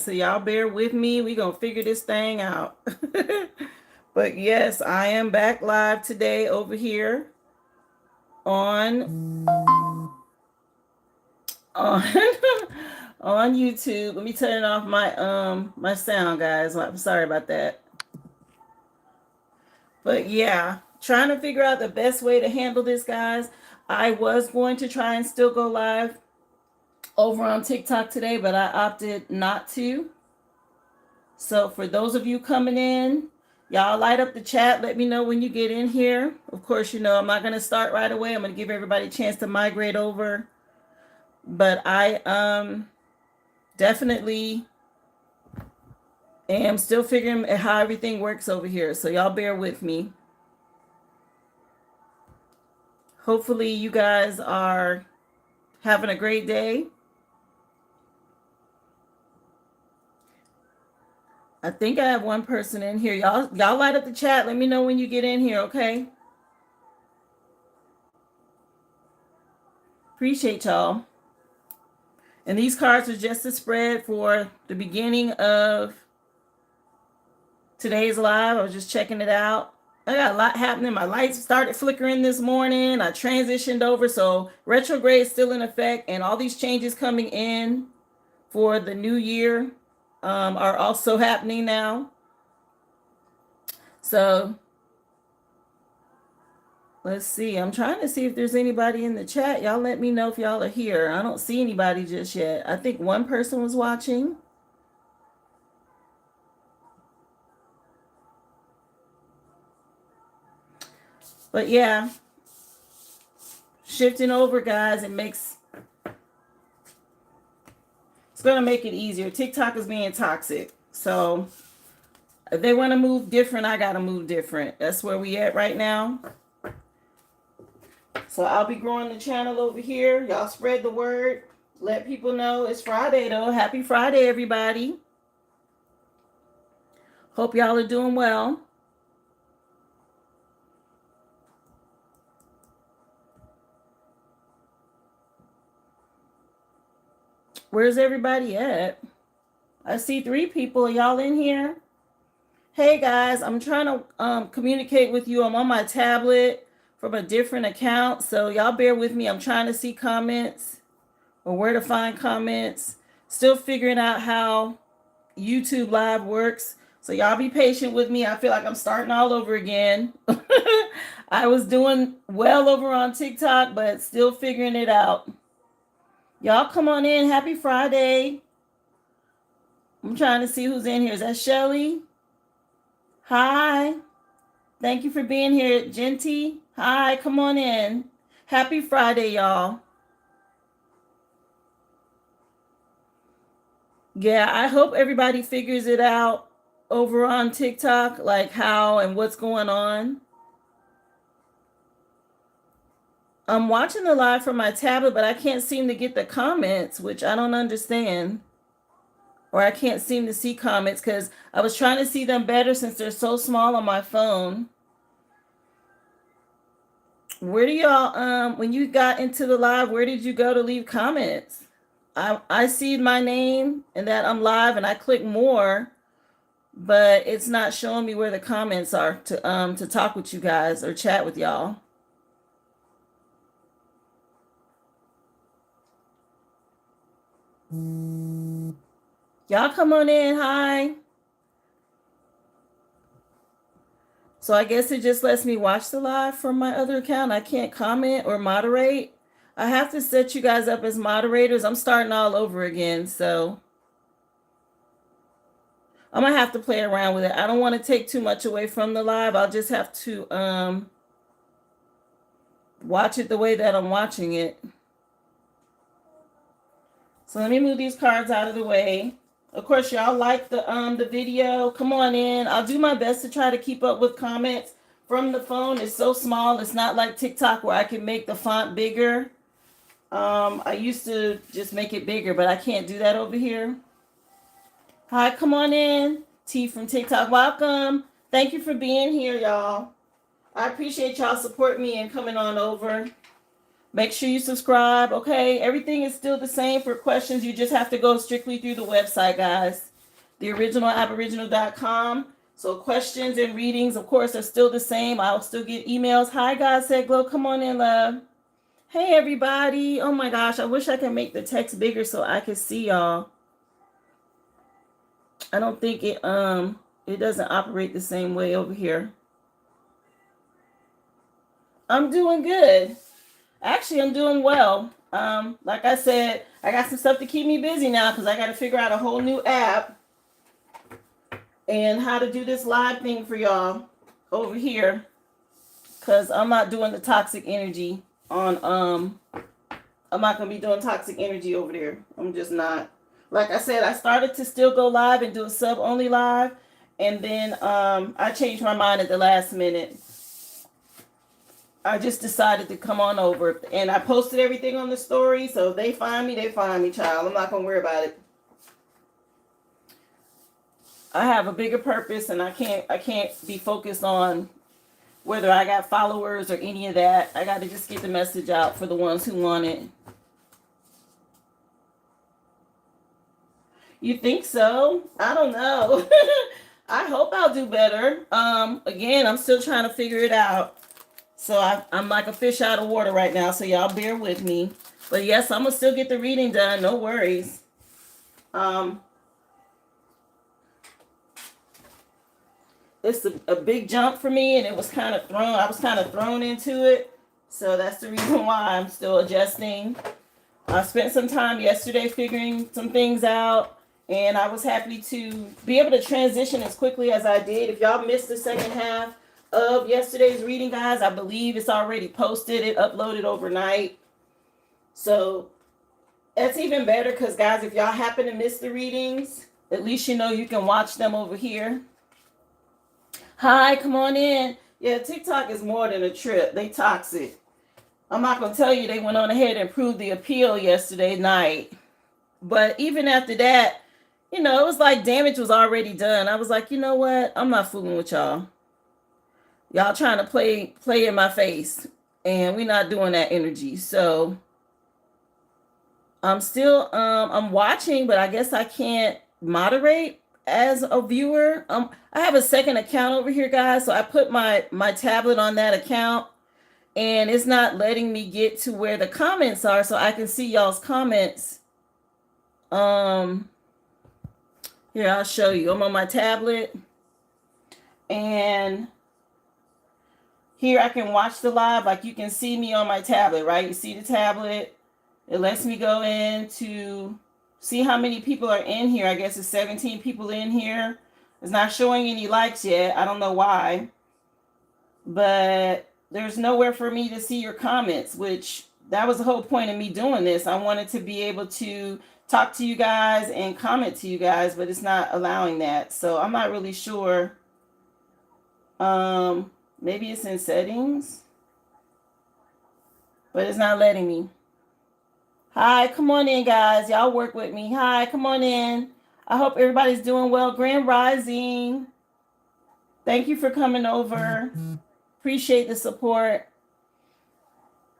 so y'all bear with me. We're going to figure this thing out. But yes, I am back live today over here on on on YouTube. Let me turn off my sound, guys. I'm sorry about that. But yeah, trying to figure out the best way to handle this, guys. I was going to try and still go live over on TikTok today, but I opted not to. So for those of you coming in, y'all light up the chat. Let me know when you get in here. Of course, I'm not going to start right away. I'm going to give everybody a chance to migrate over. But I definitely am still figuring how everything works over here. So y'all bear with me. Hopefully you guys are having a great day. I think I have one person in here. Y'all light up the chat. Let me know when you get in here, okay? Appreciate y'all. And these cards are just a spread for the beginning of today's live. I was just checking it out. I got a lot happening. My lights started flickering this morning. I transitioned over, so retrograde is still in effect, and all these changes coming in for the new year are also happening now. So let's see. I'm trying to see if there's anybody in the chat. Y'all let me know if y'all are here. I don't see anybody just yet. I think one person was watching. But yeah, shifting over, guys, it's going to make it easier. TikTok is being toxic. So if they want to move different, I got to move different. That's where we at right now. So I'll be growing the channel over here. Y'all spread the word. Let people know it's Friday, though. Happy Friday, everybody. Hope y'all are doing well. Where's everybody at? I see 3 people. Are y'all in here? Hey, guys. I'm trying to communicate with you. I'm on my tablet from a different account. So y'all bear with me. I'm trying to see comments or where to find comments. Still figuring out how YouTube Live works. So y'all be patient with me. I feel like I'm starting all over again. I was doing well over on TikTok, but still figuring it out. Y'all come on in. Happy Friday. I'm trying to see who's in here. Is that Shelly? Hi. Thank you for being here. Genty. Hi, come on in. Happy Friday, y'all. Yeah, I hope everybody figures it out over on TikTok, like how and what's going on. I'm watching the live from my tablet, but I can't seem to get the comments, which I don't understand. Or I can't seem to see comments because I was trying to see them better since they're so small on my phone. Where do y'all, when you got into the live, where did you go to leave comments? I see my name and that I'm live and I click more, but it's not showing me where the comments are to talk with you guys or chat with y'all. Y'all come on in. Hi. So I guess it just lets me watch the live from my other account. I can't comment or moderate. I have to set you guys up as moderators. I'm starting all over again, so I'm gonna have to play around with it. I don't want to take too much away from the live. I'll just have to watch it the way that I'm watching it. So let me move these cards out of the way. Of course, y'all like the video. Come on in. I'll do my best to try to keep up with comments from the phone. It's so small. It's not like TikTok where I can make the font bigger. I used to just make it bigger, but I can't do that over here. Hi, come on in. T from TikTok. Welcome. Thank you for being here, y'all. I appreciate y'all supporting me and coming on over. Make sure you subscribe, okay? Everything is still the same for questions. You just have to go strictly through the website, guys. theoriginalaboriginal.com. So questions and readings, of course, are still the same. I'll still get emails. Hi, God said glow. Come on in, love. Hey, everybody. Oh, my gosh. I wish I could make the text bigger so I could see y'all. I don't think it doesn't operate the same way over here. I'm doing good. Actually, I'm doing well. Like I said, I got some stuff to keep me busy now because I got to figure out a whole new app and how to do this live thing for y'all over here, because I'm not doing the toxic energy on I'm not gonna be doing toxic energy over there. I'm just not. Like I said, I started to still go live and do a sub only live, and then I changed my mind at the last minute. I just decided to come on over, and I posted everything on the story, so if they find me, child. I'm not gonna worry about it. I have a bigger purpose, and I can't be focused on whether I got followers or any of that. I got to just get the message out for the ones who want it. You think so? I don't know. I hope I'll do better. Again, I'm still trying to figure it out. So I'm like a fish out of water right now, so y'all bear with me. But yes, I'm gonna still get the reading done. No worries. It's a big jump for me, and it was kind of thrown. I was kind of thrown into it, so that's the reason why I'm still adjusting. I spent some time yesterday figuring some things out, and I was happy to be able to transition as quickly as I did. If y'all missed the second half of yesterday's reading, guys, I believe it's already posted. It uploaded overnight. So that's even better because, guys, if y'all happen to miss the readings, at least you know you can watch them over here. Hi, come on in. Yeah, TikTok is more than a trip. They toxic. I'm not going to tell you they went on ahead and approved the appeal yesterday night. But even after that, it was like damage was already done. I was like, you know what? I'm not fooling with y'all. Y'all trying to play in my face, and we're not doing that energy. So I'm still I'm watching, but I guess I can't moderate as a viewer. I have a second account over here, guys, so I put my tablet on that account, and it's not letting me get to where the comments are so I can see y'all's comments. Here, I'll show you. I'm on my tablet, and here I can watch the live. Like, you can see me on my tablet, right? You see the tablet. It lets me go in to see how many people are in here. I guess it's 17 people in here. It's not showing any likes yet. I don't know why. But there's nowhere for me to see your comments, which that was the whole point of me doing this. I wanted to be able to talk to you guys and comment to you guys, but it's not allowing that. So I'm not really sure. Maybe it's in settings, but it's not letting me. Hi, come on in, guys. Y'all work with me. Hi, come on in. I hope everybody's doing well. Grand Rising. Thank you for coming over. Appreciate the support.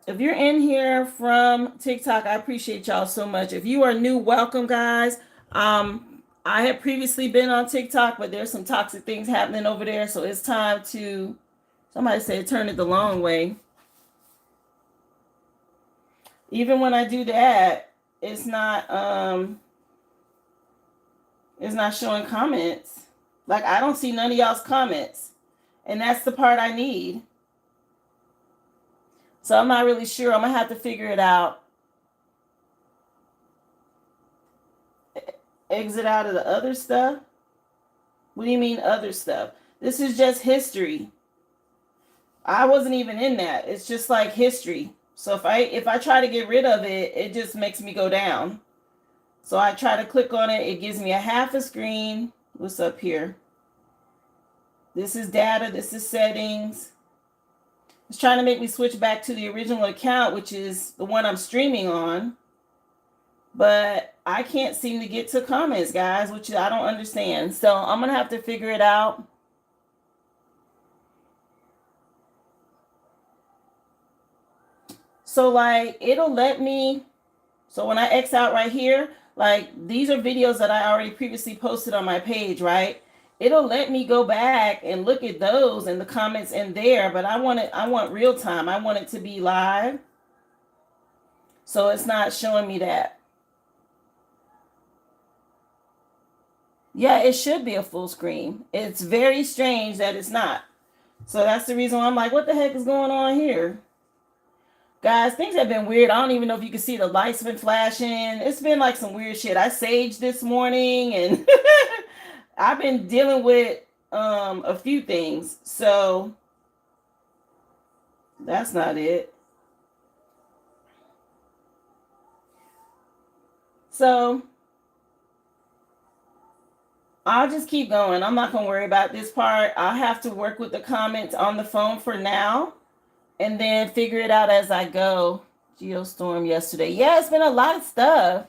If you're in here from TikTok, I appreciate y'all so much. If you are new, welcome, guys. I have previously been on TikTok, but there's some toxic things happening over there, so it's time to, somebody said, turn it the long way. Even when I do that, it's not showing comments. Like, I don't see none of y'all's comments, and that's the part I need. So I'm not really sure. I'm gonna have to figure it out. Exit out of the other stuff. What do you mean other stuff? This is just history. I wasn't even in that. It's just like history. So if I try to get rid of it, it just makes me go down. So I try to click on it. It gives me a half a screen. What's up here? This is data. This is settings. It's trying to make me switch back to the original account, which is the one I'm streaming on. But I can't seem to get to comments, guys, which I don't understand. So I'm going to have to figure it out. So like, it'll let me, so when I X out right here, Like, these are videos that I already previously posted on my page, right? It'll let me go back and look at those and the comments in there, but I want real time. I want it to be live. So it's not showing me that. Yeah, it should be a full screen. It's very strange that it's not. So that's the reason why I'm like, what the heck is going on here? Guys, things have been weird. I don't even know if you can see the lights been flashing. It's been like some weird shit. I saged this morning and I've been dealing with a few things. So that's not it. So I'll just keep going. I'm not going to worry about this part. I'll have to work with the comments on the phone for now and then figure it out as I go. Geostorm yesterday. Yeah, it's been a lot of stuff.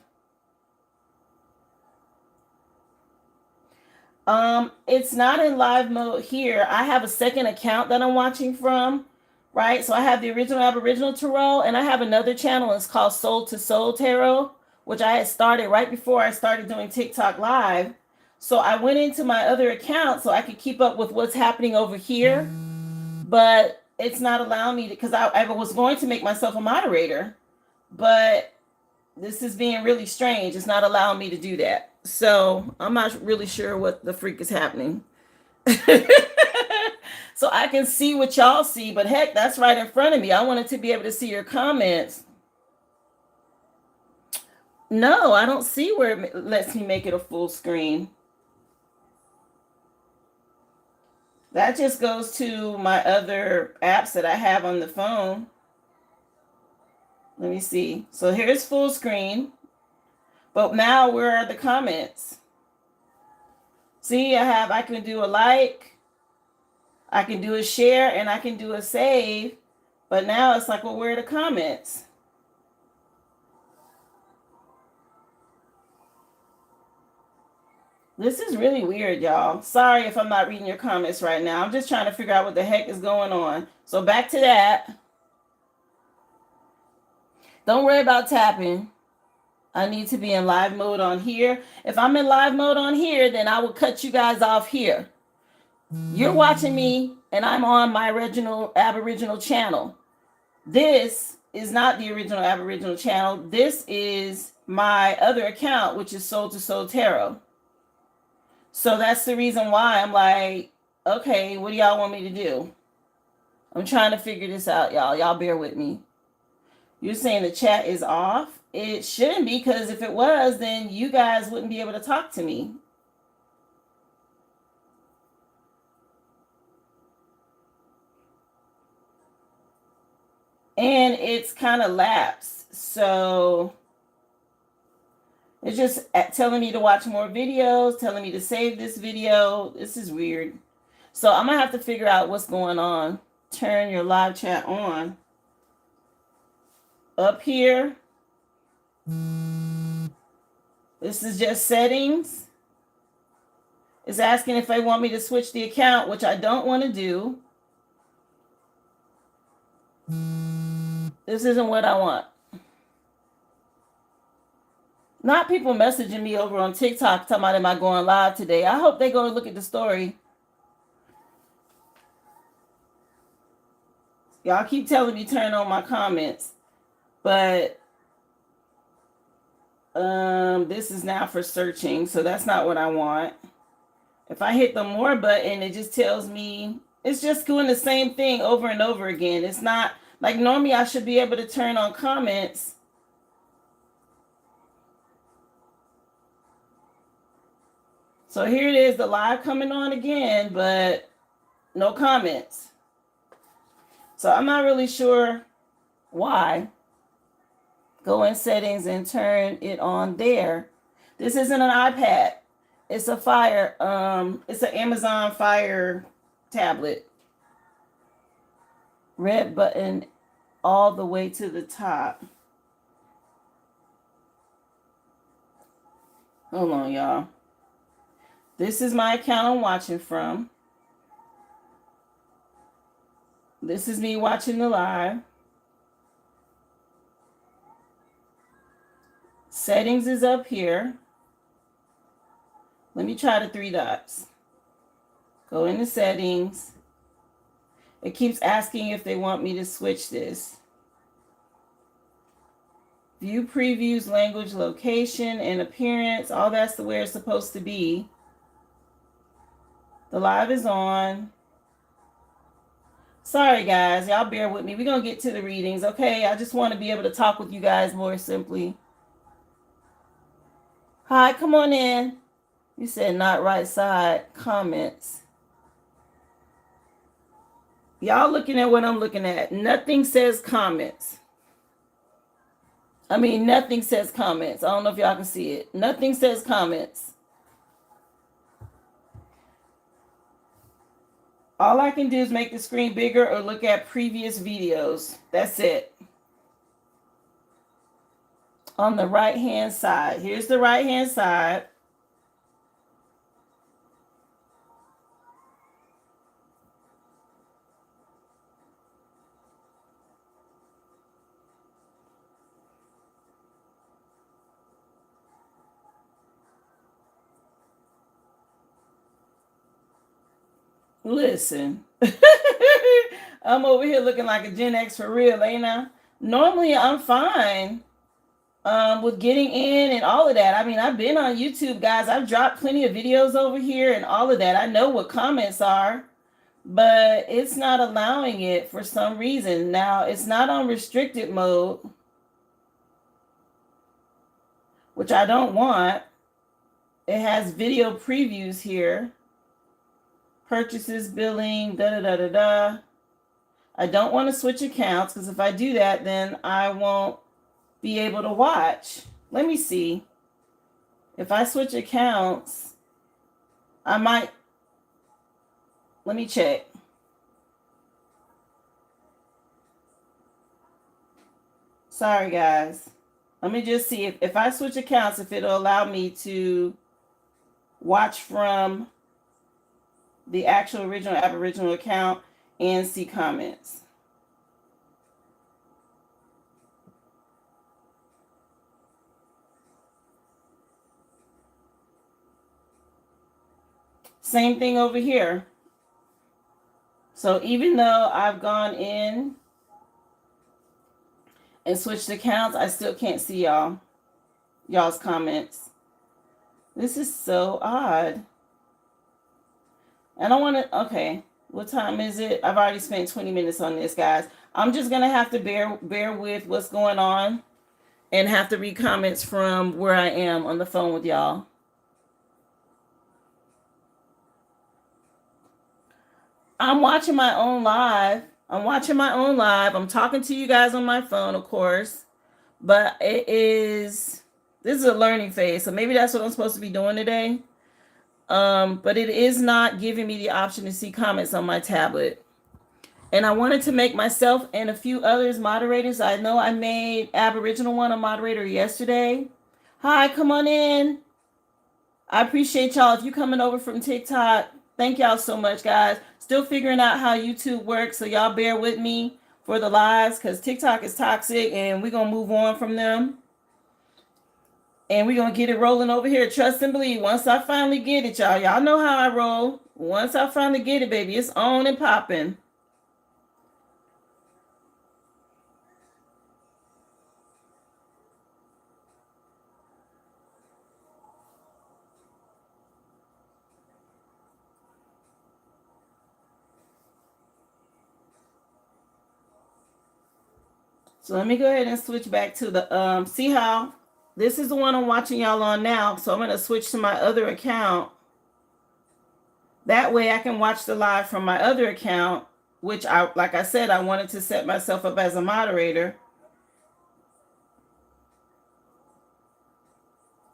It's not in live mode here. I have a second account that I'm watching from, right? So I have the original Aboriginal Tarot, and I have another channel. It's called Soul to Soul Tarot, which I had started right before I started doing TikTok Live. So I went into my other account so I could keep up with what's happening over here, but it's not allowing me to, because I was going to make myself a moderator, but this is being really strange. It's not allowing me to do that. So I'm not really sure what the freak is happening. So I can see what y'all see, but heck, that's right in front of me. I wanted to be able to see your comments. No, I don't see where it lets me make it a full screen. That just goes to my other apps that I have on the phone. Let me see. So here's full screen. But now where are the comments? See, I can do a like, I can do a share, and I can do a save. But now it's like, well, where are the comments? This is really weird, y'all. Sorry if I'm not reading your comments right now. I'm just trying to figure out what the heck is going on. So back to that. Don't worry about tapping. I need to be in live mode on here. If I'm in live mode on here, then I will cut you guys off here. You're watching me, and I'm on my original Aboriginal channel. This is not the original Aboriginal channel. This is my other account, which is Soul to Soul Tarot. So that's the reason why I'm like, okay, what do y'all want me to do? I'm trying to figure this out, y'all. Y'all bear with me. You're saying the chat is off? It shouldn't be, because if it was, then you guys wouldn't be able to talk to me. And it's kind of lapsed. So it's just telling me to watch more videos, telling me to save this video. This is weird. So I'm going to have to figure out what's going on. Turn your live chat on. Up here, this is just settings. It's asking if they want me to switch the account, which I don't want to do. This isn't what I want. Not people messaging me over on TikTok talking about, am I going live today? I hope they go look at the story. Y'all keep telling me turn on my comments, but this is now for searching, so that's not what I want. If I hit the more button, it just tells me it's just doing the same thing over and over again. It's not like normally I should be able to turn on comments. So here it is, the live coming on again, but no comments. So I'm not really sure why. Go in settings and turn it on there. This isn't an iPad. It's a Fire. It's an Amazon Fire tablet. Red button all the way to the top. Hold on, y'all. This is my account I'm watching from. This is me watching the live. Settings is up here. Let me try the three dots. Go into settings. It keeps asking if they want me to switch this. View previews, language, location, and appearance. All that's the where it's supposed to be. The live is on. Sorry, guys. Y'all bear with me. We're going to get to the readings, okay? I just want to be able to talk with you guys more simply. Hi, come on in. You said not right side. Comments. Y'all looking at what I'm looking at. Nothing says comments. I mean, nothing says comments. I don't know if y'all can see it. Nothing says comments. All I can do is make the screen bigger or look at previous videos. That's it. On the right-hand side. Here's the right-hand side. Listen, I'm over here looking like a Gen X for real, ain't I? Normally, I'm fine with getting in and all of that. I mean, I've been on YouTube, guys. I've dropped plenty of videos over here and all of that. I know what comments are, but it's not allowing it for some reason. Now, it's not on restricted mode, which I don't want. It has video previews here. Purchases, billing, da-da-da-da-da. I don't want to switch accounts because if I do that, then I won't be able to watch. Let me see. If I switch accounts, I might. Let me check. Sorry, guys. Let me just see if I switch accounts, if it'll allow me to watch from the actual original Aboriginal account and see comments. Same thing over here. So even though I've gone in and switched accounts, I still can't see y'all's comments. This is so odd. I don't want to. Okay, what time is it? I've already spent 20 minutes on this, guys. I'm just gonna have to bear with what's going on and have to read comments from where I am on the phone with y'all. I'm watching my own live. I'm talking to you guys on my phone, of course, but this is a learning phase, so maybe that's what I'm supposed to be doing today. But it is not giving me the option to see comments on my tablet. And I wanted to make myself and a few others moderators. I know I made Aboriginal one a moderator yesterday. Hi, come on in. I appreciate y'all. If you coming over from TikTok, thank y'all so much, guys. Still figuring out how YouTube works, so y'all bear with me for the lives because TikTok is toxic and we're going to move on from them. And we're going to get it rolling over here. Trust and believe. Once I finally get it, y'all know how I roll. Once I finally get it, baby, it's on and popping. So let me go ahead and switch back to the, see how this is the one I'm watching y'all on now. So I'm going to switch to my other account. That way I can watch the live from my other account, which like I said, I wanted to set myself up as a moderator.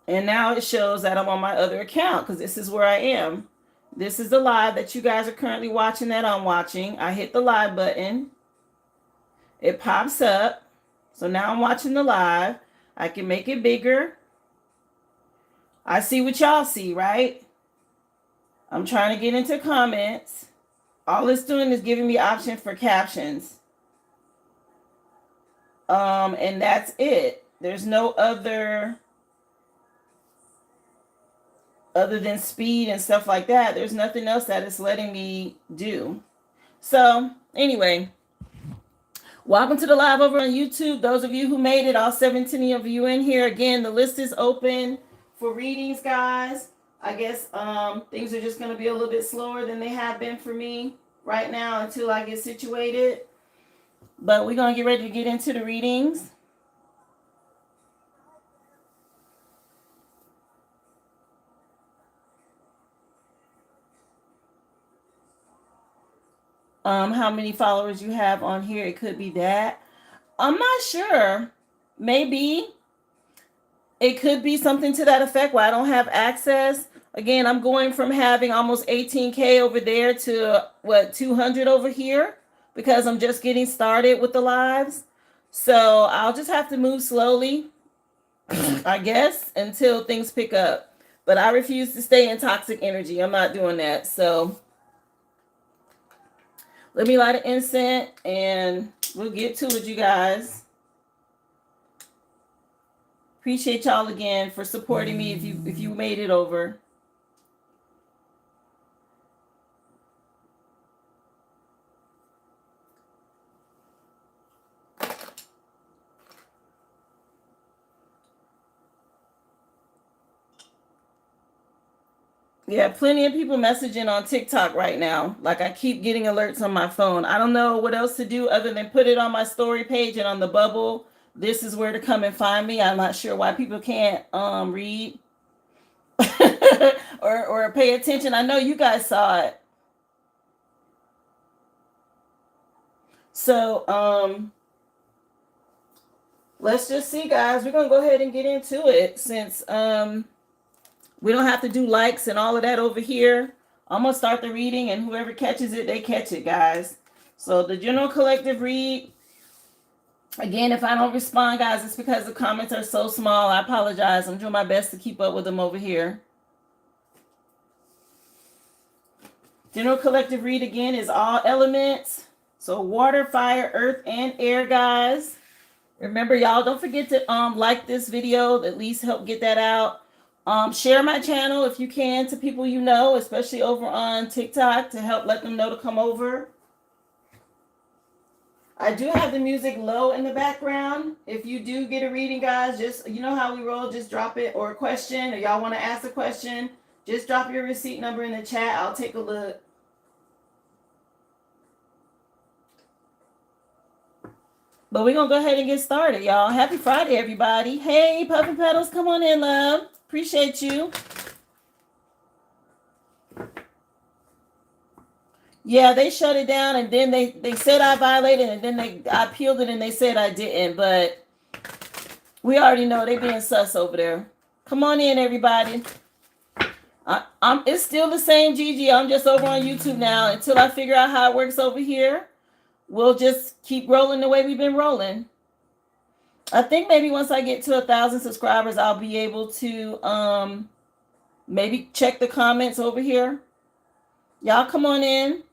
And now it shows that I'm on my other account because this is where I am. This is the live that you guys are currently watching that I'm watching. I hit the live button. It pops up. So now I'm watching the live. I can make it bigger. I see what y'all see, right? I'm trying to get into comments. All it's doing is giving me option for captions. And that's it. There's no other other than speed and stuff like that. There's nothing else that it's letting me do. So anyway, welcome to the live over on YouTube. Those of you who made it, all 17 of you in here. Again, the list is open for readings, guys. I guess things are just going to be a little bit slower than they have been for me right now until I get situated. But we're going to get ready to get into the readings. How many followers you have on here? It could be that. I'm not sure. Maybe it could be something to that effect where I don't have access. Again, I'm going from having almost 18K over there to 200 over here because I'm just getting started with the lives. So I'll just have to move slowly, I guess, until things pick up. But I refuse to stay in toxic energy. I'm not doing that. So let me light an incense and we'll get to it, you guys. Appreciate y'all again for supporting me if you made it over. Yeah, plenty of people messaging on TikTok right now. Like I keep getting alerts on my phone. I don't know what else to do other than put it on my story page and on the bubble. This is where to come and find me. I'm not sure why people can't read or pay attention. I know you guys saw it. So let's just see, guys. We're gonna go ahead and get into it since we don't have to do likes and all of that over here. I'm going to start the reading, and whoever catches it, they catch it, guys. So the general collective read. Again, if I don't respond, guys, it's because the comments are so small. I apologize. I'm doing my best to keep up with them over here. General collective read, again, is all elements. So water, fire, earth, and air, guys. Remember, y'all, don't forget to like this video. At least help get that out. Share my channel if you can to people you know, especially over on TikTok, to help let them know to come over. I do have the music low in the background. If you do get a reading, guys, just, you know how we roll, just drop it, or a question, or y'all want to ask a question, just drop your receipt number in the chat. I'll take a look. But we're going to go ahead and get started, y'all. Happy Friday, everybody. Hey, Puffy Petals, come on in, love. Appreciate you. Yeah, they shut it down, and then they said I violated, and then I appealed it, and they said I didn't. But we already know they being sus over there. Come on in, everybody. It's still the same Gigi. I'm just over on YouTube now. Until I figure out how it works over here, we'll just keep rolling the way we've been rolling. I think maybe once I get to 1,000 subscribers, I'll be able to maybe check the comments over here. Y'all come on in.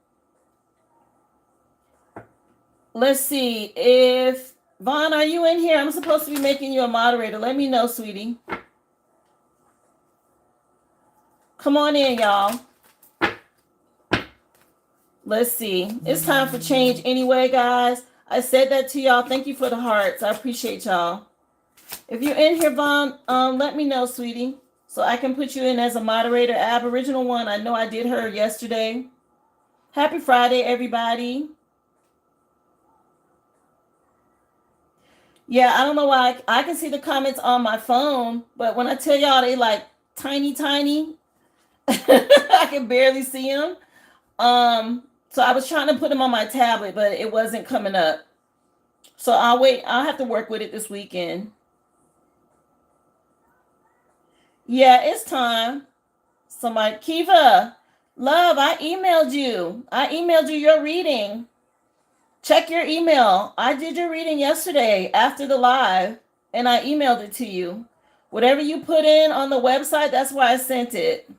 Let's see. If Vaughn, are you in here? I'm supposed to be making you a moderator. Let me know, sweetie. Come on in, y'all. Let's see. It's time for change anyway, guys. I said that to y'all. Thank you for the hearts. I appreciate y'all. If you're in here, Vaughn, let me know, sweetie, so I can put you in as a moderator. Aboriginal one, I know I did her yesterday. Happy Friday, everybody. Yeah, I don't know why I can see the comments on my phone, but when I tell y'all they like tiny, I can barely see them. So I was trying to put them on my tablet, but it wasn't coming up. So I'll wait. I'll have to work with it this weekend. Yeah, it's time. Somebody, Kiva, love, I emailed you. I emailed you your reading. Check your email. I did your reading yesterday after the live, and I emailed it to you. Whatever you put in on the website, that's why I sent it.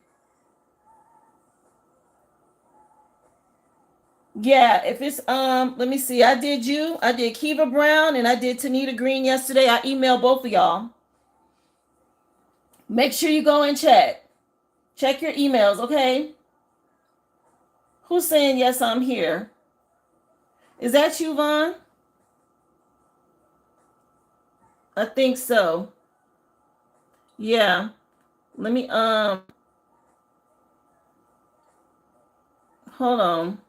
Yeah, if it's let me see. I did Kiva Brown, and I did Tanita Green yesterday. I emailed both of y'all. Make sure you go and check. Check your emails, okay? Who's saying yes, I'm here? Is that you, Vaughn? I think so. Yeah. Let me hold on.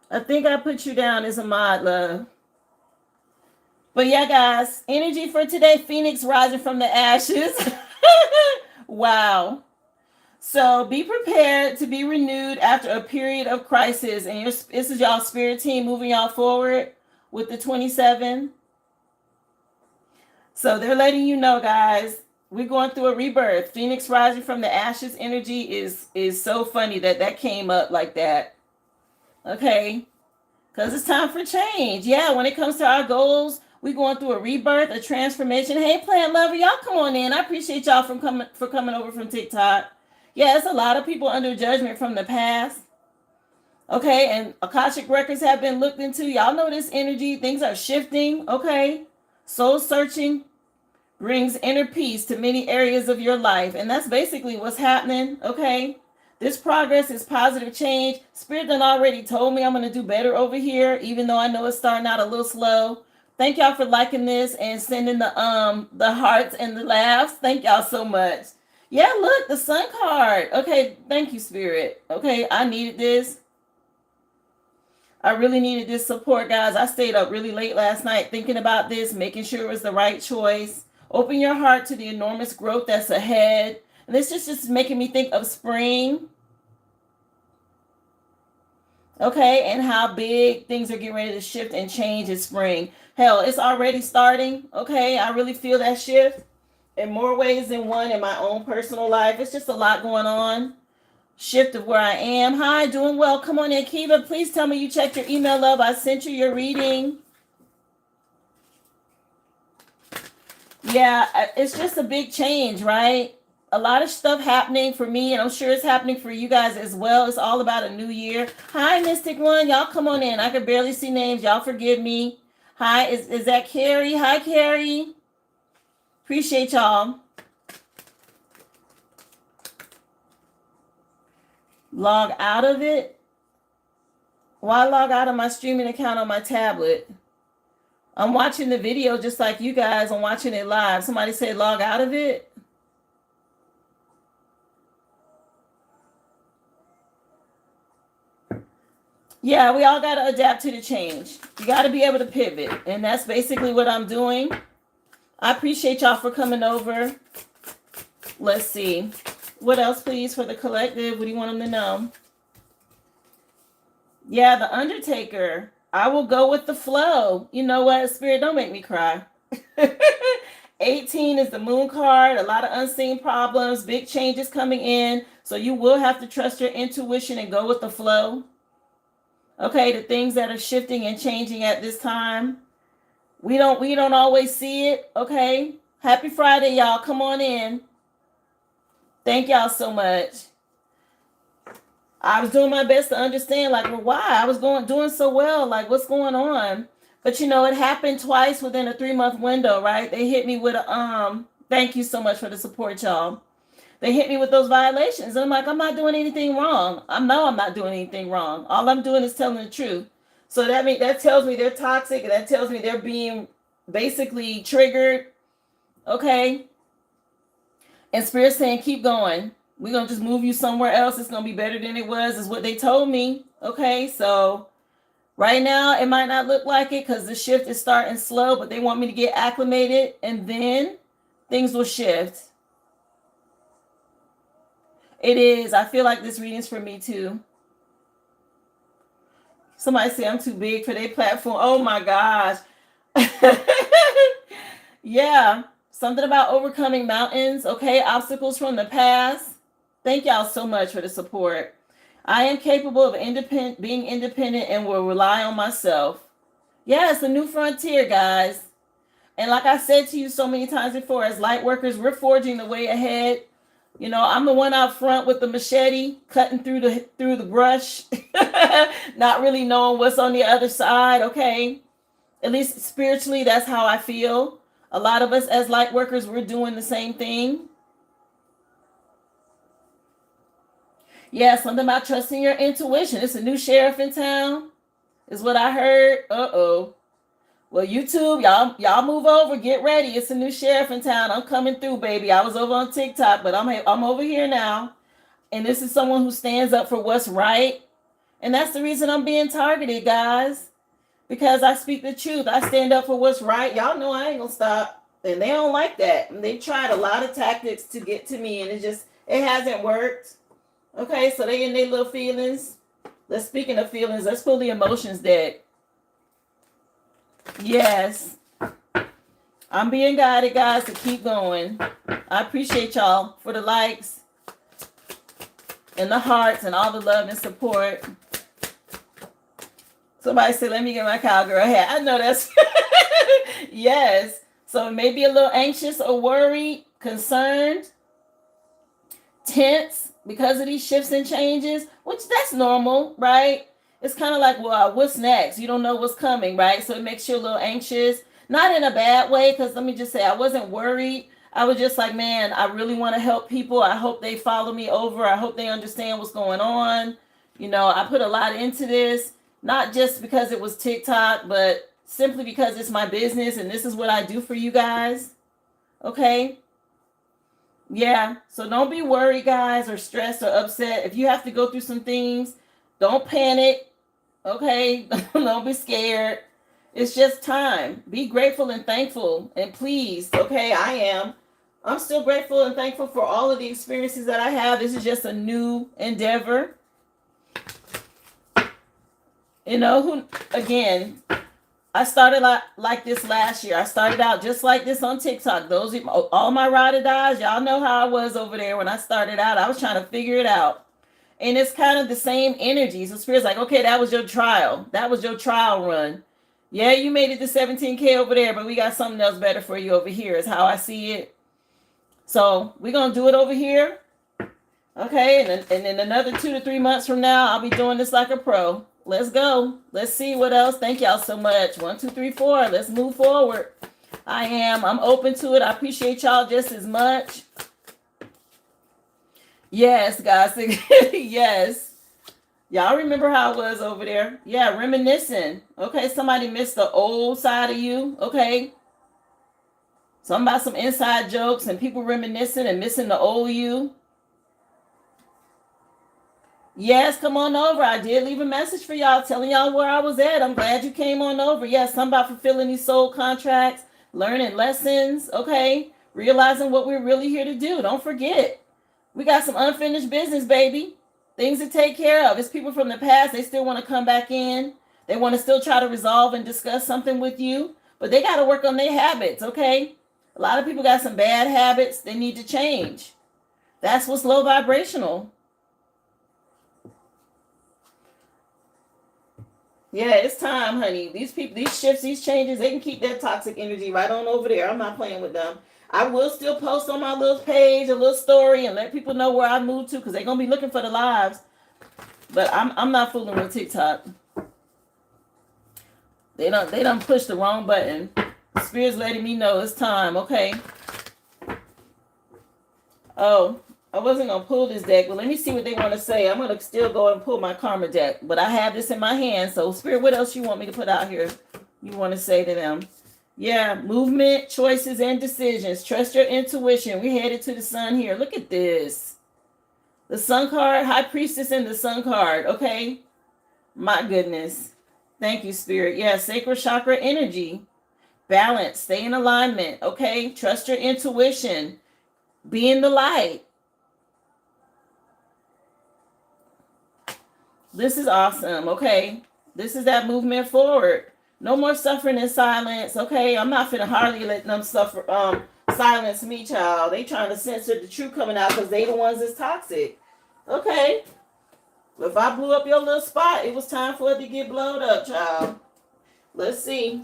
I think I put you down as a mod, love. But yeah, guys, energy for today, Phoenix rising from the ashes. Wow. So be prepared to be renewed after a period of crisis. And this is y'all spirit team moving y'all forward with the 27. So they're letting you know, guys, we're going through a rebirth. Phoenix rising from the ashes energy is so funny that came up like that. Okay. Because it's time for change. Yeah, when it comes to our goals, we're going through a rebirth, a transformation. Hey, plant lover, y'all come on in. I appreciate y'all for coming over from TikTok. Yeah, it's a lot of people under judgment from the past. Okay, and Akashic records have been looked into. Y'all know this energy. Things are shifting. Okay, soul searching brings inner peace to many areas of your life, and that's basically what's happening. Okay, this progress is positive change. Spirit done already told me I'm going to do better over here, even though I know it's starting out a little slow. Thank y'all for liking this and sending the hearts and the laughs. Thank y'all so much. Yeah, look, the sun card. Okay, thank you, Spirit. Okay, I needed this. I really needed this support, guys. I stayed up really late last night thinking about this, making sure it was the right choice. Open your heart to the enormous growth that's ahead. And this just making me think of spring. Okay, and how big things are getting ready to shift and change in spring. Hell, it's already starting. Okay, I really feel that shift in more ways than one in my own personal life. It's just a lot going on. Shift of where I am. Hi, doing well. Come on in, Kiva. Please tell me you checked your email, love. I sent you your reading. Yeah, it's just a big change, right? A lot of stuff happening for me, and I'm sure it's happening for you guys as well. It's all about a new year. Hi, Mystic One. Y'all come on in. I can barely see names. Y'all forgive me. Hi, is that Carrie? Hi, Carrie. Appreciate y'all. Log out of it. Why log out of my streaming account on my tablet? I'm watching the video just like you guys. I'm watching it live. Somebody said log out of it. Yeah, we all got to adapt to the change. You got to be able to pivot. And that's basically what I'm doing. I appreciate y'all for coming over. Let's see. What else, please, for the collective? What do you want them to know? Yeah, the Undertaker. I will go with the flow. You know what? Spirit, don't make me cry. 18 is the moon card. A lot of unseen problems. Big changes coming in. So you will have to trust your intuition and go with the flow. Okay, the things that are shifting and changing at this time. We don't always see it. Okay. Happy Friday, y'all. Come on in. Thank y'all so much. I was doing my best to understand, like, well, why? I was doing so well. Like, what's going on? But you know, it happened twice within a 3-month window, right? They hit me with a thank you so much for the support, y'all. They hit me with those violations. And I'm like, I'm not doing anything wrong. I'm not doing anything wrong. All I'm doing is telling the truth. So that tells me they're toxic, and that tells me they're being basically triggered. Okay. And Spirit's saying, keep going. We're going to just move you somewhere else. It's going to be better than it was, is what they told me. Okay. So right now, it might not look like it because the shift is starting slow, but they want me to get acclimated, and then things will shift. It is. I feel like this reading's for me too. Somebody say I'm too big for their platform. Oh my gosh. Yeah. Something about overcoming mountains. Okay. Obstacles from the past. Thank y'all so much for the support. I am capable of being independent and will rely on myself. Yeah, it's a new frontier, guys. And like I said to you so many times before, as light workers, we're forging the way ahead. You know, I'm the one out front with the machete, cutting through the brush, not really knowing what's on the other side. Okay. At least spiritually, that's how I feel. A lot of us as light workers, we're doing the same thing. Yeah, something about trusting your intuition. It's a new sheriff in town, is what I heard. Uh-oh. Well, YouTube, y'all move over, get ready. It's a new sheriff in town. I'm coming through, baby. I was over on TikTok, but I'm over here now. And this is someone who stands up for what's right. And that's the reason I'm being targeted, guys. Because I speak the truth. I stand up for what's right. Y'all know I ain't gonna stop. And they don't like that. And they tried a lot of tactics to get to me, and it hasn't worked. Okay, so they in their little feelings. Speaking of feelings, let's pull the emotions deck. Yes. I'm being guided, guys, to keep going. I appreciate y'all for the likes and the hearts and all the love and support. Somebody said, let me get my cowgirl hat. I know that's... Yes. So maybe a little anxious or worried, concerned, tense because of these shifts and changes, which that's normal, right? It's kind of like, well, what's next? You don't know what's coming, right? So it makes you a little anxious. Not in a bad way, because let me just say, I wasn't worried. I was just like, man, I really want to help people. I hope they follow me over. I hope they understand what's going on. You know, I put a lot into this. Not just because it was TikTok, but simply because it's my business and this is what I do for you guys. Okay? Yeah. So don't be worried, guys, or stressed or upset. If you have to go through some things, don't panic. Okay? Don't be scared. It's just time. Be grateful and thankful and pleased. Okay? I am. I'm still grateful and thankful for all of the experiences that I have. This is just a new endeavor. You know, again, I started like this last year. I started out just like this on TikTok. All my ride or dies, y'all know how I was over there when I started out. I was trying to figure it out. And it's kind of the same energy. So Spirit's like, okay, that was your trial. That was your trial run. Yeah, you made it to 17K over there, but we got something else better for you over here is how I see it. So we're going to do it over here. Okay, and then another 2 to 3 months from now, I'll be doing this like a pro. Let's go. Let's see what else. Thank y'all so much. 1, 2, 3, 4. Let's move forward. I'm open to it. I appreciate y'all just as much. Yes, guys. Yes. Y'all remember how it was over there? Yeah, reminiscing. Okay, somebody missed the old side of you. Okay. Something about some inside jokes and people reminiscing and missing the old you. Yes, come on over. I did leave a message for y'all telling y'all where I was at. I'm glad you came on over. Yes, something about fulfilling these soul contracts, learning lessons, okay? Realizing what we're really here to do. Don't forget. We got some unfinished business, baby. Things to take care of. It's people from the past. They still want to come back in. They want to still try to resolve and discuss something with you. But they got to work on their habits, okay? A lot of people got some bad habits they need to change. That's what's low vibrational. Yeah, it's time, honey. These people, these shifts, these changes, they can keep that toxic energy right on over there. I'm not playing with them. I will still post on my little page a little story and let people know where I moved to because they're going to be looking for the lives. But I'm not fooling with TikTok. They don't push the wrong button. Spirit's letting me know it's time, okay? Oh, I wasn't going to pull this deck, but let me see what they want to say. I'm going to still go and pull my karma deck, but I have this in my hand. So Spirit, what else you want me to put out here? You want to say to them? Yeah, movement, choices, and decisions. Trust your intuition. We're headed to the sun here. Look at this. The sun card, High Priestess and the sun card, okay? My goodness. Thank you, Spirit. Yeah, sacral chakra energy. Balance, stay in alignment, okay? Trust your intuition. Be in the light. This is awesome, okay? This is that movement forward. No more suffering in silence, okay? I'm not finna hardly let them suffer, silence me, child. They trying to censor the truth coming out because they the ones that's toxic. Okay. If I blew up your little spot, it was time for it to get blown up, child. Let's see.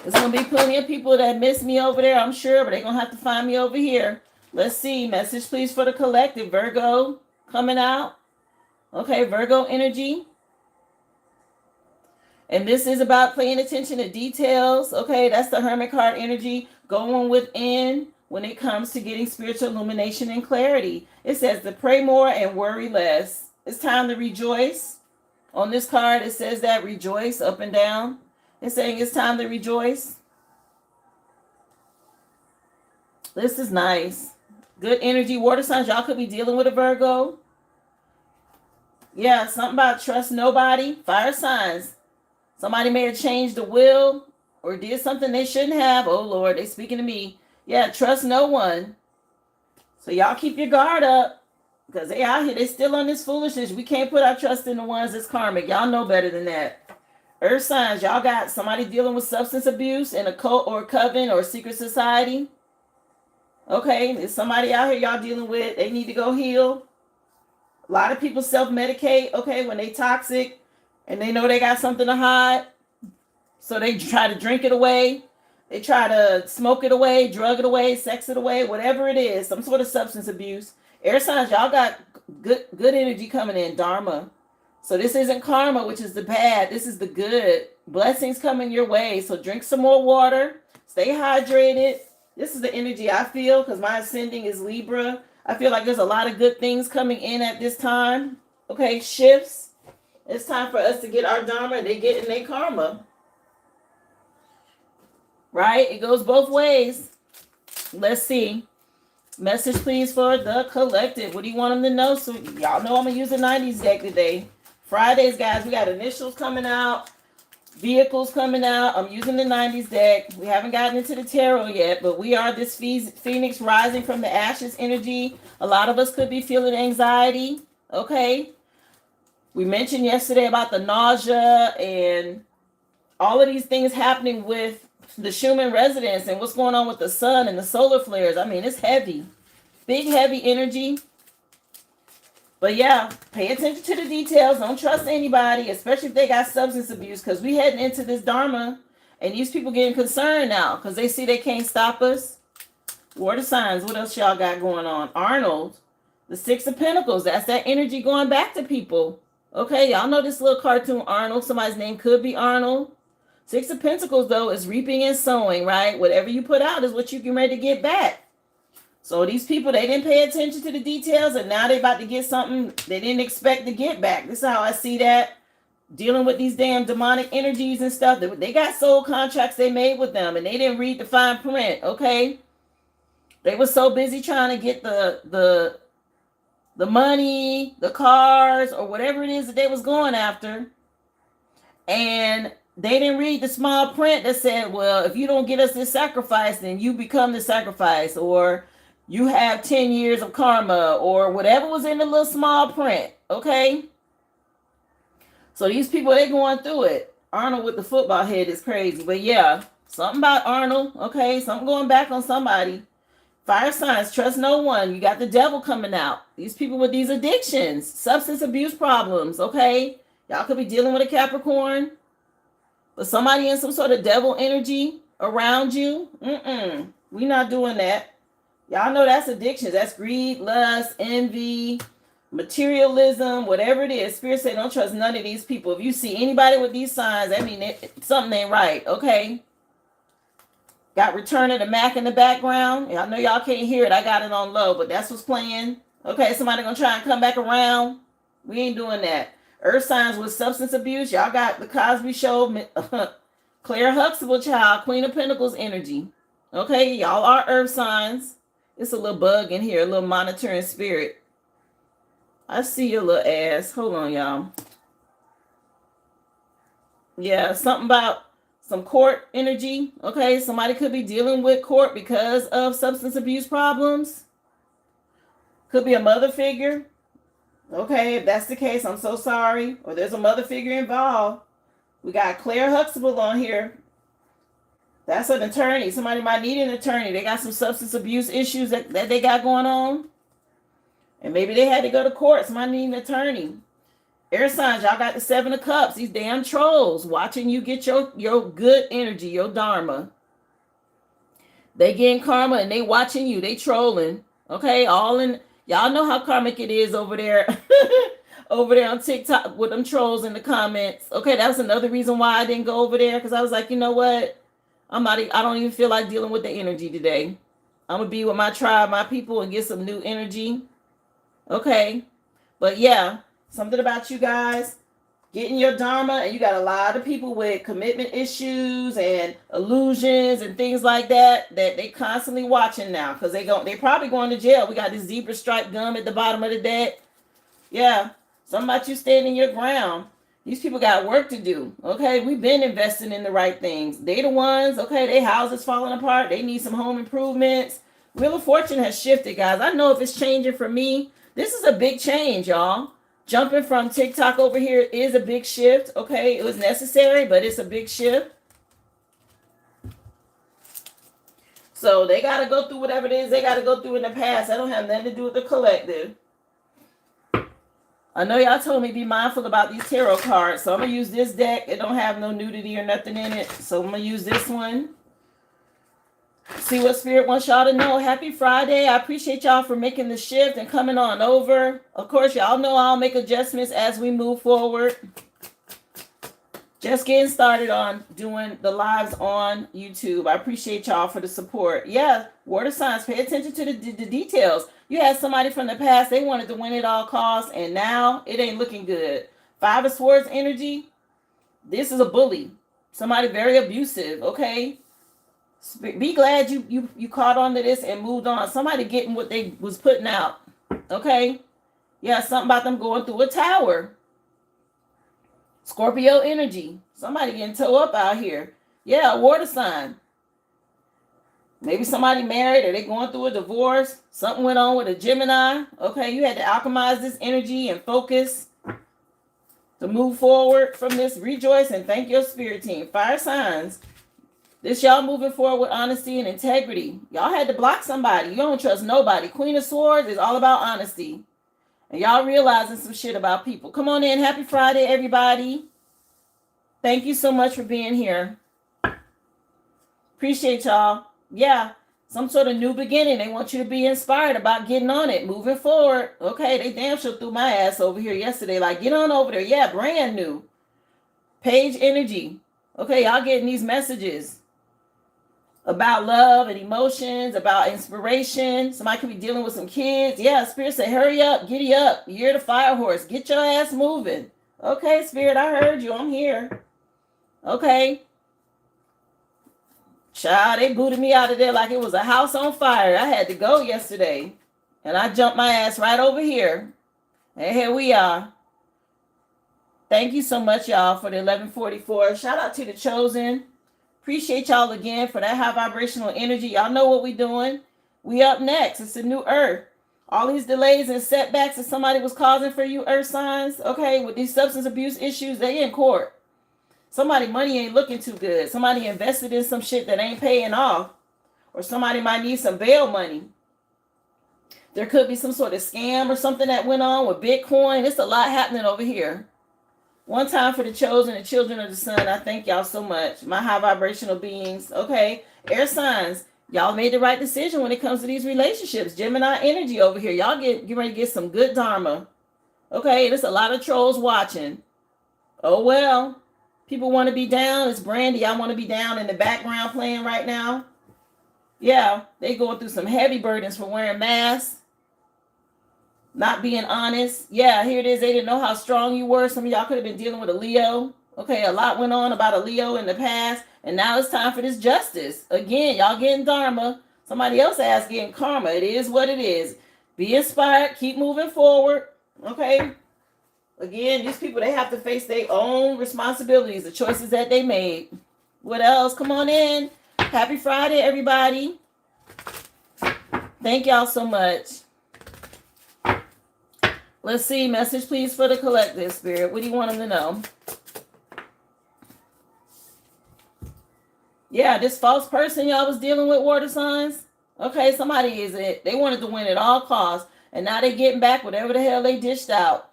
There's going to be plenty of people that miss me over there, I'm sure, but they're going to have to find me over here. Let's see. Message, please, for the collective. Virgo coming out. Okay, Virgo energy. And this is about paying attention to details. Okay, that's the Hermit card energy, going within when it comes to getting spiritual illumination and clarity. It says to pray more and worry less. It's time to rejoice. On this card, it says that rejoice up and down. It's saying it's time to rejoice. This is nice. Good energy. Water signs, y'all could be dealing with a Virgo. Yeah, something about trust nobody. Fire signs. Somebody may have changed the will or did something they shouldn't have. Oh, Lord, they speaking to me. Yeah, trust no one. So y'all keep your guard up because they out here. They still on this foolishness. We can't put our trust in the ones that's karmic. Y'all know better than that. Earth signs, y'all got somebody dealing with substance abuse in a cult or a coven or a secret society. Okay, there's somebody out here y'all dealing with. They need to go heal. A lot of people self-medicate, okay, when they toxic and they know they got something to hide. So they try to drink it away. They try to smoke it away, drug it away, sex it away, whatever it is, some sort of substance abuse. Air signs, y'all got good energy coming in, Dharma. So this isn't karma, which is the bad. This is the good. Blessings coming your way. So drink some more water. Stay hydrated. This is the energy I feel because my ascending is Libra. I feel like there's a lot of good things coming in at this time. Okay, shifts. It's time for us to get our Dharma. They get in their karma. Right? It goes both ways. Let's see. Message, please, for the collective. What do you want them to know? So y'all know I'm going to use the 90s deck today. Fridays, guys, we got initials coming out. Vehicles coming out. I'm using the 90s deck. We haven't gotten into the tarot yet, but we are this phoenix rising from the ashes energy. A lot of us could be feeling anxiety. Okay. We mentioned yesterday about the nausea and all of these things happening with the Schumann resonance and what's going on with the sun and the solar flares. I mean, it's heavy. Big, heavy energy. But yeah, pay attention to the details. Don't trust anybody, especially if they got substance abuse, because we heading into this Dharma and these people getting concerned now because they see they can't stop us. Water signs, what else y'all got going on? Arnold, the Six of Pentacles, that's that energy going back to people. Okay, y'all know this little cartoon Arnold. Somebody's name could be Arnold. Six of Pentacles, though, is reaping and sowing, right? Whatever you put out is what you get ready to get back. So these people, they didn't pay attention to the details, and now they about to get something they didn't expect to get back. This is how I see that. Dealing with these damn demonic energies and stuff. They got soul contracts they made with them, and they didn't read the fine print, okay? They were so busy trying to get the money, the cars, or whatever it is that they was going after. And they didn't read the small print that said, well, if you don't get us this sacrifice, then you become the sacrifice, or you have 10 years of karma, or whatever was in the little small print, okay? So these people, they going through it. Arnold with the football head is crazy. But yeah, something about Arnold, okay? Something going back on somebody. Fire signs, trust no one. You got the devil coming out. These people with these addictions, substance abuse problems, okay? Y'all could be dealing with a Capricorn. But somebody in some sort of devil energy around you. We not doing that. Y'all know that's addictions. That's greed, lust, envy, materialism, whatever it is. Spirit said don't trust none of these people. If you see anybody with these signs, I mean, something ain't right, okay? Got Return of the Mac in the background. I know y'all can't hear it. I got it on low, but that's what's playing. Okay, somebody gonna try and come back around. We ain't doing that. Earth signs with substance abuse. Y'all got the Cosby Show, Claire Huxtable child, Queen of Pentacles energy. Okay, y'all are earth signs. It's a little bug in here, a little monitoring spirit. I see your little ass. Hold on, y'all. Yeah, something about some court energy. Okay, somebody could be dealing with court because of substance abuse problems. Could be a mother figure. Okay, if that's the case, I'm so sorry. Or there's a mother figure involved. We got Claire Huxtable on here. That's an attorney. Somebody might need an attorney. They got some substance abuse issues that they got going on. And maybe they had to go to court. Somebody need an attorney. Air signs, y'all got the Seven of Cups. These damn trolls watching you get your good energy, your dharma. They getting karma and they watching you. They trolling. Okay, all in. Y'all know how karmic it is over there. over there on TikTok with them trolls in the comments. Okay, that's another reason why I didn't go over there, because I was like, you know what? I don't even feel like dealing with the energy today. I'm gonna be with my tribe, my people, and get some new energy. Okay. But yeah, something about you guys getting your dharma, and you got a lot of people with commitment issues and illusions and things like that they constantly watching now, because they probably going to jail. We got this zebra stripe gum at the bottom of the deck. Yeah, something about you standing your ground. These people got work to do. Okay, we've been investing in the right things. They the ones. Okay, their houses falling apart. They need some home improvements. Wheel of Fortune has shifted, guys. I know if it's changing for me, this is a big change, y'all. Jumping from TikTok over here is a big shift. Okay, it was necessary, but it's a big shift. So they got to go through whatever it is they got to go through in the past. That don't have nothing to do with the collective. I know y'all told me be mindful about these tarot cards, so I'm going to use this deck. It don't have no nudity or nothing in it, so I'm going to use this one. See what Spirit wants y'all to know. Happy Friday. I appreciate y'all for making the shift and coming on over. Of course, y'all know I'll make adjustments as we move forward. Just getting started on doing the lives on YouTube. I appreciate y'all for the support. Yeah, water signs, pay attention to the details. You had somebody from the past, they wanted to win at all costs, and now it ain't looking good. Five of Swords energy. This is a bully. Somebody very abusive, okay? Be glad you caught on to this and moved on. Somebody getting what they was putting out, okay? Yeah, something about them going through a tower. Scorpio energy. Somebody getting toe up out here. Yeah, a water sign. Maybe somebody married or they going through a divorce. Something went on with a Gemini. Okay, you had to alchemize this energy and focus to move forward from this. Rejoice and thank your spirit team. Fire signs. This y'all moving forward with honesty and integrity. Y'all had to block somebody. You don't trust nobody. Queen of Swords is all about honesty. And y'all realizing some shit about people. Come on in. Happy Friday, everybody. Thank you so much for being here. Appreciate y'all. Yeah, some sort of new beginning. They want you to be inspired about getting on it, moving forward. Okay, they damn sure threw my ass over here yesterday. Like, get on over there. Yeah, brand new. Page energy. Okay, y'all getting these messages about love and emotions, about inspiration. Somebody could be dealing with some kids. Yeah, Spirit say, hurry up, giddy up. You're the fire horse. Get your ass moving. Okay, Spirit, I heard you. I'm here. Okay. Child, they booted me out of there like it was a house on fire. I had to go yesterday. And I jumped my ass right over here. And here we are. Thank you so much, y'all, for the 1144. Shout out to the Chosen. Appreciate y'all again for that high vibrational energy. Y'all know what we doing. We up next. It's a new earth. All these delays and setbacks that somebody was causing for you, earth signs, okay, with these substance abuse issues, they in court. Somebody money ain't looking too good. Somebody invested in some shit that ain't paying off. Or somebody might need some bail money. There could be some sort of scam or something that went on with Bitcoin. It's a lot happening over here. One time for the Chosen and children of the sun. I thank y'all so much. My high vibrational beings. Okay. Air signs. Y'all made the right decision when it comes to these relationships. Gemini energy over here. Y'all get ready to get some good dharma. Okay. There's a lot of trolls watching. Oh, well. People want to be down. It's Brandy. I want to be down in the background playing right now. Yeah. They going through some heavy burdens for wearing masks. Not being honest. Yeah, here it is. They didn't know how strong you were. Some of y'all could have been dealing with a Leo. Okay, a lot went on about a Leo in the past. And now it's time for this justice. Again, y'all getting dharma. Somebody else ass getting karma. It is what it is. Be inspired. Keep moving forward. Okay. Again, these people, they have to face their own responsibilities, the choices that they made. What else? Come on in. Happy Friday, everybody. Thank y'all so much. Let's see. Message, please, for the collective, Spirit. What do you want them to know? Yeah, this false person y'all was dealing with, water signs. Okay, somebody is it. They wanted to win at all costs. And now they getting back whatever the hell they dished out.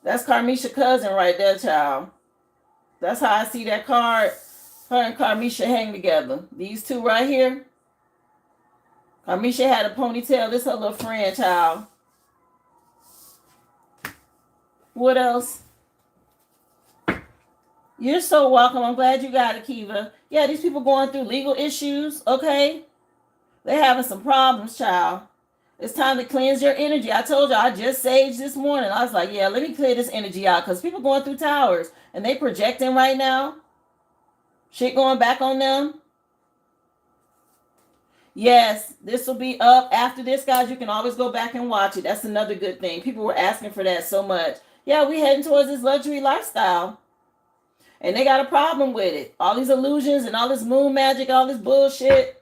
That's Carmisha cousin right there, child. That's how I see that card. Her and Carmisha hang together. These two right here. Carmisha had a ponytail. This her little friend, child. What else? You're so welcome. I'm glad you got it, Kiva. Yeah, these people going through legal issues, okay? They're having some problems, child. It's time to cleanse your energy. I told you I just saged this morning. I was like, yeah, let me clear this energy out because people going through towers and they projecting right now. Shit going back on them. Yes, this will be up after this, guys. You can always go back and watch it. That's another good thing. People were asking for that so much. Yeah, we heading towards this luxury lifestyle. And they got a problem with it. All these illusions and all this moon magic, all this bullshit.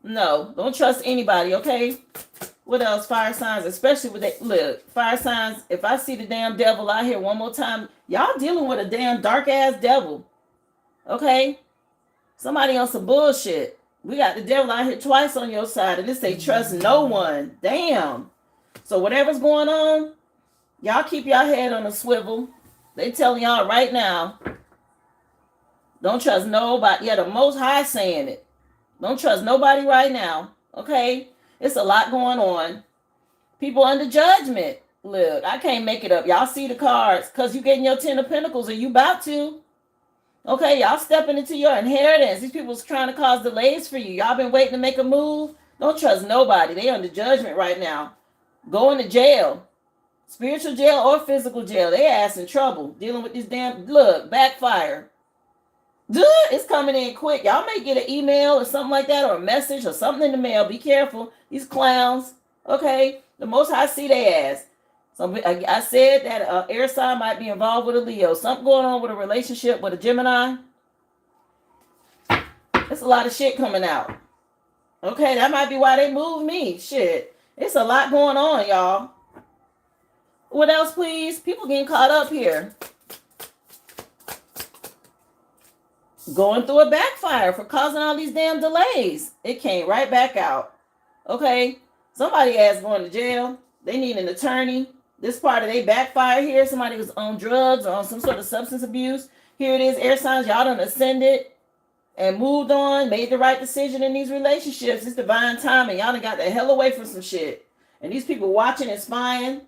No, don't trust anybody, okay? What else? Fire signs, especially with that. Look, fire signs, if I see the damn devil out here one more time, y'all dealing with a damn dark ass devil. Okay? Somebody on some bullshit. We got the devil out here twice on your side, and this say trust no one. Damn. So whatever's going on, y'all keep y'all head on a swivel. They telling y'all right now, don't trust nobody. Yeah, the Most High saying it. Don't trust nobody right now. Okay? It's a lot going on. People under judgment. Look, I can't make it up. Y'all see the cards because you getting your 10 of Pentacles and you about to. Okay, y'all stepping into your inheritance. These people's trying to cause delays for you. Y'all been waiting to make a move. Don't trust nobody. They under judgment right now. Going to jail. Spiritual jail or physical jail. They ass in trouble. Dealing with this damn, look, backfire. It's coming in quick. Y'all may get an email or something like that or a message or something in the mail. Be careful. These clowns. Okay. The Most High see their ass. So I said that air sign might be involved with a Leo. Something going on with a relationship with a Gemini. There's a lot of shit coming out. Okay, that might be why they moved me. Shit. It's a lot going on, y'all. What else, please? People getting caught up here. Going through a backfire for causing all these damn delays. It came right back out. Okay? Somebody ass going to jail. They need an attorney. This part of they backfire here. Somebody was on drugs or on some sort of substance abuse. Here it is, air signs. Y'all done ascended and moved on, made the right decision in these relationships. It's divine timing. Y'all done got the hell away from some shit. And these people watching and spying,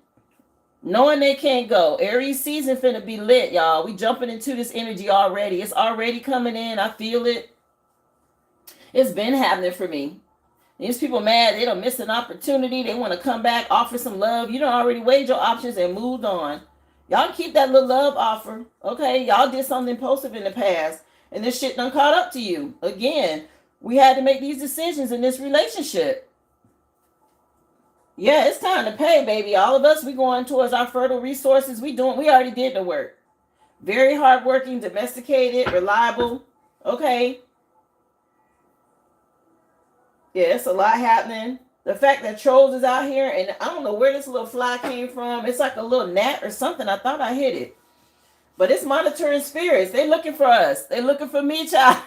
knowing they can't go. Aries season finna be lit, y'all. We jumping into this energy already. It's already coming in. I feel it. It's been happening for me. These people mad. They don't miss an opportunity. They want to come back, offer some love. You done already weighed your options and moved on. Y'all keep that little love offer. Okay? Y'all did something impulsive in the past. And this shit done caught up to you. Again, we had to make these decisions in this relationship. Yeah, it's time to pay, baby. All of us, we going towards our fertile resources. We already did the work. Very hardworking, domesticated, reliable. Okay? Yeah, it's a lot happening. The fact that trolls is out here, and I don't know where this little fly came from. It's like a little gnat or something. I thought I hit it. But it's monitoring spirits. They looking for us. They looking for me, child.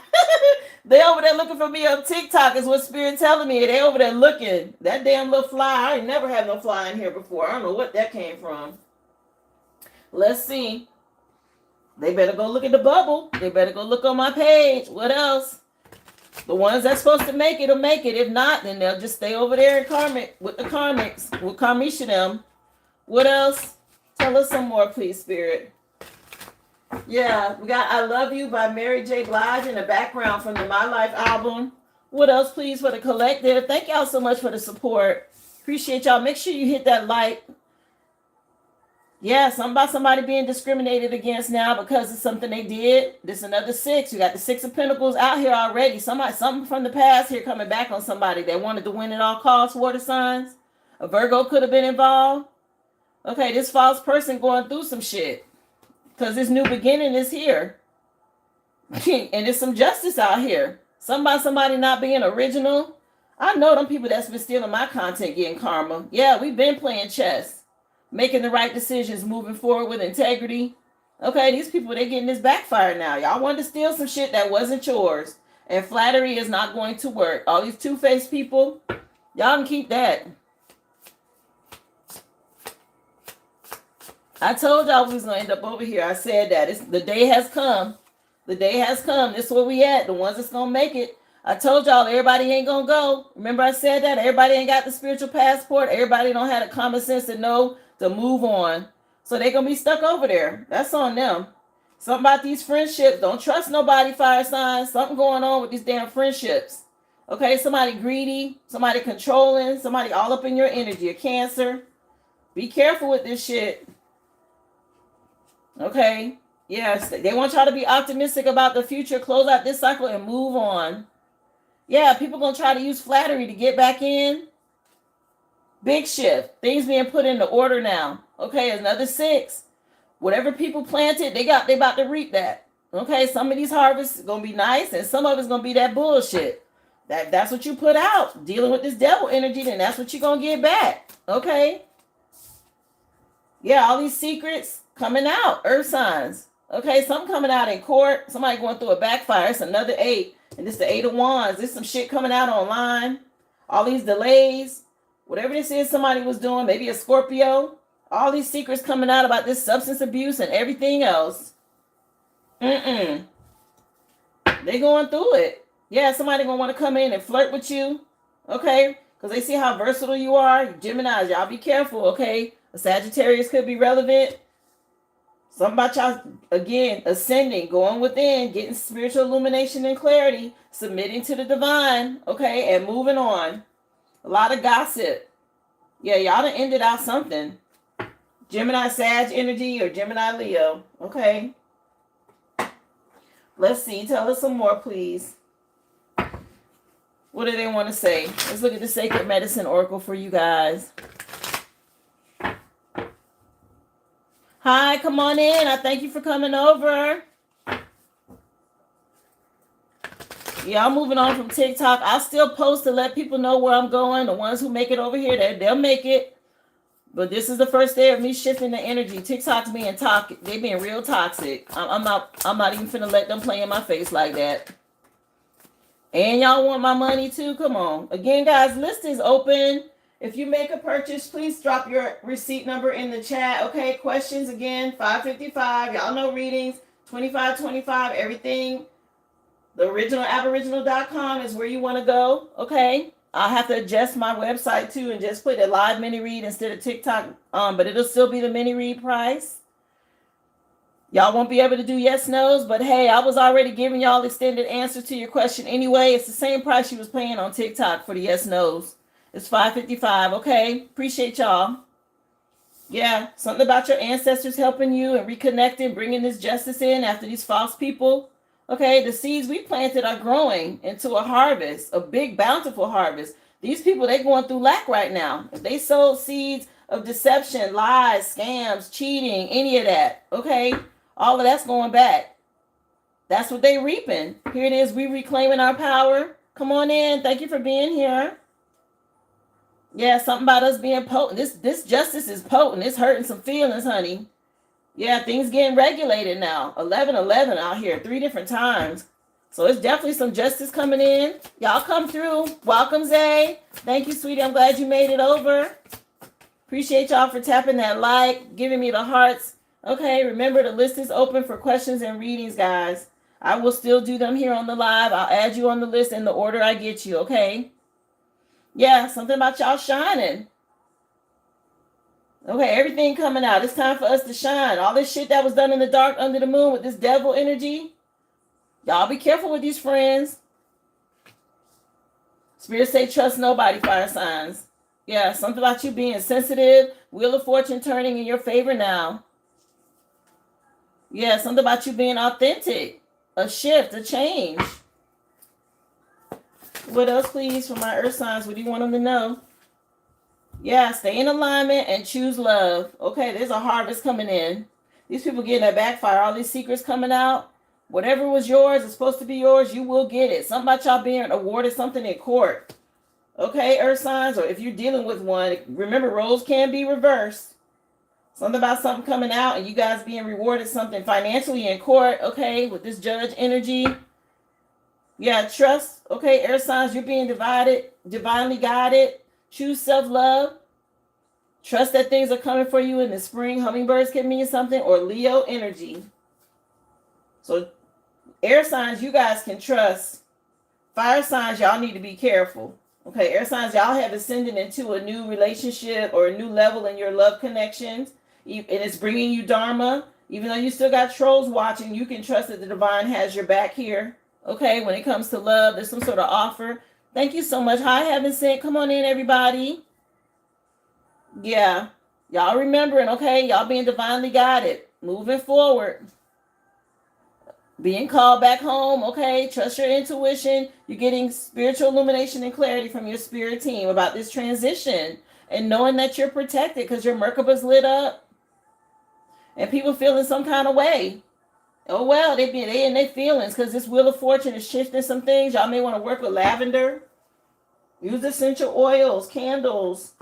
They over there looking for me on TikTok is what Spirit telling me. They over there looking. That damn little fly. I ain't never had no fly in here before. I don't know what that came from. Let's see. They better go look at the bubble. They better go look on my page. What else? The ones that's supposed to make it will make it. If not, then they'll just stay over there in karmic with the karmics. With karmisha them. What else? Tell us some more, please, Spirit. Yeah, we got I Love You by Mary J. Blige in the background from the My Life album. What else, please, for the collective? Thank y'all so much for the support. Appreciate y'all. Make sure you hit that like. Yeah, something about somebody being discriminated against now because of something they did. This another 6. You got the 6 of Pentacles out here already. Something from the past here coming back on somebody that wanted to win at all costs. Water signs. A Virgo could have been involved. Okay, this false person going through some shit. Because this new beginning is here. And there's some justice out here. Somebody not being original. I know them people that's been stealing my content getting karma. Yeah, we've been playing chess. Making the right decisions, moving forward with integrity. Okay, these people, they getting this backfire now. Y'all wanted to steal some shit that wasn't yours. And flattery is not going to work. All these two-faced people, y'all can keep that. I told y'all we was going to end up over here. I said that. The day has come. The day has come. This is where we at. The ones that's going to make it. I told y'all everybody ain't going to go. Remember I said that? Everybody ain't got the spiritual passport. Everybody don't have the common sense to know to move on. So they're going to be stuck over there. That's on them. Something about these friendships. Don't trust nobody, fire signs. Something going on with these damn friendships. Okay, somebody greedy, somebody controlling, somebody all up in your energy, a Cancer. Be careful with this shit. Okay. Yes, they want y'all to be optimistic about the future, close out this cycle and move on. Yeah, people going to try to use flattery to get back in. Big shift. Things being put into order now. Okay, another 6. Whatever people planted, they about to reap that. Okay, some of these harvests are gonna be nice, and some of it's gonna be that bullshit. That's what you put out. Dealing with this devil energy, then that's what you're gonna get back. Okay. Yeah, all these secrets coming out, earth signs. Okay, some coming out in court, somebody going through a backfire. It's another 8. And this the 8 of Wands. There's some shit coming out online. All these delays. Whatever this is somebody was doing, maybe a Scorpio. All these secrets coming out about this substance abuse and everything else. They going through it. Yeah, somebody gonna want to come in and flirt with you. Okay? Because they see how versatile you are. Geminis, y'all be careful, okay? A Sagittarius could be relevant. Something about y'all, again, ascending, going within, getting spiritual illumination and clarity, submitting to the divine, okay, and moving on. A lot of gossip. Yeah, y'all done ended out something. Gemini, Sag energy, or Gemini, Leo. Okay. Let's see. Tell us some more, please. What do they want to say? Let's look at the Sacred Medicine Oracle for you guys. Hi, come on in. I thank you for coming over. Yeah, I'm moving on from TikTok. I'll still post to let people know where I'm going. The ones who make it over here, they'll make it. But this is the first day of me shifting the energy. TikTok's being toxic. They being real toxic. I'm not even finna let them play in my face like that. And y'all want my money too? Come on. Again, guys, list is open. If you make a purchase, please drop your receipt number in the chat. Okay, questions again, $5.55. Y'all know readings, $25.25. Everything. The original Aboriginal.com is where you want to go. Okay. I'll have to adjust my website too and just put a live mini read instead of TikTok. But it'll still be the mini read price. Y'all won't be able to do yes, no's, but hey, I was already giving y'all extended answers to your question anyway. It's the same price you was paying on TikTok for the yes, no's. It's $5.55. Okay. Appreciate y'all. Yeah. Something about your ancestors helping you and reconnecting, bringing this justice in after these false people. Okay. The seeds we planted are growing into a harvest, a big, bountiful harvest. These people, they're going through lack right now. If they sowed seeds of deception, lies, scams, cheating, any of that. Okay. All of that's going back. That's what they reaping. Here it is. We reclaiming our power. Come on in. Thank you for being here. Yeah, something about us being potent. This justice is potent. It's hurting some feelings, honey. Yeah, things getting regulated now. 11-11 out here 3 different times. So it's definitely some justice coming in. Y'all come through. Welcome, Zay. Thank you, sweetie. I'm glad you made it over. Appreciate y'all for tapping that like, giving me the hearts. Okay, remember the list is open for questions and readings, guys. I will still do them here on the live. I'll add you on the list in the order I get you, okay? Yeah, something about y'all shining. Okay, everything coming out. It's time for us to shine. All this shit that was done in the dark under the moon with this devil energy. Y'all be careful with these friends. Spirit say trust nobody, fire signs. Yeah, something about you being sensitive. Wheel of Fortune turning in your favor now. Yeah, something about you being authentic. A shift, a change. What else, please, for my earth signs? What do you want them to know? Yeah, stay in alignment and choose love. Okay, there's a harvest coming in. These people getting that backfire. All these secrets coming out. Whatever was yours is supposed to be yours. You will get it. Something about y'all being awarded something in court. Okay, earth signs, or if you're dealing with one, remember roles can be reversed. Something about something coming out and you guys being rewarded something financially in court. Okay, with this judge energy. Yeah, trust. Okay, air signs, you're being divinely guided. Choose self-love. Trust that things are coming for you in the spring. Hummingbirds can mean something, or Leo energy. So air signs, you guys can trust. Fire signs, y'all need to be careful. Okay, air signs, y'all have ascended into a new relationship or a new level in your love connections. and it's bringing you Dharma. Even though you still got trolls watching, you can trust that the divine has your back here. Okay, when it comes to love, there's some sort of offer. Thank you so much. Hi, Heaven Sent. Come on in, everybody. Yeah. Y'all remembering, okay? Y'all being divinely guided. Moving forward. Being called back home, okay? Trust your intuition. You're getting spiritual illumination and clarity from your spirit team about this transition. And knowing that you're protected because your Merkaba's lit up. And people feeling some kind of way. Oh, well, they in their feelings because this Wheel of Fortune is shifting some things. Y'all may want to work with lavender. Use essential oils, candles.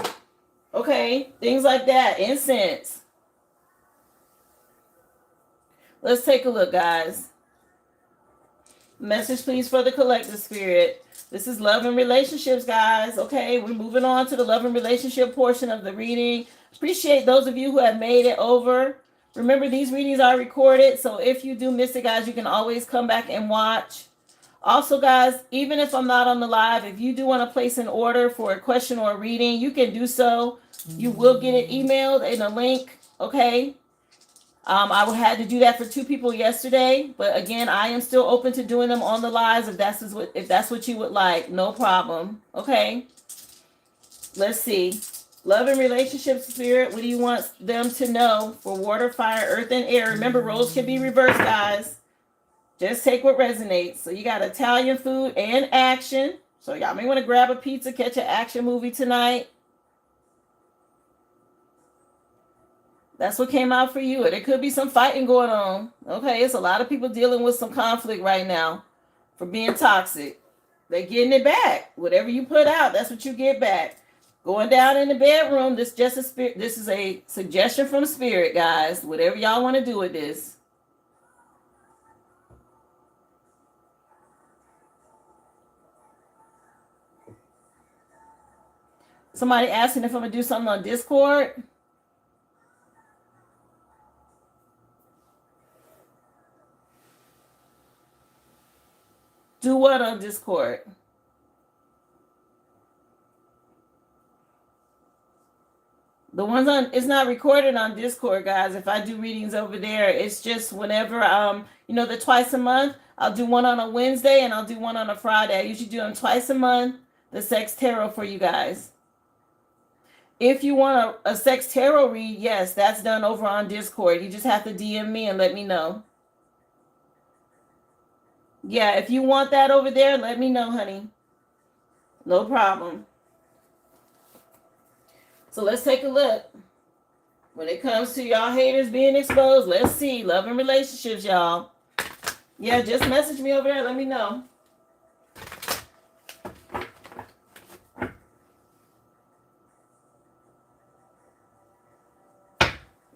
Okay, things like that. Incense. Let's take a look, guys. Message, please, for the collective spirit. This is love and relationships, guys. Okay, we're moving on to the love and relationship portion of the reading. Appreciate those of you who have made it over. Remember, these readings are recorded, so if you do miss it, guys, you can always come back and watch. Also, guys, even if I'm not on the live, if you do want to place an order for a question or a reading, you can do so. You will get it emailed in a link, okay? I had to do that for 2 people yesterday, but again, I am still open to doing them on the lives if that's what you would like. No problem, okay? Let's see. Love and relationship spirit, what do you want them to know for water, fire, earth, and air? Remember, roles can be reversed, guys. Just take what resonates. So you got Italian food and action. So y'all may want to grab a pizza, catch an action movie tonight. That's what came out for you. There could be some fighting going on. Okay, it's a lot of people dealing with some conflict right now for being toxic. They're getting it back. Whatever you put out, that's what you get back. Going down in the bedroom, this is a suggestion from spirit, guys. Whatever y'all want to do with this. Somebody asking if I'm going to do something on Discord. Do what on Discord? The ones on, it's not recorded on Discord, guys. If I do readings over there, it's just whenever, the twice a month, I'll do one on a Wednesday and I'll do one on a Friday. I usually do them twice a month, the Sex Tarot for you guys. If you want a Sex Tarot read, yes, that's done over on Discord. You just have to DM me and let me know. Yeah, if you want that over there, let me know, honey. No problem. So let's take a look. When it comes to y'all haters being exposed, let's see. Love and relationships, y'all. Yeah, just message me over there. Let me know.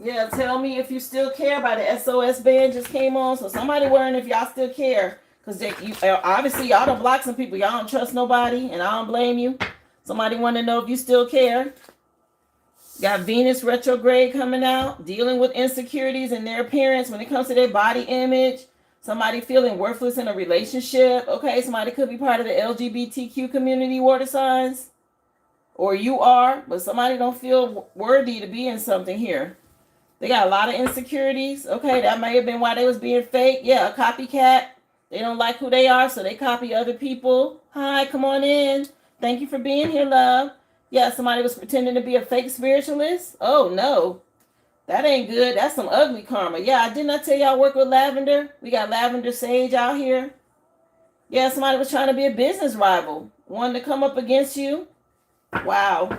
Yeah, tell me if you still care about the SOS band just came on. So somebody wondering if y'all still care. Because obviously y'all don't block some people. Y'all don't trust nobody, and I don't blame you. Somebody want to know if you still care. Got Venus retrograde coming out, dealing with insecurities in their appearance when it comes to their body image. Somebody feeling worthless in a relationship. Okay, somebody could be part of the LGBTQ community, water signs. Or you are, but somebody don't feel worthy to be in something here. They got a lot of insecurities. Okay, that may have been why they was being fake. Yeah, a copycat. They don't like who they are, so they copy other people. Hi, come on in. Thank you for being here, love. Yeah, somebody was pretending to be a fake spiritualist. Oh, no. That ain't good. That's some ugly karma. Yeah, I did not tell y'all work with lavender. We got lavender sage out here. Yeah, somebody was trying to be a business rival. Wanted to come up against you. Wow.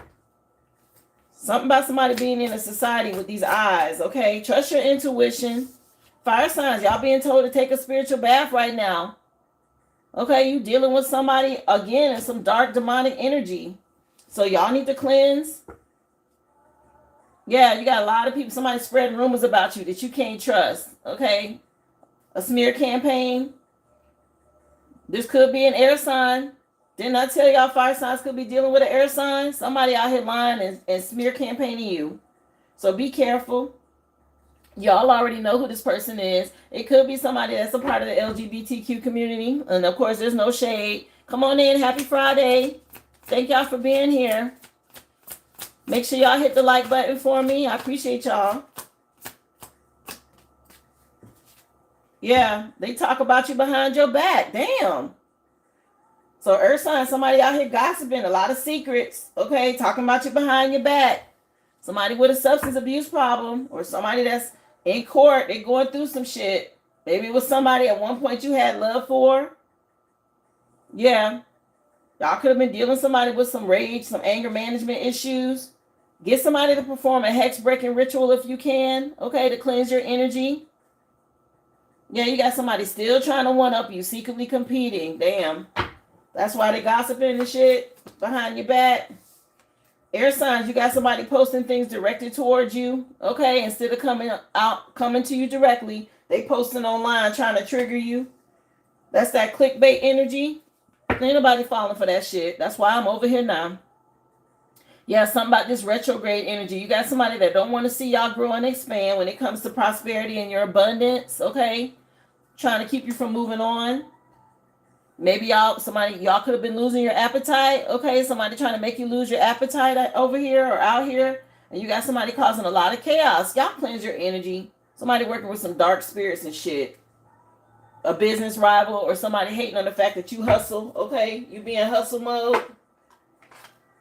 Something about somebody being in a society with these eyes, okay? Trust your intuition. Fire signs, y'all being told to take a spiritual bath right now. Okay, you dealing with somebody, again, in some dark demonic energy. So y'all need to cleanse. Yeah, you got a lot of people, somebody spreading rumors about you that you can't trust, okay? A smear campaign. This could be an air sign. Didn't I tell y'all fire signs could be dealing with an air sign? Somebody out here lying and smear campaigning you. So be careful. Y'all already know who this person is. It could be somebody that's a part of the LGBTQ community. And of course, there's no shade. Come on in. Happy Friday. Thank y'all for being here. Make sure y'all hit the like button for me. I appreciate y'all. Yeah, they talk about you behind your back. Damn. So earth sign, somebody out here gossiping, a lot of secrets, okay, talking about you behind your back. Somebody with a substance abuse problem, or somebody that's in court, they going through some shit. Maybe it was somebody at one point you had love for. Yeah. Y'all could have been dealing with somebody with some rage, some anger management issues. Get somebody to perform a hex breaking ritual if you can, okay, to cleanse your energy. Yeah, you got somebody still trying to one up you, secretly competing. Damn. That's why they gossiping and shit behind your back. Air signs, you got somebody posting things directed towards you, okay? Instead of coming to you directly, they posting online trying to trigger you. That's that clickbait energy. Ain't nobody falling for that shit. That's why I'm over here now. Yeah, something about this retrograde energy. You got somebody that don't want to see y'all grow and expand when it comes to prosperity and your abundance, okay? Trying to keep you from moving on. Maybe y'all could have been losing your appetite. Okay, somebody trying to make you lose your appetite over here or out here. And you got somebody causing a lot of chaos. Y'all cleanse your energy. Somebody working with some dark spirits and shit. A business rival or somebody hating on the fact that you hustle. Okay, you be in hustle mode.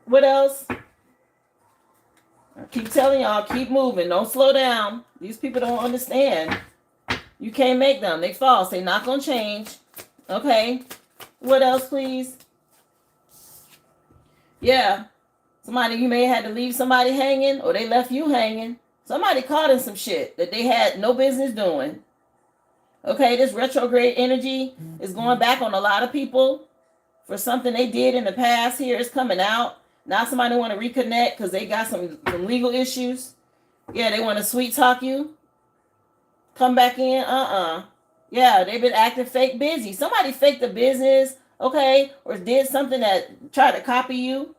What else? I keep telling y'all, keep moving. Don't slow down. These people don't understand. You can't make them. They false. They not going to change. Okay. What else, please? Yeah. Somebody, you may have had to leave somebody hanging or they left you hanging. Somebody caught in some shit that they had no business doing. Okay, this retrograde energy is going back on a lot of people for something they did in the past. Here it's coming out. Now somebody want to reconnect because they got some legal issues. Yeah, they want to sweet talk you. Come back in. Yeah, they've been acting fake busy. Somebody faked the business, okay, or did something that tried to copy you.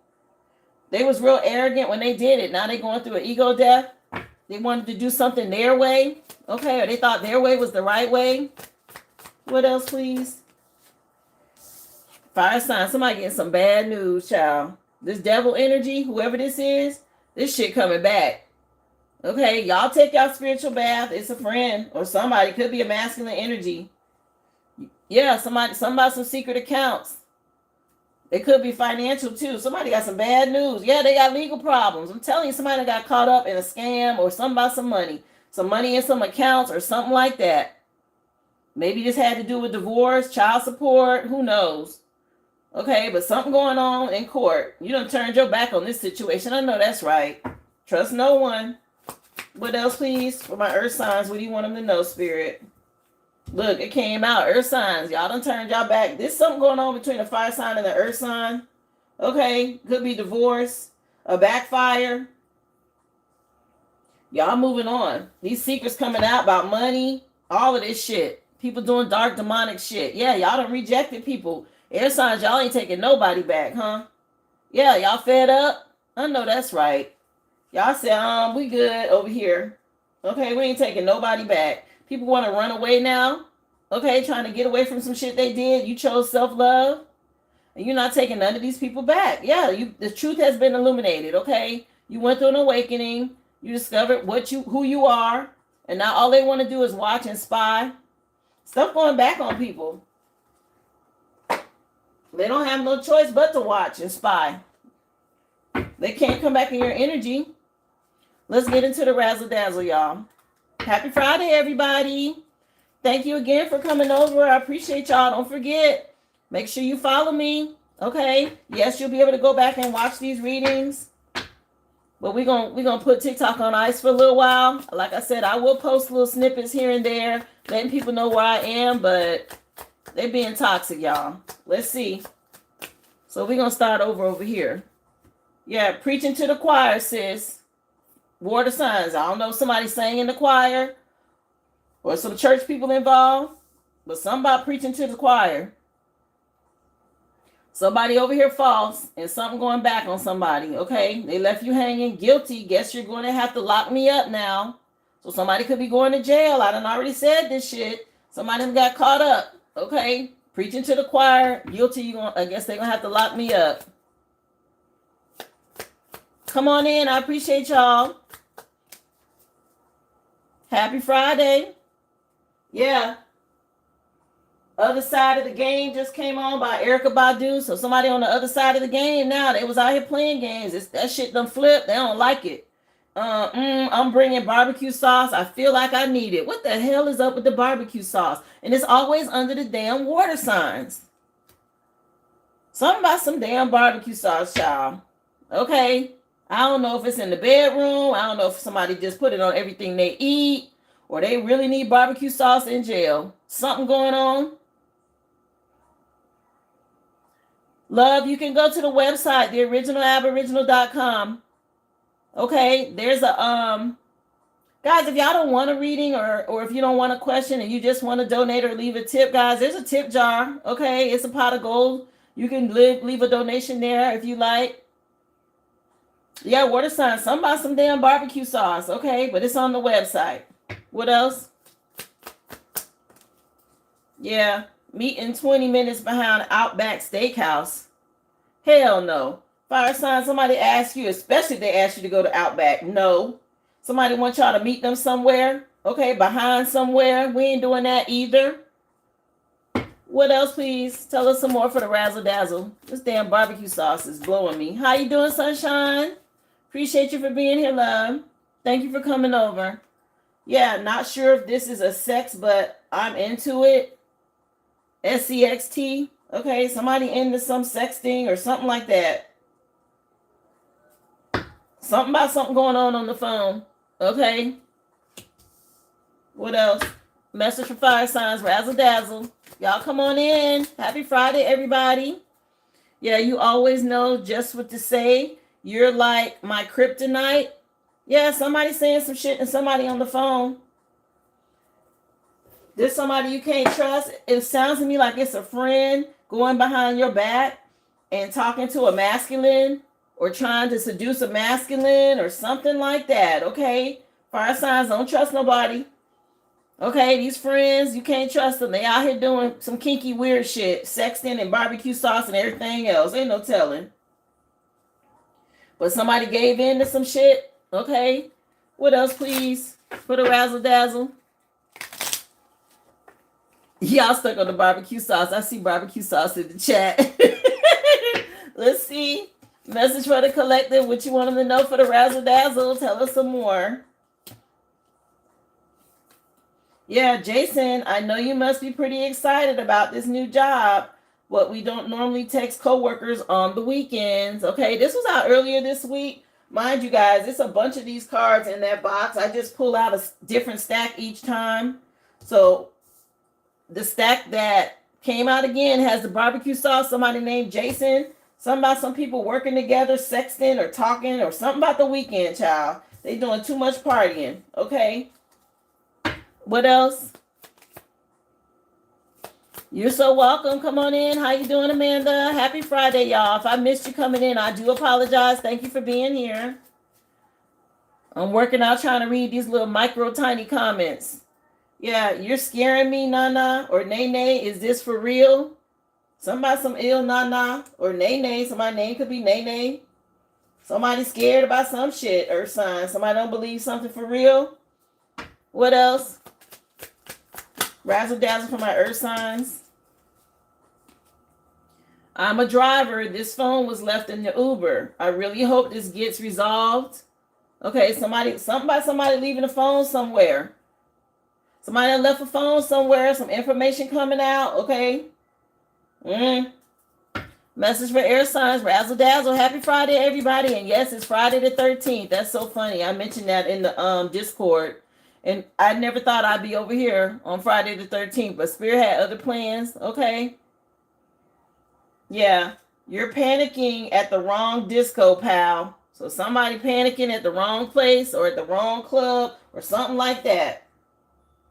They was real arrogant when they did it. Now they going through an ego death. They wanted to do something their way, okay, or they thought their way was the right way. What else, please? Fire sign. Somebody getting some bad news, child. This devil energy, whoever this is, this shit coming back. Okay, y'all take y'all spiritual bath. It's a friend or somebody. Could be a masculine energy. Yeah, somebody about some secret accounts. It could be financial too. Somebody got some bad news. Yeah, they got legal problems. I'm telling you, somebody got caught up in a scam or something about some money. Some money in some accounts or something like that. Maybe this had to do with divorce, child support, who knows. Okay, but something going on in court. You done turned your back on this situation. I know that's right. Trust no one. What else, please? For my earth signs, what do you want them to know, Spirit? Look, it came out. Earth signs. Y'all done turned y'all back. There's something going on between the fire sign and the earth sign. Okay, could be divorce, a backfire. Y'all moving on. These secrets coming out about money, all of this shit. People doing dark demonic shit. Yeah, y'all done rejected people. Air signs, y'all ain't taking nobody back, huh? Yeah, y'all fed up? I know that's right. Y'all said, we good over here. Okay, we ain't taking nobody back. People want to run away now. Okay, trying to get away from some shit they did. You chose self-love. And you're not taking none of these people back. Yeah, the truth has been illuminated, okay? You went through an awakening. You discovered who you are. And now all they want to do is watch and spy. Stuff going back on people. They don't have no choice but to watch and spy. They can't come back in your energy. Let's get into the razzle dazzle, y'all. Happy Friday, everybody. Thank you again for coming over. I appreciate y'all. Don't forget, make sure you follow me. Okay. Yes, you'll be able to go back and watch these readings. But we're gonna put TikTok on ice for a little while. Like I said, I will post little snippets here and there, letting people know where I am, but they're being toxic, y'all. Let's see. So we're gonna start over here. Yeah, preaching to the choir, sis. Water signs. I don't know if somebody sang in the choir or some church people involved, but something about preaching to the choir. Somebody over here false and something going back on somebody. Okay, they left you hanging, guilty. Guess you're going to have to lock me up now. So somebody could be going to jail. I done already said this shit. Somebody got caught up. Okay, preaching to the choir, guilty. I guess they're gonna have to lock me up. come on in. I appreciate y'all. Happy Friday. Yeah. Other Side of the Game just came on by Erykah Badu. So somebody on the other side of the game now, they was out here playing games. That shit done flipped. They don't like it. I'm bringing barbecue sauce. I feel like I need it. What the hell is up with the barbecue sauce? And it's always under the damn water signs. Something about some damn barbecue sauce, child. Okay. I don't know if it's in the bedroom. I don't know if somebody just put it on everything they eat, or they really need barbecue sauce in jail. Something going on. Love, you can go to the website, theoriginalaboriginal.com. Okay, there's a guys, if y'all don't want a reading, or if you don't want a question and you just want to donate or leave a tip, guys, there's a tip jar. Okay, it's a pot of gold. You can leave a donation there if you like. Yeah, water sign. Something about some damn barbecue sauce. Okay, but it's on the website. What else? Yeah, meeting 20 minutes behind Outback Steakhouse. Hell no. Fire sign, somebody asks you, especially if they ask you to go to Outback. No. Somebody wants y'all to meet them somewhere. Okay, behind somewhere. We ain't doing that either. What else, please? Tell us some more for the razzle dazzle. This damn barbecue sauce is blowing me. How you doing, sunshine? Appreciate you for being here, love. Thank you for coming over. Yeah, not sure if this is a sex, but I'm into it. SEXT. Okay, somebody into some sexting or something like that. Something about something going on the phone. Okay. What else? Message for fire signs, razzle dazzle. Y'all come on in. Happy Friday, everybody. Yeah, you always know just what to say. You're like my kryptonite. Yeah, somebody saying some shit and somebody on the phone. There's somebody you can't trust. It sounds to me like it's a friend going behind your back and talking to a masculine or trying to seduce a masculine or something like that. Okay? Fire signs, don't trust nobody. Okay, these friends, you can't trust them. They out here doing some kinky weird shit, sexting and barbecue sauce and everything else. Ain't no telling. But somebody gave in to some shit. Okay. What else, please? For the razzle dazzle. Y'all stuck on the barbecue sauce. I see barbecue sauce in the chat. Let's see. Message for the collective. What you want them to know for the razzle dazzle? Tell us some more. Yeah, Jason, I know you must be pretty excited about this new job. But we don't normally text coworkers on the weekends. Okay, this was out earlier this week. Mind you guys, it's a bunch of these cards in that box. I just pull out a different stack each time. So the stack that came out again has the barbecue sauce. Somebody named Jason. Something about some people working together, sexting or talking, or something about the weekend, child. They doing too much partying. Okay. What else? You're so welcome. Come on in. How you doing, Amanda? Happy Friday, y'all. If I missed you coming in, I do apologize. Thank you for being here. I'm working out trying to read these little micro tiny comments. Yeah, you're scaring me, Nana or Nene. Is this for real? Somebody some ill Nana or Nene. Somebody's name could be Nene. Somebody scared about some shit, earth sign. Somebody don't believe something for real. What else? Razzle dazzle for my earth signs. I'm a driver. This phone was left in the Uber. I really hope this gets resolved. Okay, something about somebody leaving a phone somewhere. Somebody left a phone somewhere. Some information coming out. Okay. Message for air signs. Razzle dazzle. Happy Friday, everybody. And yes, it's Friday the 13th. That's so funny. I mentioned that in the Discord. And I never thought I'd be over here on Friday the 13th, but Spirit had other plans. Okay. Yeah. You're panicking at the wrong disco, pal. So somebody panicking at the wrong place or at the wrong club or something like that.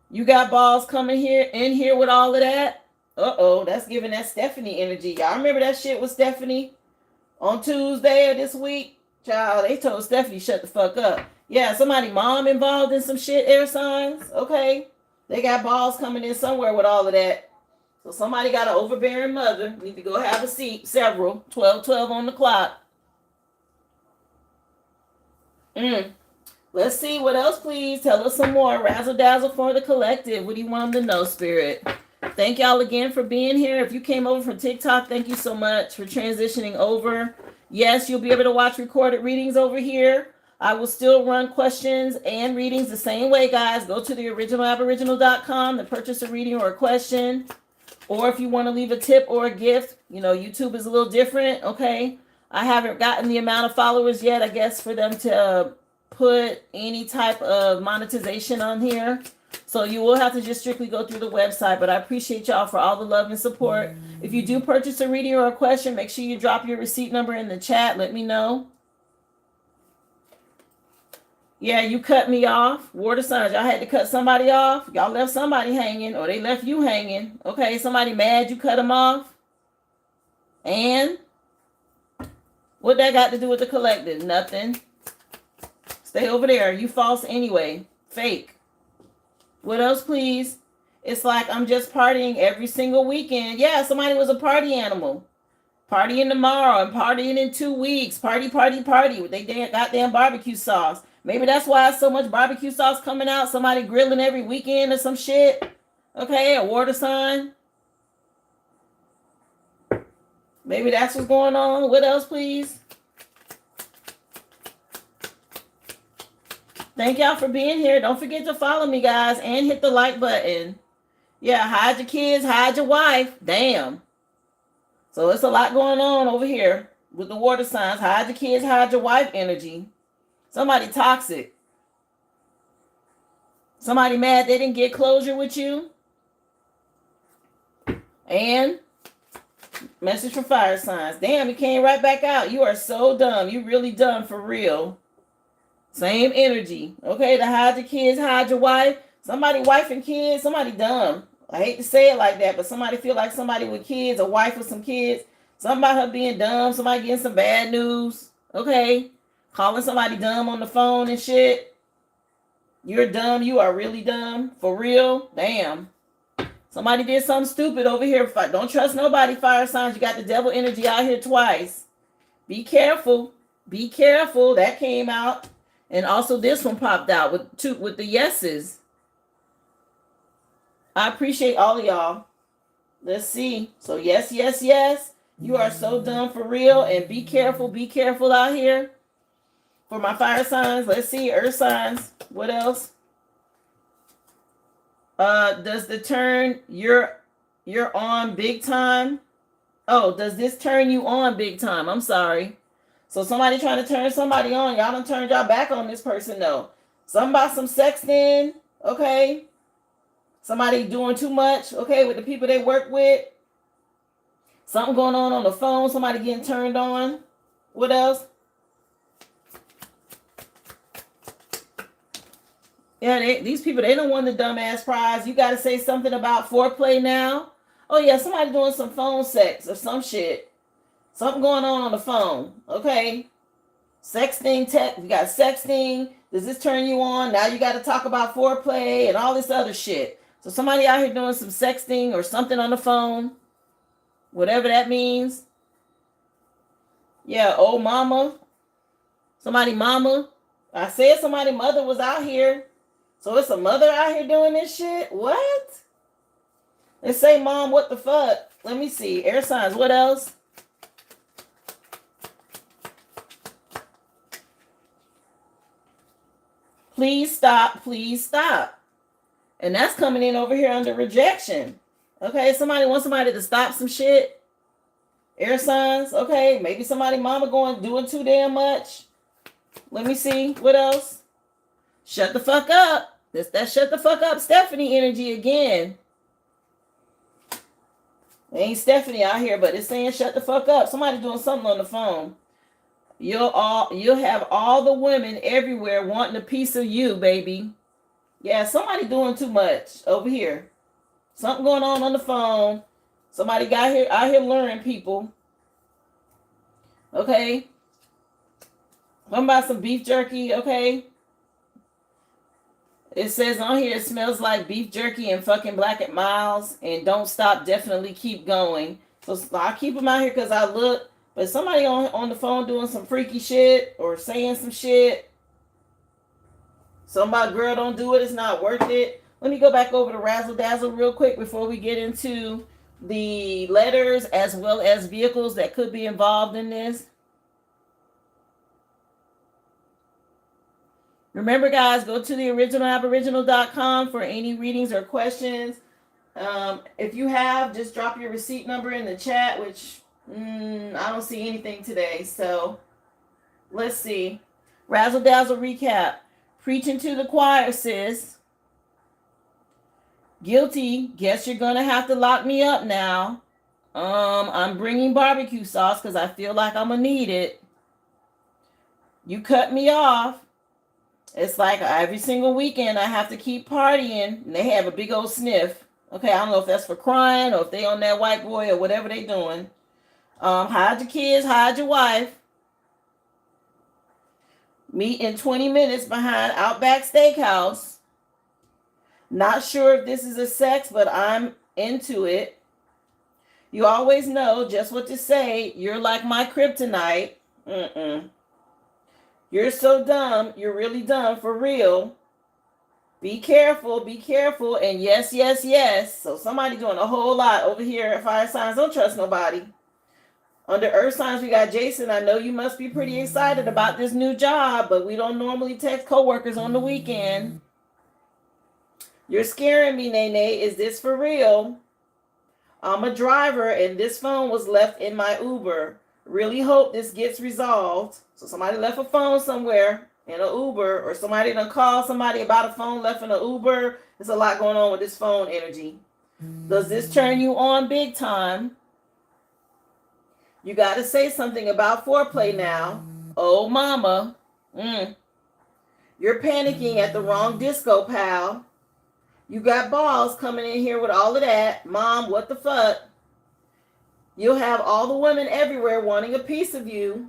You got balls coming in here with all of that? Uh-oh, that's giving that Stephanie energy. Y'all remember that shit with Stephanie on Tuesday of this week? Child, they told Stephanie shut the fuck up. Yeah, somebody mom involved in some shit, air signs. Okay. They got balls coming in somewhere with all of that. So somebody got an overbearing mother. Need to go have a seat. Several. 12 on the clock. Mm. Let's see what else, please. Tell us some more. Razzle dazzle for the collective. What do you want them to know, Spirit? Thank y'all again for being here. If you came over from TikTok, thank you so much for transitioning over. Yes, you'll be able to watch recorded readings over here. I will still run questions and readings the same way, guys. Go to the originalaboriginal.com to purchase a reading or a question. Or if you want to leave a tip or a gift, you know, YouTube is a little different, okay? I haven't gotten the amount of followers yet, I guess, for them to put any type of monetization on here. So you will have to just strictly go through the website, but I appreciate y'all for all the love and support. If you do purchase a reading or a question, make sure you drop your receipt number in the chat. Let me know. Yeah, you cut me off. Water signs, y'all had to cut somebody off. Y'all left somebody hanging, or they left you hanging. Okay, somebody mad you cut them off. And what that got to do with the collective? Nothing. Stay over there. You false anyway. Fake. What else, please? It's like I'm just partying every single weekend. Yeah, somebody was a party animal. Partying tomorrow and partying in 2 weeks. Party, party, party with they goddamn barbecue sauce. Maybe that's why so much barbecue sauce coming out. Somebody grilling every weekend or some shit. Okay, a water sign. Maybe that's what's going on. What else, please? Thank y'all for being here. Don't forget to follow me, guys, and hit the like button. Yeah, hide your kids, hide your wife. Damn. So it's a lot going on over here with the water signs. Hide your kids, hide your wife energy. Somebody toxic. Somebody mad they didn't get closure with you. And message for fire signs. Damn, it came right back out. You are so dumb. You really dumb for real. Same energy. Okay, to hide your kids, hide your wife. Somebody wife and kids, somebody dumb. I hate to say it like that, but somebody feel like somebody with kids, a wife with some kids. Something about her being dumb, somebody getting some bad news. Okay, calling somebody dumb on the phone and shit. You're dumb, you are really dumb. For real? Damn. Somebody did something stupid over here. Don't trust nobody, fire signs. You got the devil energy out here twice. Be careful. Be careful. That came out. And also this one popped out with the yeses. I appreciate all of y'all. Let's see. So yes, yes, yes. You are so dumb for real. And be careful out here. For my fire signs, let's see. Earth signs. What else? Does the turn you're on big time? Oh, does this turn you on big time? I'm sorry. So somebody trying to turn somebody on. Y'all done turned y'all back on this person though. Something about some sexting. Okay. Somebody doing too much. Okay, with the people they work with. Something going on the phone. Somebody getting turned on. What else? Yeah, these people, they don't want the dumbass prize. You got to say something about foreplay now. Oh, yeah, somebody doing some phone sex or some shit. Something going on the phone. Okay. Sexting, we got sexting. Does this turn you on? Now you got to talk about foreplay and all this other shit. So somebody out here doing some sexting or something on the phone. Whatever that means. Yeah, old mama. Somebody mama. I said somebody mother was out here. So it's a mother out here doing this shit? What? Let's say, mom, what the fuck? Let me see. Air signs. What else? Please stop. Please stop. And that's coming in over here under rejection. Okay, somebody wants somebody to stop some shit. Air signs. Okay, maybe somebody mama doing too damn much. Let me see. What else? Shut the fuck up. That shut the fuck up Stephanie energy again. Ain't Stephanie out here, but it's saying shut the fuck up. Somebody doing something on the phone. You'll have all the women everywhere wanting a piece of you, baby. Yeah, somebody doing too much over here. Something going on the phone. Somebody out here luring people. Okay. What about some beef jerky? Okay. It says on here, it smells like beef jerky and fucking Black at Miles. And don't stop, definitely keep going. So I'll keep them out here because I look. But somebody on the phone doing some freaky shit or saying some shit. So my girl, don't do it. It's not worth it. Let me go back over to Razzle Dazzle real quick before we get into the letters as well as vehicles that could be involved in this. Remember, guys, go to the originalaboriginal.com for any readings or questions. If you have, just drop your receipt number in the chat, which I don't see anything today. So let's see. Razzle Dazzle recap. Preaching to the choir, sis. Guilty. Guess you're going to have to lock me up now. I'm bringing barbecue sauce because I feel like I'm going to need it. You cut me off. It's like every single weekend I have to keep partying and they have a big old sniff. Okay, I don't know if that's for crying or if they on that white boy or whatever they doing. Hide your kids, hide your wife. Meet in 20 minutes behind Outback Steakhouse. Not sure if this is a sex, but I'm into it. You always know just what to say. You're like my kryptonite. You're so dumb. You're really dumb for real. Be careful, and yes, yes, yes. So somebody doing a whole lot over here at Fire Signs. Don't trust nobody. Under Earth Signs, we got Jason. I know you must be pretty excited about this new job, but we don't normally text coworkers on the weekend. You're scaring me, Nene. Is this for real? I'm a driver, and this phone was left in my Uber. Really hope this gets resolved. So somebody left a phone somewhere in an Uber, or somebody done called somebody about a phone left in an Uber. There's a lot going on with this phone energy. Does this turn you on big time? You got to say something about foreplay now. Oh, mama. You're panicking at the wrong disco, pal. You got balls coming in here with all of that. Mom, what the fuck? You'll have all the women everywhere wanting a piece of you.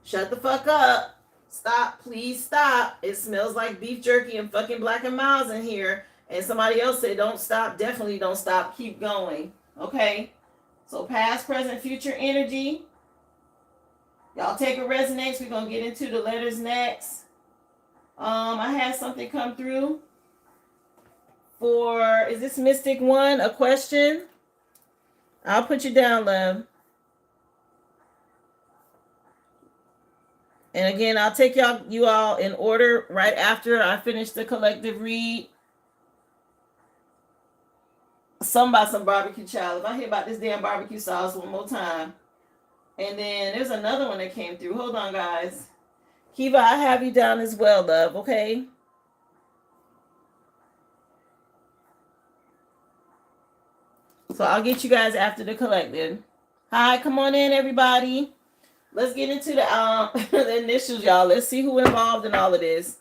Shut the fuck up. Stop, please stop. It smells like beef jerky and fucking Black and Miles in here. And somebody else said, don't stop. Definitely don't stop. Keep going. Okay? So past, present, future energy. Y'all take a resonance. We're going to get into the letters next. I had something come through for, is this Mystic One a question? I'll put you down, love. And again, I'll take you all in order right after I finish the collective read. Some barbecue child. If I hear about this damn barbecue sauce one more time. And then there's another one that came through. Hold on, guys. Kiva, I have you down as well, love, okay? So I'll get you guys after the collective. Hi, come on in, everybody. Let's get into the, the initials, y'all. Let's see who involved in all of this.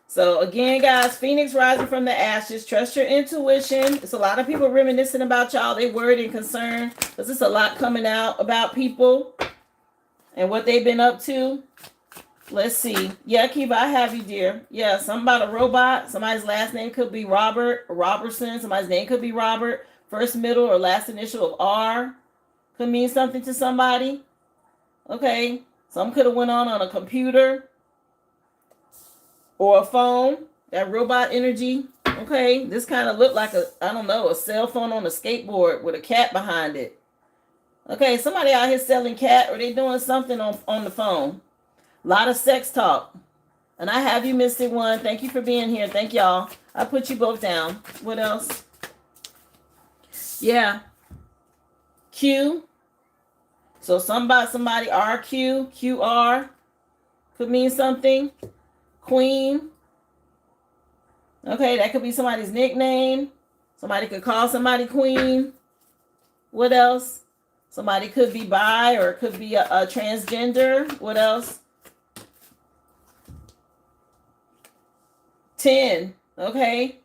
So again, guys, Phoenix rising from the ashes. Trust your intuition. It's a lot of people reminiscing about y'all. They worried and concerned because there's a lot coming out about people and what they've been up to. Let's see. Yeah, Kiva, I have you, dear. Yeah, something about a robot. Somebody's last name could be Robert or Robertson. Somebody's name could be Robert. First, middle, or last initial of R could mean something to somebody. Okay. Some could have went on a computer or a phone. That robot energy. Okay. This kind of looked like a cell phone on a skateboard with a cat behind it. Okay. Somebody out here selling cat, or they doing something on the phone. A lot of sex talk. And I have you, Mystic One. Thank you for being here. Thank y'all. I put you both down. What else? Yeah. Q. So somebody RQ, QR could mean something. Queen. Okay, that could be somebody's nickname. Somebody could call somebody queen. What else? Somebody could be bi, or it could be a transgender. What else? 10. Okay.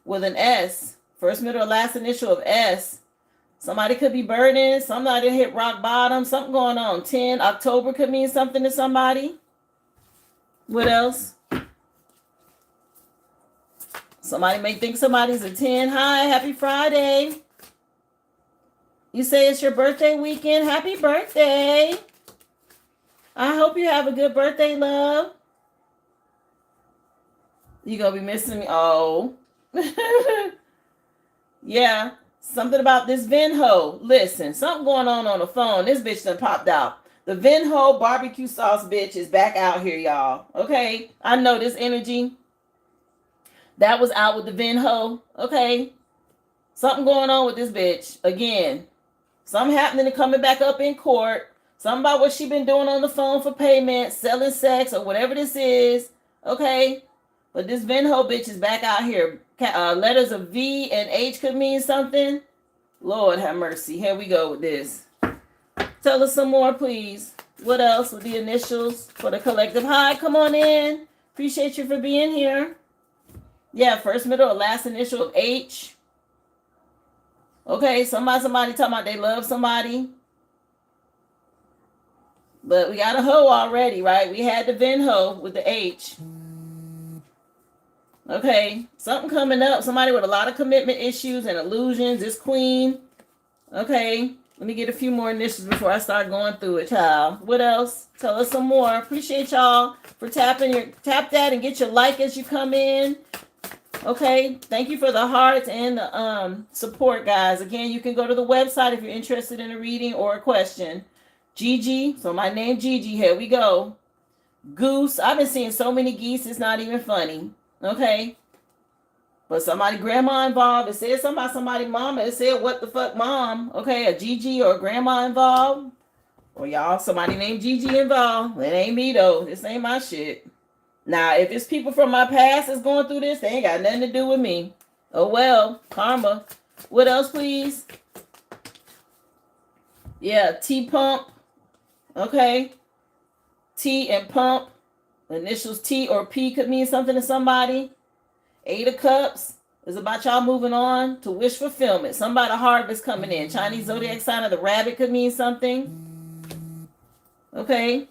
With an S. First, middle, or last initial of S. Somebody could be burdened. Somebody hit rock bottom. Something going on. 10. October could mean something to somebody. What else? Somebody may think somebody's a 10. Hi, happy Friday. You say it's your birthday weekend. Happy birthday. I hope you have a good birthday, love. You gonna be missing me? Oh. Yeah. Something about this Venho. Listen, something going on the phone. This bitch done popped out. The Venho barbecue sauce bitch is back out here, y'all. Okay? I know this energy. That was out with the Venho. Okay? Something going on with this bitch. Again. Something happening to coming back up in court. Something about what she been doing on the phone for payment, selling sex, or whatever this is. Okay? But this Venho bitch is back out here. Letters of V and H could mean something. Lord have mercy. Here we go with this. Tell us some more, please. What else with the initials for the collective? Hi, come on in. Appreciate you for being here. Yeah, first, middle, or last initial of H. Okay, somebody talking about they love somebody. But we got a hoe already, right? We had the Venho with the H. Okay, something coming up. Somebody with a lot of commitment issues and illusions. This queen. Okay, let me get a few more initials before I start going through it, child. What else? Tell us some more. Appreciate y'all for tap that and get your like as you come in. Okay, thank you for the hearts and the support, guys. Again, you can go to the website if you're interested in a reading or a question. Gigi, so my name Gigi. Here we go. Goose. I've been seeing so many geese. It's not even funny. Okay, but somebody grandma involved. It said something about somebody mama. It said what the fuck mom. Okay, a Gigi or a grandma involved. Or y'all, somebody named Gigi involved. It ain't me though. This ain't my shit. Now, if it's people from my past that's going through this, they ain't got nothing to do with me. Oh well, karma. What else, please? Yeah, T pump. Okay, T and pump. Initials T or P could mean something to somebody. 8 of Cups is about y'all moving on to wish fulfillment. Somebody harvest coming in. Chinese zodiac sign of the rabbit could mean something. Okay.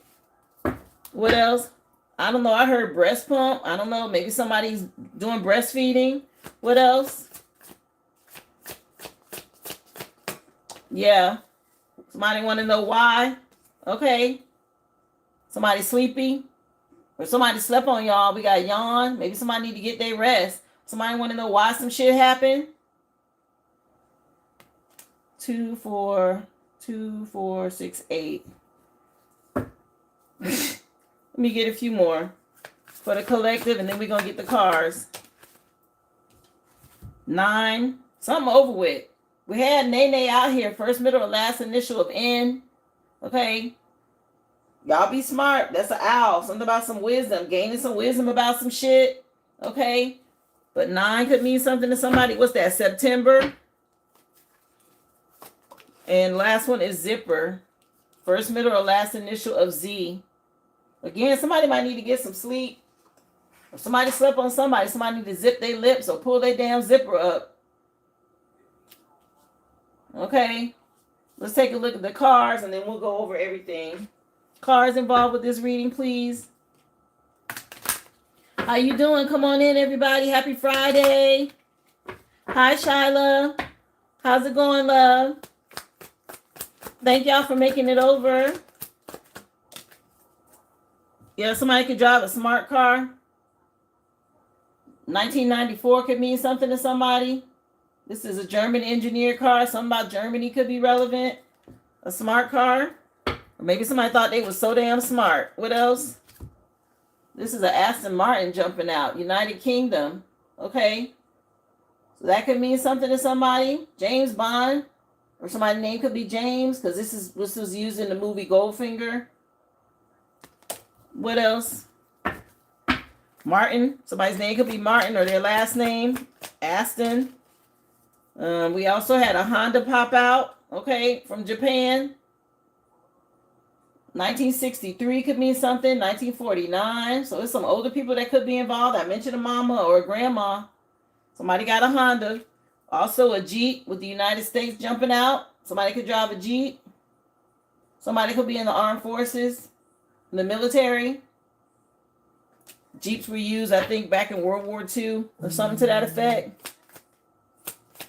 What else? I don't know. I heard breast pump. I don't know. Maybe somebody's doing breastfeeding. What else? Yeah. Somebody want to know why? Okay. Somebody sleepy. Or somebody slept on y'all. We got yawn. Maybe somebody need to get their rest. Somebody want to know why some shit happened. 2, 4, 2, 4, 6, 8. Let me get a few more for the collective, and then we're going to get the cards. 9. Something over with. We had Nene out here. First, middle, or last initial of N. Okay. Y'all be smart. That's an owl. Something about some wisdom. Gaining some wisdom about some shit. Okay. But 9 could mean something to somebody. What's that? September. And last one is zipper. First, middle, or last initial of Z. Again, somebody might need to get some sleep. Or somebody slept on somebody. Somebody need to zip their lips or pull their damn zipper up. Okay. Let's take a look at the cards and then we'll go over everything. Cards involved with this reading, please. How you doing? Come on in, everybody. Happy Friday. Hi, Shyla. How's it going, love? Thank y'all for making it over. Yeah, somebody could drive a smart car. 1994 could mean something to somebody. This is a German engineer car. Something about Germany could be relevant. A smart car. Or maybe somebody thought they was so damn smart. What else? This is an Aston Martin jumping out. United Kingdom. Okay. So that could mean something to somebody. James Bond. Or somebody's name could be James. Because this was used in the movie Goldfinger. What else? Martin. Somebody's name could be Martin or their last name. Aston. We also had a Honda pop out. Okay. From Japan. 1963 could mean something. 1949. So it's some older people that could be involved. I mentioned a mama or a grandma. Somebody got a Honda. Also a Jeep with the United States jumping out. Somebody could drive a Jeep. Somebody could be in the armed forces, in the military. Jeeps were used, I think, back in World War II or something to that effect.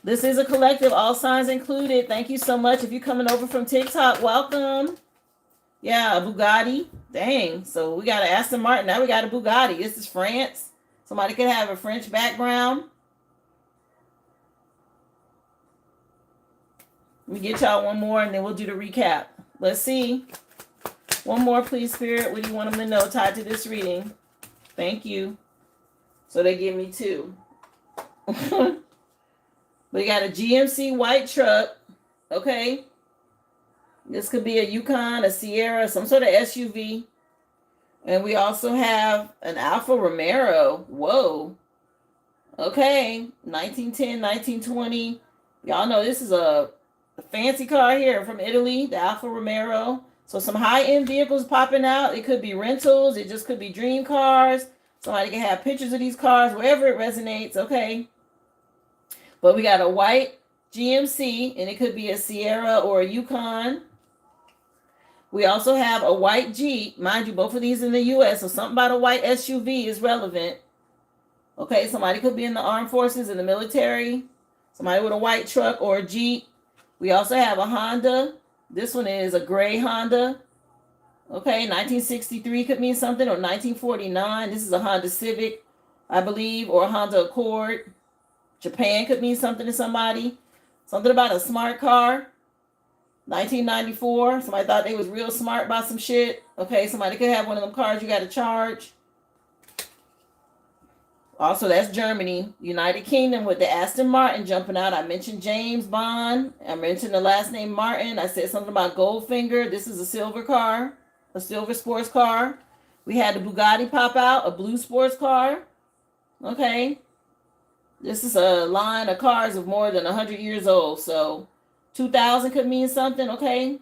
This is a collective, all signs included. Thank you so much. If you're coming over from TikTok, welcome. Yeah, a Bugatti. Dang. So we got an Aston Martin. Now we got a Bugatti. This is France. Somebody could have a French background. Let me get y'all one more and then we'll do the recap. Let's see. One more, please, Spirit. What do you want them to know tied to this reading? Thank you. So they give me 2. We got a GMC white truck. Okay. This could be a Yukon, a Sierra, some sort of SUV. And we also have an Alfa Romero. Whoa. Okay. 1910, 1920. Y'all know this is a fancy car here from Italy, the Alfa Romero. So some high-end vehicles popping out. It could be rentals. It just could be dream cars. Somebody can have pictures of these cars, wherever it resonates, okay? But we got a white GMC, and it could be a Sierra or a Yukon. We also have a white Jeep. Mind you, both of these in the U.S., so something about a white SUV is relevant. Okay, somebody could be in the armed forces, in the military. Somebody with a white truck or a Jeep. We also have a Honda. This one is a gray Honda. Okay, 1963 could mean something, or 1949. This is a Honda Civic, I believe, or a Honda Accord. Japan could mean something to somebody. Something about a smart car. 1994. Somebody thought they was real smart about some shit. Okay, somebody could have one of them cars you got to charge. Also, that's Germany. United Kingdom with the Aston Martin jumping out. I mentioned James Bond. I mentioned the last name Martin. I said something about Goldfinger. This is a silver car, a silver sports car. We had the Bugatti pop out, a blue sports car. Okay. This is a line of cars of more than 100 years old. So 2000 could mean something, okay?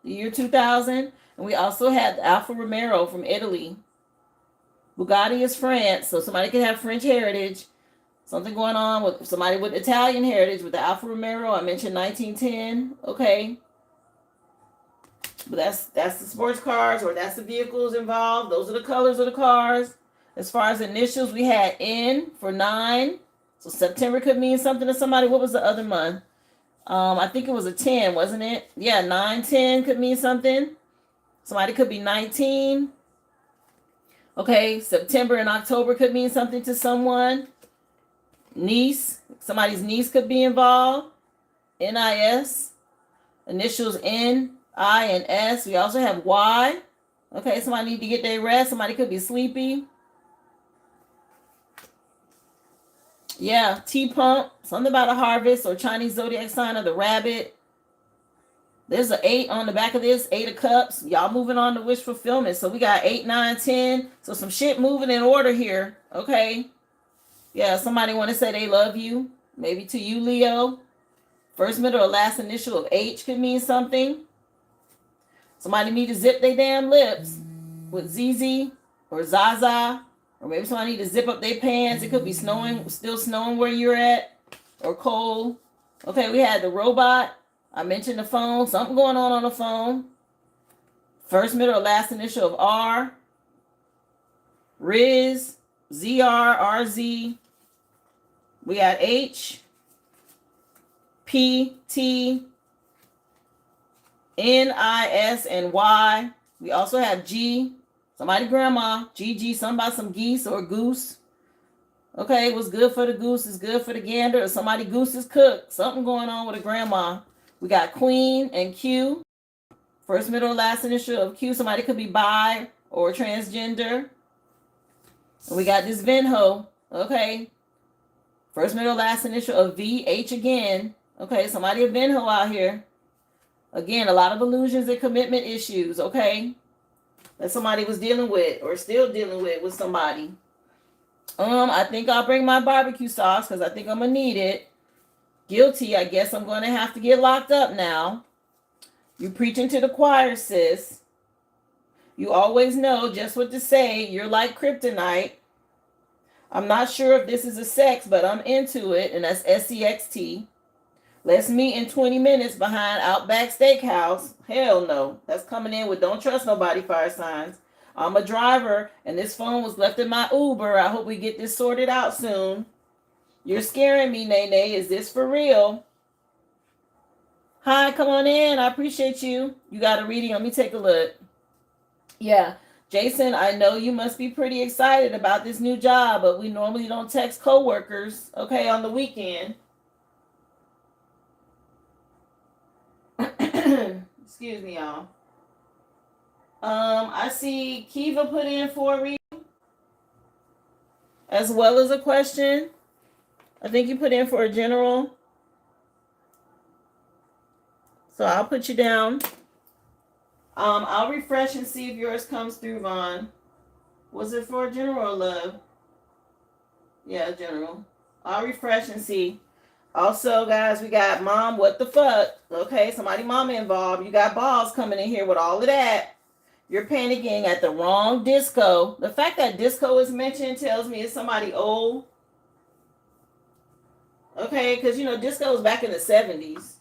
The year 2000. And we also had the Alfa Romero from Italy. Bugatti is France, so somebody could have French heritage. Something going on with somebody with Italian heritage with the Alfa Romero. I mentioned 1910. Okay. But that's the sports cars, or that's the vehicles involved. Those are the colors of the cars. As far as initials, we had N for 9. So September could mean something to somebody. What was the other month? I think it was a 10, wasn't it? Yeah, 9-10 could mean something. Somebody could be 19. Okay, September and October could mean something to someone. Niece, somebody's niece could be involved. NIS, initials N, I, and S. We also have Y. Okay, somebody need to get their rest. Somebody could be sleepy. Yeah, T-Pump, something about a harvest or Chinese zodiac sign of the rabbit. There's an 8 on the back of this, 8 of cups. Y'all moving on to wish fulfillment. So we got 8, 9, 10. So some shit moving in order here. Okay. Yeah, somebody want to say they love you. Maybe to you, Leo. First, middle, or last initial of H could mean something. Somebody need to zip their damn lips with ZZ or Zaza. Or maybe somebody need to zip up their pants. It could be snowing, still snowing where you're at. Or cold. Okay, we had the robot. I mentioned the phone. Something going on the phone. First, middle, or last initial of R. Riz. ZR. RZ. We got H. P. T. NIS and Y. We also have G. Somebody grandma. GG. Something about some geese or goose. Okay, what's good for the goose is good for the gander. Or somebody goose is cooked. Something going on with a grandma. We got Queen and Q. First, middle, last initial of Q. Somebody could be bi or transgender. And we got this Venho. Okay. First, middle, last initial of V. H again. Okay, somebody a Venho out here. Again, a lot of illusions and commitment issues. Okay. That somebody was dealing with or still dealing with somebody. I think I'll bring my barbecue sauce because I think I'm going to need it. Guilty. I guess I'm going to have to get locked up now. You preaching to the choir, sis. You always know just what to say. You're like kryptonite. I'm not sure if this is a sex, but I'm into it, and that's SEXT. Let's meet in 20 minutes behind Outback Steakhouse. Hell no. That's coming in with don't trust nobody fire signs. I'm a driver, and this phone was left in my Uber. I hope we get this sorted out soon. You're scaring me, Nene. Is this for real? Hi, come on in. I appreciate you. You got a reading. Let me take a look. Yeah, Jason, I know you must be pretty excited about this new job, but we normally don't text coworkers, okay, on the weekend. Excuse me, y'all. I see Kiva put in for a read as well as a question. I think you put in for a general. So I'll put you down. I'll refresh and see if yours comes through, Vaughn. Was it for a general or love? Yeah, general. I'll refresh and see. Also, guys, we got mom, what the fuck? Okay, somebody mama involved. You got balls coming in here with all of that. You're panicking at the wrong disco. The fact that disco is mentioned tells me it's somebody old. Okay, because, you know, disco was back in the 70s.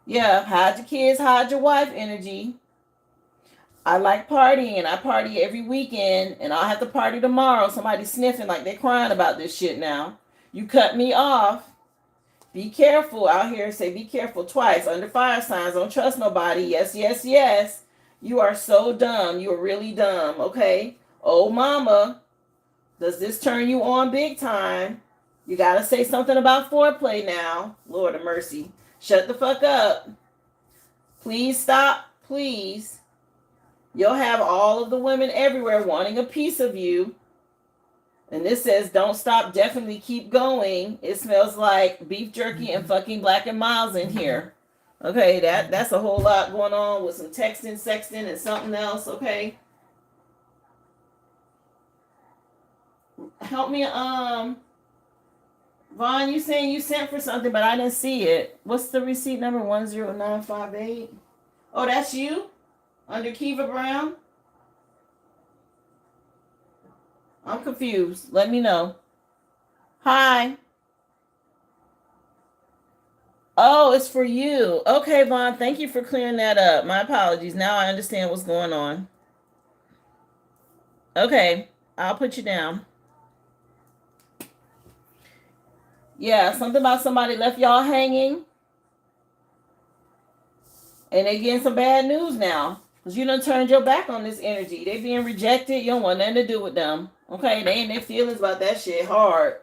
Yeah, hide your kids, hide your wife energy. I like partying. I party every weekend, and I'll have to party tomorrow. Somebody sniffing like they're crying about this shit now. You cut me off. Be careful out here. Say be careful twice. Under fire signs. Don't trust nobody. Yes, yes, yes. You are so dumb. You are really dumb. Okay. Oh, mama. Does this turn you on big time? You got to say something about foreplay now. Lord of mercy. Shut the fuck up. Please stop. Please. You'll have all of the women everywhere wanting a piece of you. And this says, don't stop, definitely keep going. It smells like beef jerky and fucking Black and Miles in here. Okay, that's a whole lot going on with some texting, sexting, and something else, okay? Help me, Vaughn, you saying you sent for something, but I didn't see it. What's the receipt number? 10958? Oh, that's you? Under Kiva Brown? I'm confused. Let me know. Hi. Oh, it's for you. Okay, Vaughn, thank you for clearing that up. My apologies. Now I understand what's going on. Okay, I'll put you down. Yeah, something about somebody left y'all hanging. And they getting some bad news now. Because you done turned your back on this energy. They being rejected. You don't want nothing to do with them. Okay, they in their feelings about that shit hard.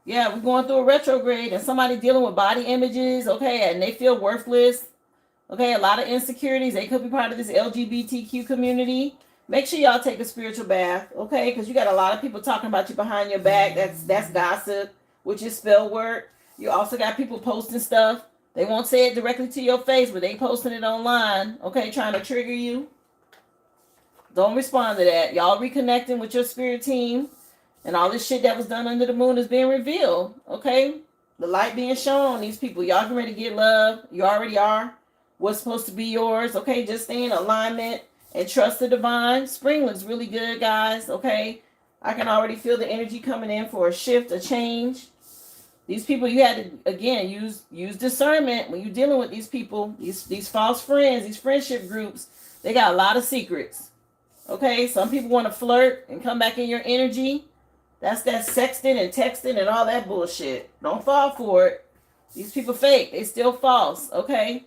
Yeah, we're going through a retrograde and somebody dealing with body images, okay, and they feel worthless. Okay, a lot of insecurities. They could be part of this LGBTQ community. Make sure y'all take a spiritual bath, okay? Because you got a lot of people talking about you behind your back. That's gossip, which is spell work. You also got people posting stuff. They won't say it directly to your face, but they posting it online, okay, trying to trigger you. Don't respond to that. Y'all reconnecting with your spirit team, and all this shit that was done under the moon is being revealed, okay? The light being shown on these people. Y'all can ready to get love. You already are. What's supposed to be yours, okay? Just stay in alignment and trust the divine. Spring looks really good, guys, okay? I can already feel the energy coming in for a shift, a change. These people, you had to, again, use discernment when you're dealing with these people, these false friends, these friendship groups. They got a lot of secrets, okay? Some people want to flirt and come back in your energy. That's that sexting and texting and all that bullshit. Don't fall for it. These people fake. They still false, okay?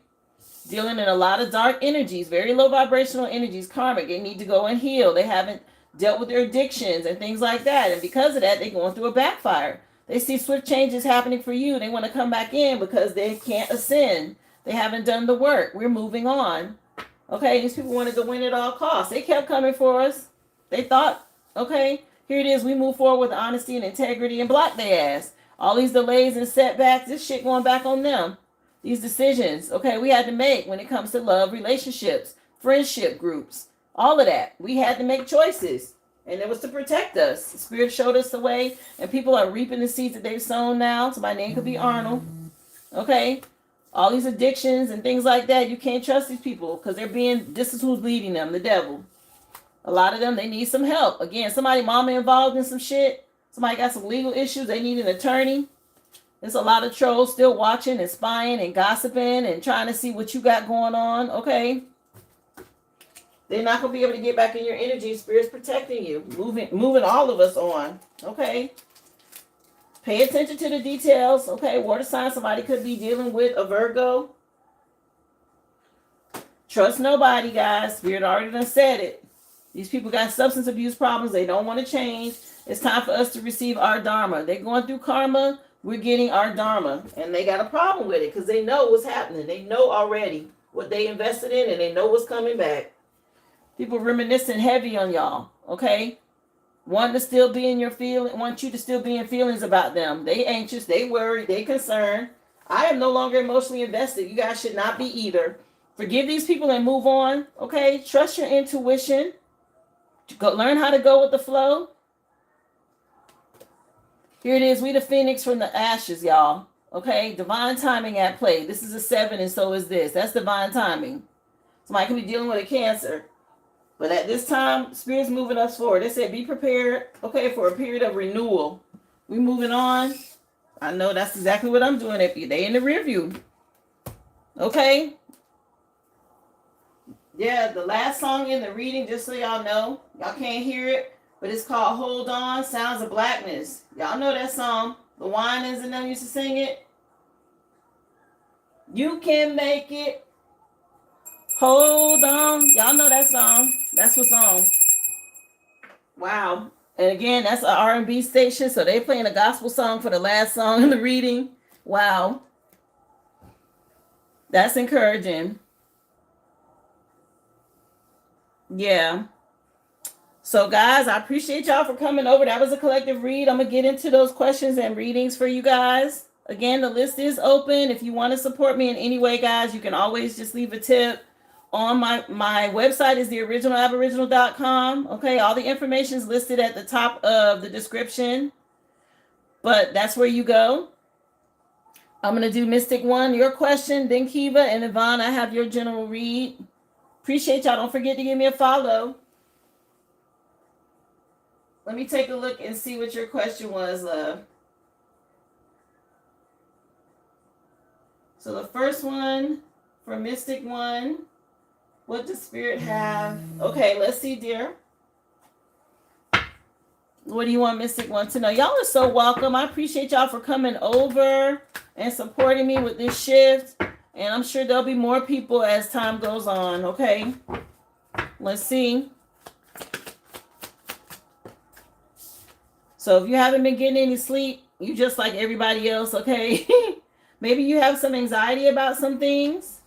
Dealing in a lot of dark energies, very low vibrational energies, karmic. They need to go and heal. They haven't dealt with their addictions and things like that. And because of that, they're going through a backfire. They see swift changes happening for you. They want to come back in because they can't ascend. They haven't done the work. We're moving on. Okay, these people wanted to win at all costs. They kept coming for us. They thought, okay, here it is. We move forward with honesty and integrity and block their ass. All these delays and setbacks, this shit going back on them. These decisions, okay, we had to make when it comes to love, relationships, friendship groups, all of that. We had to make choices. And it was to protect us. The Spirit showed us the way, and people are reaping the seeds that they've sown now. So my name could be Arnold. Okay? All these addictions and things like that, you can't trust these people because this is who's leading them, the devil. A lot of them, they need some help. Again, somebody mama involved in some shit. Somebody got some legal issues. They need an attorney. There's a lot of trolls still watching and spying and gossiping and trying to see what you got going on. Okay? They're not going to be able to get back in your energy. Spirit's protecting you. Moving all of us on. Okay? Pay attention to the details. Okay? Water sign. Somebody could be dealing with a Virgo. Trust nobody, guys. Spirit already done said it. These people got substance abuse problems. They don't want to change. It's time for us to receive our dharma. They're going through karma. We're getting our dharma. And they got a problem with it because they know what's happening. They know already what they invested in and they know what's coming back. People reminiscing heavy on y'all, okay? Want you to still be in feelings about them. They anxious, they worried, they concerned. I am no longer emotionally invested. You guys should not be either. Forgive these people and move on, okay? Trust your intuition. Learn how to go with the flow. Here it is. We the phoenix from the ashes, y'all. Okay? Divine timing at play. This is a 7 and so is this. That's divine timing. Somebody could be dealing with a cancer. But at this time, Spirit's moving us forward. They said be prepared, okay, for a period of renewal. We moving on. I know that's exactly what I'm doing. They in the rear view. Okay? Yeah, the last song in the reading, just so y'all know, y'all can't hear it, but it's called Hold On, Sounds of Blackness. Y'all know that song. The Winans and them used to sing it. You can make it. Hold on. Y'all know that song. That's what's on. Wow. And again, that's an R&B station, so they playing a gospel song for the last song in the reading. Wow. That's encouraging. Yeah. So guys, I appreciate y'all for coming over. That was a collective read. I'm going to get into those questions and readings for you guys. Again, the list is open. If you want to support me in any way, guys, you can always just leave a tip. On my website is theoriginalaboriginal.com. Okay, all the information is listed at the top of the description. But that's where you go. I'm going to do Mystic 1, your question, then Kiva, and Yvonne, I have your general read. Appreciate y'all. Don't forget to give me a follow. Let me take a look and see what your question was, love. So the first one for Mystic 1, what does Spirit have? Okay, let's see, dear. What do you want Mystic 1 to know? Y'all are so welcome. I appreciate y'all for coming over and supporting me with this shift. And I'm sure there'll be more people as time goes on, okay? Let's see. So if you haven't been getting any sleep, you just like everybody else, okay? Maybe you have some anxiety about some things.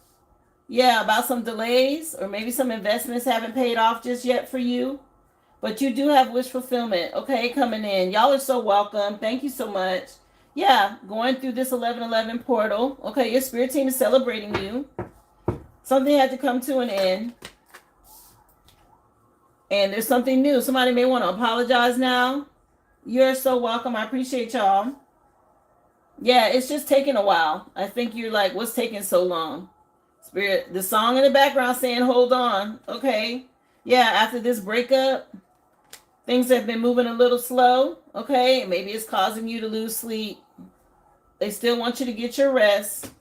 Yeah, about some delays, or maybe some investments haven't paid off just yet for you. But you do have wish fulfillment, okay, coming in. Y'all are so welcome. Thank you so much. Yeah, going through this 1111 portal. Okay, your spirit team is celebrating you. Something had to come to an end. And there's something new. Somebody may want to apologize now. You're so welcome. I appreciate y'all. Yeah, it's just taking a while. I think you're like, what's taking so long? Spirit, the song in the background saying, hold on. Okay. Yeah, after this breakup, things have been moving a little slow. Okay. Maybe it's causing you to lose sleep. They still want you to get your rest.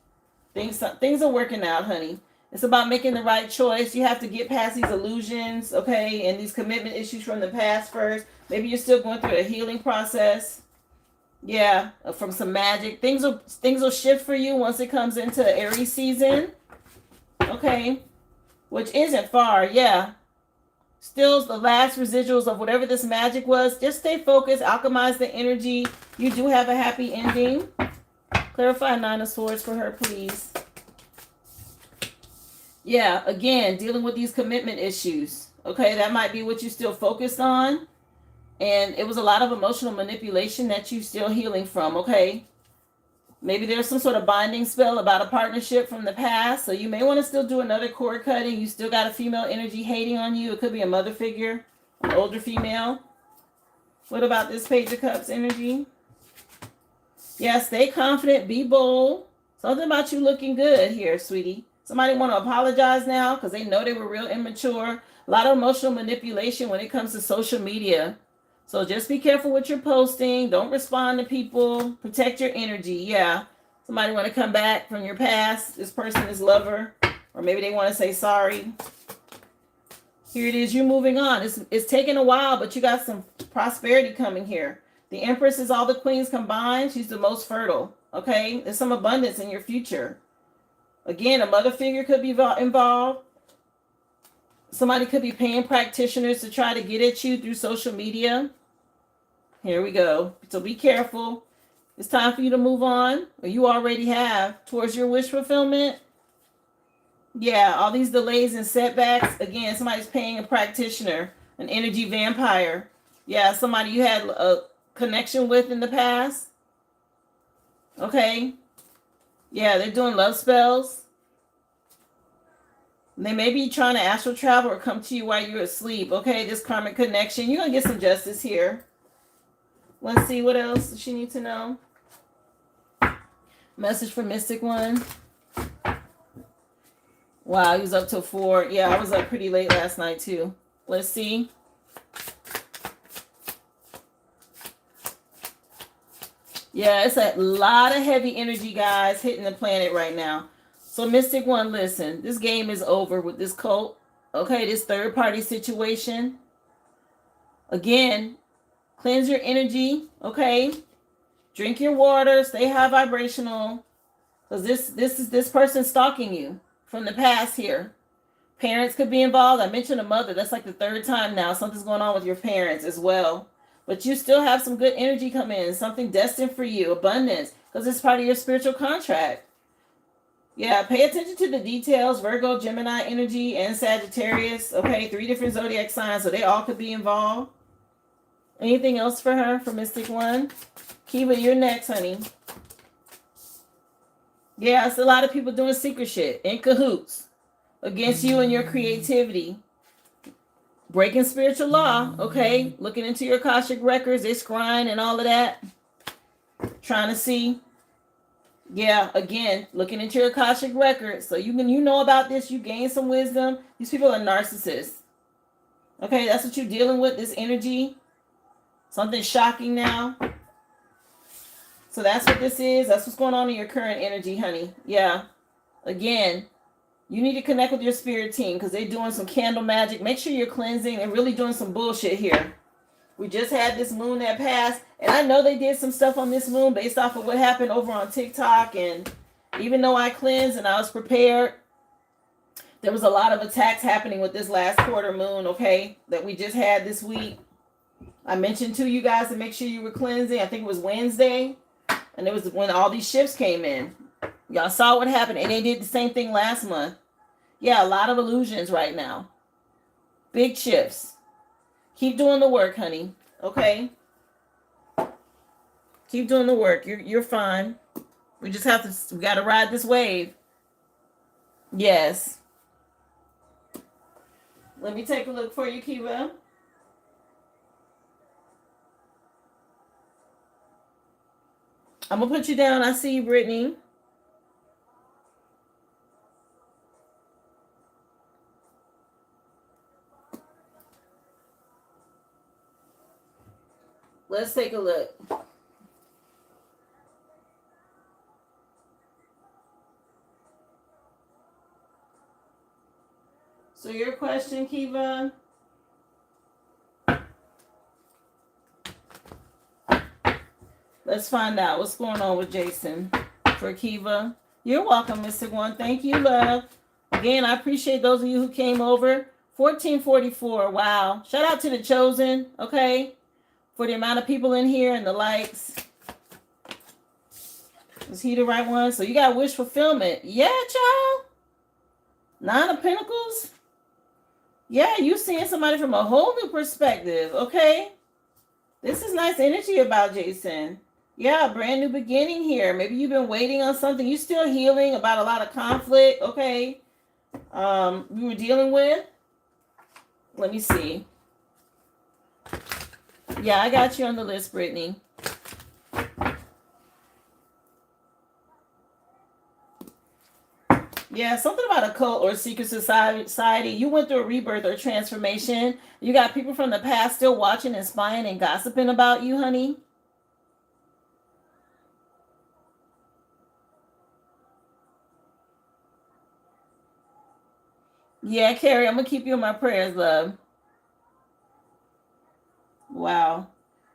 Things are working out, honey. It's about making the right choice. You have to get past these illusions, okay, and these commitment issues from the past first. Maybe you're still going through a healing process. Yeah, from some magic. Things will shift for you once it comes into Aries season. Okay, which isn't far. Yeah, still the last residuals of whatever this magic was. Just stay focused, alchemize the energy. You do have a happy ending. Clarify 9 of Swords for her, please. Yeah, again, dealing with these commitment issues. Okay, that might be what you're still focused on. And it was a lot of emotional manipulation that you're still healing from, okay? Maybe there's some sort of binding spell about a partnership from the past. So you may want to still do another cord cutting. You still got a female energy hating on you. It could be a mother figure, an older female. What about this Page of Cups energy? Yeah, stay confident, be bold. Something about you looking good here, sweetie. Somebody want to apologize now because they know they were real immature. A lot of emotional manipulation when it comes to social media. So just be careful what you're posting. Don't respond to people. Protect your energy. Yeah. Somebody want to come back from your past. This person is lover. Or maybe they want to say sorry. Here it is. You're moving on. It's taking a while, but you got some prosperity coming here. The Empress is all the queens combined. She's the most fertile. Okay? There's some abundance in your future. Again, a mother figure could be involved. Somebody could be paying practitioners to try to get at you through social media. Here we go. So be careful. It's time for you to move on, or you already have, towards your wish fulfillment. Yeah, all these delays and setbacks. Again, somebody's paying a practitioner, an energy vampire. Yeah, somebody you had a connection with in the past. Okay. Yeah, they're doing love spells. They may be trying to astral travel or come to you while you're asleep. Okay, this karmic connection. You're going to get some justice here. Let's see what else does she need to know. Message for Mystic One. Wow, he was up till 4. Yeah, I was up pretty late last night too. Let's see. Yeah, it's a lot of heavy energy, guys, hitting the planet right now. So Mystic One, listen, this game is over with this cult. Okay, this third party situation. Again, cleanse your energy. Okay, drink your water. Stay high vibrational. Because this person stalking you from the past here. Parents could be involved. I mentioned a mother. That's like the third time now. Something's going on with your parents as well. But you still have some good energy come in. Something destined for you. Abundance. Because it's part of your spiritual contract. Yeah, pay attention to the details. Virgo, Gemini energy, and Sagittarius. Okay, 3 different zodiac signs, so they all could be involved. Anything else for her, for Mystic One? Kiva, you're next, honey. Yeah, it's a lot of people doing secret shit, in cahoots, against you and your creativity. Breaking spiritual law, okay? Looking into your Akashic records, they scrying and all of that. Trying to see. Yeah, again, looking into your Akashic records. So you know about this, you gain some wisdom. These people are narcissists. Okay, that's what you're dealing with, this energy. Something shocking now. So that's what this is. That's what's going on in your current energy, honey. Yeah. Again, you need to connect with your spirit team because they're doing some candle magic. Make sure you're cleansing and really doing some bullshit here. We just had this moon that passed, and I know they did some stuff on this moon based off of what happened over on TikTok, and even though I cleansed and I was prepared, there was a lot of attacks happening with this last quarter moon, okay, that we just had this week. I mentioned to you guys to make sure you were cleansing. I think it was Wednesday, and it was when all these shifts came in. Y'all saw what happened, and they did the same thing last month. Yeah, a lot of illusions right now. Big shifts. Keep doing the work, honey. Okay? Keep doing the work. You're fine. We just have to, we got to ride this wave. Yes. Let me take a look for you, Kiva. I'm going to put you down. I see you, Brittany. Let's take a look. So your question, Kiva? Let's find out what's going on with Jason for Kiva. You're welcome, Mystic One. Thank you, love. Again, I appreciate those of you who came over. 1444. Wow. Shout out to the chosen, okay? For the amount of people in here and the likes. Is he the right one? So you got wish fulfillment. Yeah, child. 9 of Pentacles. Yeah, you seeing somebody from a whole new perspective, okay? This is nice energy about Jason. Yeah, brand new beginning here. Maybe you've been waiting on something. You're still healing about a lot of conflict, okay? We were dealing with. Let me see. Yeah, I got you on the list, Brittany. Yeah, something about a cult or a secret society. You went through a rebirth or transformation. You got people from the past still watching and spying and gossiping about you, honey. Yeah, Carrie, I'm going to keep you in my prayers, love. Wow.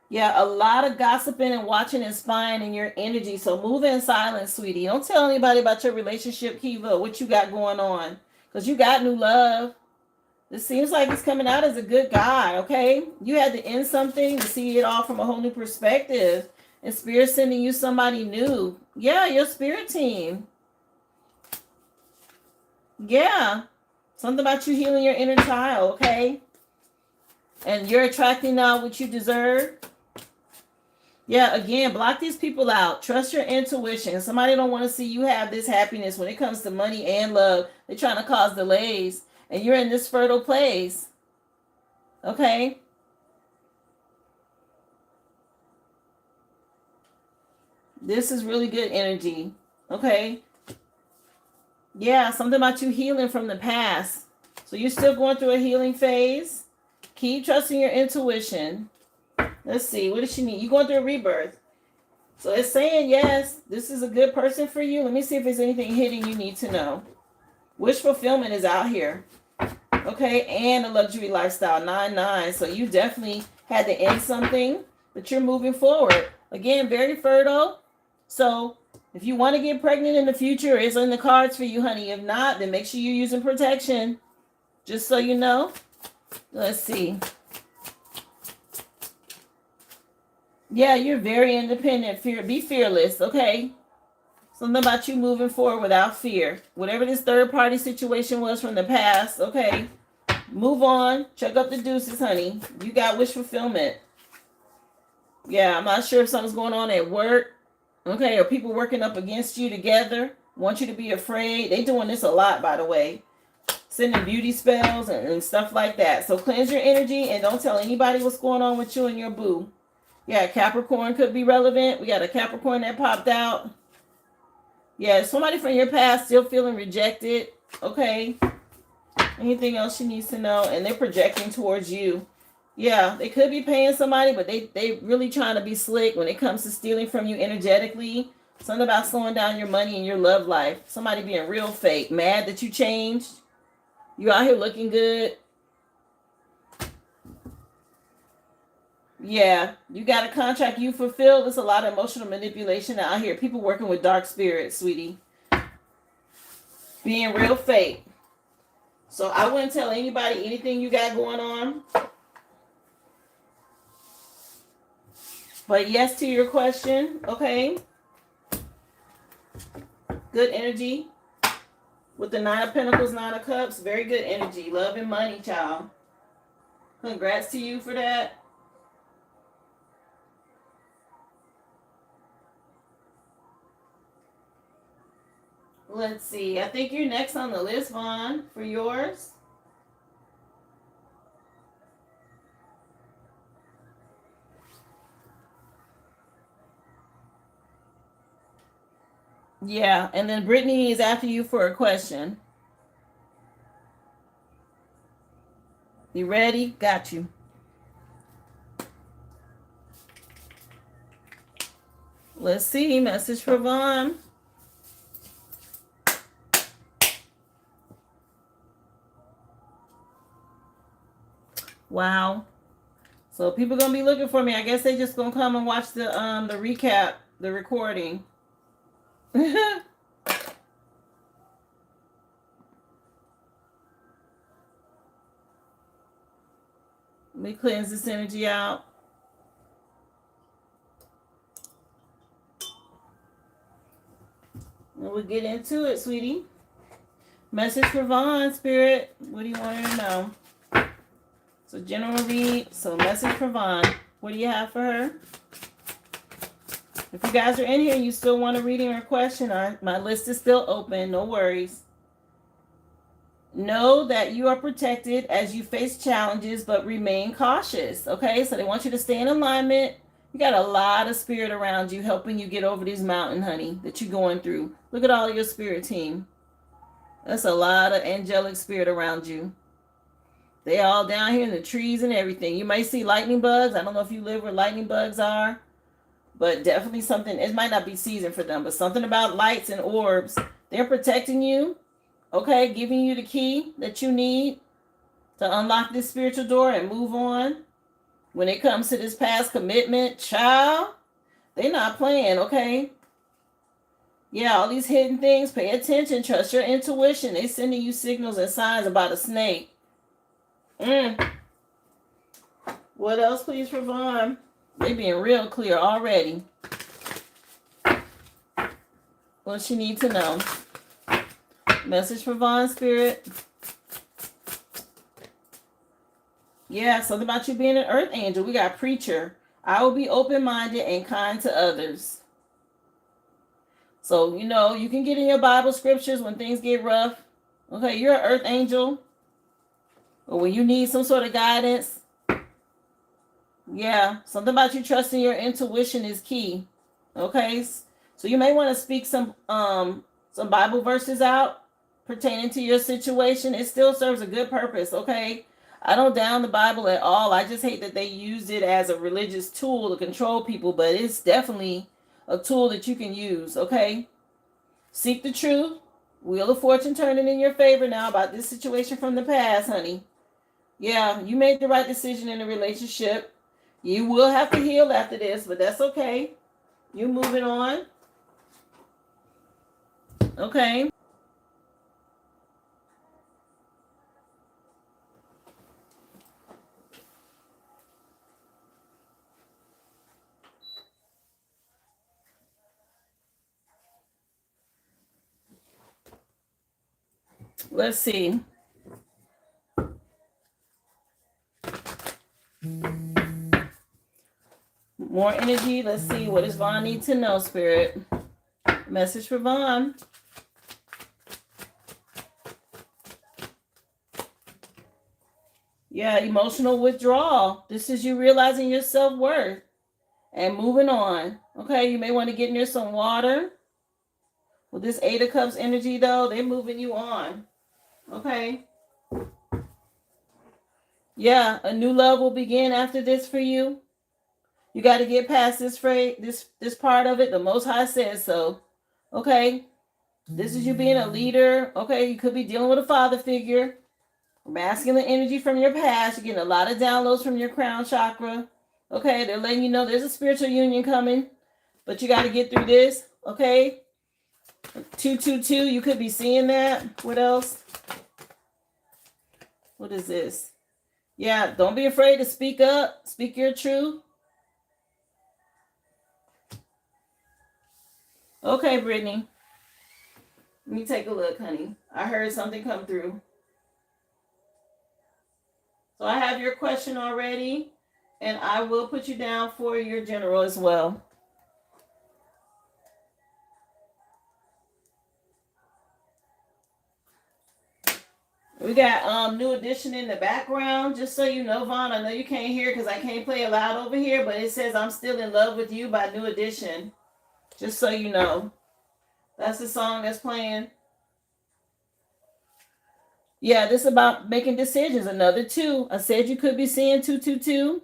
Yeah, a lot of gossiping and watching and spying in your energy. So move in silence, sweetie. Don't tell anybody about your relationship, Kiva, what you got going on. Because you got new love. This seems like he's coming out as a good guy, okay? You had to end something to see it all from a whole new perspective. And Spirit sending you somebody new. Yeah, your spirit team. Yeah. Something about you healing your inner child, okay? And you're attracting now what you deserve. Yeah, again, block these people out. Trust your intuition. Somebody don't want to see you have this happiness when it comes to money and love. They're trying to cause delays. And you're in this fertile place. Okay? This is really good energy. Okay? Yeah, something about you healing from the past. So you're still going through a healing phase. Keep trusting your intuition. Let's see. What does she need? You're going through a rebirth. So it's saying, yes, this is a good person for you. Let me see if there's anything hidden you need to know. Wish fulfillment is out here. Okay, and a luxury lifestyle, 9-9. So you definitely had to end something, but you're moving forward. Again, very fertile. So if you want to get pregnant in the future, it's in the cards for you, honey. If not, then make sure you're using protection. Just so you know. Let's see. Yeah, you're very independent. Be fearless, okay? Something about you moving forward without fear. Whatever this third-party situation was from the past, okay? Move on. Check up the deuces, honey. You got wish fulfillment. Yeah, I'm not sure if something's going on at work, okay, or people working up against you together. Want you to be afraid. They doing this a lot, by the way. Sending beauty spells and stuff like that. So cleanse your energy and don't tell anybody what's going on with you and your boo. Yeah, Capricorn could be relevant. We got a Capricorn that popped out. Yeah, somebody from your past still feeling rejected. Okay. Anything else she needs to know? And they're projecting towards you. Yeah, they could be paying somebody, but they really trying to be slick when it comes to stealing from you energetically. Something about slowing down your money and your love life. Somebody being real fake. Mad that you changed. You out here looking good. Yeah, you got a contract you fulfilled. There's a lot of emotional manipulation out here. People working with dark spirits, sweetie. Being real fake. So I wouldn't tell anybody anything you got going on. But yes to your question, okay? Good energy. With the 9 of Pentacles, 9 of Cups. Very good energy. Love and money, child. Congrats to you for that. Let's see. I think you're next on the list, Vaughn, for yours. Yeah, and then Brittany is after you for a question. You ready? Got you. Let's see. Message for Vaughn. Wow. So people gonna be looking for me. I guess they just gonna come and watch the recap, the recording. Let me cleanse this energy out. And we'll get into it, sweetie. Message for Vaughn, Spirit. What do you want her to know? So general read. So message for Vaughn. What do you have for her? If you guys are in here and you still want a reading or a question, my list is still open. No worries. Know that you are protected as you face challenges, but remain cautious. Okay, so they want you to stay in alignment. You got a lot of spirit around you helping you get over this mountain, honey, that you're going through. Look at all your spirit team. That's a lot of angelic spirit around you. They all down here in the trees and everything. You might see lightning bugs. I don't know if you live where lightning bugs are, but definitely something. It might not be season for them, but something about lights and orbs. They're protecting you. Okay, giving you the key that you need to unlock this spiritual door and move on. When it comes to this past commitment, child, they're not playing, okay? Yeah, all these hidden things, pay attention, trust your intuition. They're sending you signals and signs about a snake. What else, please, for Vaughn? They being real clear already. What she need to know. Message for Vaughn, Spirit. Yeah, something about you being an earth angel. We got preacher. I will be open-minded and kind to others. So, you can get in your Bible scriptures when things get rough. Okay, you're an earth angel. Or when you need some sort of guidance. Yeah, something about you trusting your intuition is key. Okay, so you may want to speak some Bible verses out pertaining to your situation. It still serves a good purpose. Okay, I don't down the Bible at all. I just hate that they use it as a religious tool to control people, but it's definitely a tool that you can use. Okay, seek the truth. Wheel of Fortune turning in your favor now about this situation from the past, honey. Yeah, you made the right decision in the relationship. You will have to heal after this, but that's okay. You moving on. Okay. Let's see. More energy. Let's see. What does Vaughn need to know, Spirit? Message for Vaughn. Yeah, emotional withdrawal. This is you realizing your self-worth and moving on. Okay, you may want to get near some water. With this Eight of Cups energy, though, they're moving you on. Okay. Yeah, a new love will begin after this for you. You got to get past this phrase, this part of it. The Most High says so. Okay. This is you being a leader. Okay, you could be dealing with a father figure. Masculine energy from your past. You're getting a lot of downloads from your crown chakra. Okay, they're letting you know there's a spiritual union coming, but you got to get through this. Okay, 222. You could be seeing that. What else? What is this? Yeah, don't be afraid to speak up. Speak your truth. Okay, Brittany. Let me take a look, honey. I heard something come through. So I have your question already, and I will put you down for your general as well. We got New Edition in the background. Just so you know, Vaughn, I know you can't hear because I can't play it loud over here, but it says I'm Still in Love with You by New Edition. Just so you know. That's the song that's playing. Yeah, this is about making decisions. Another two. I said you could be seeing 222.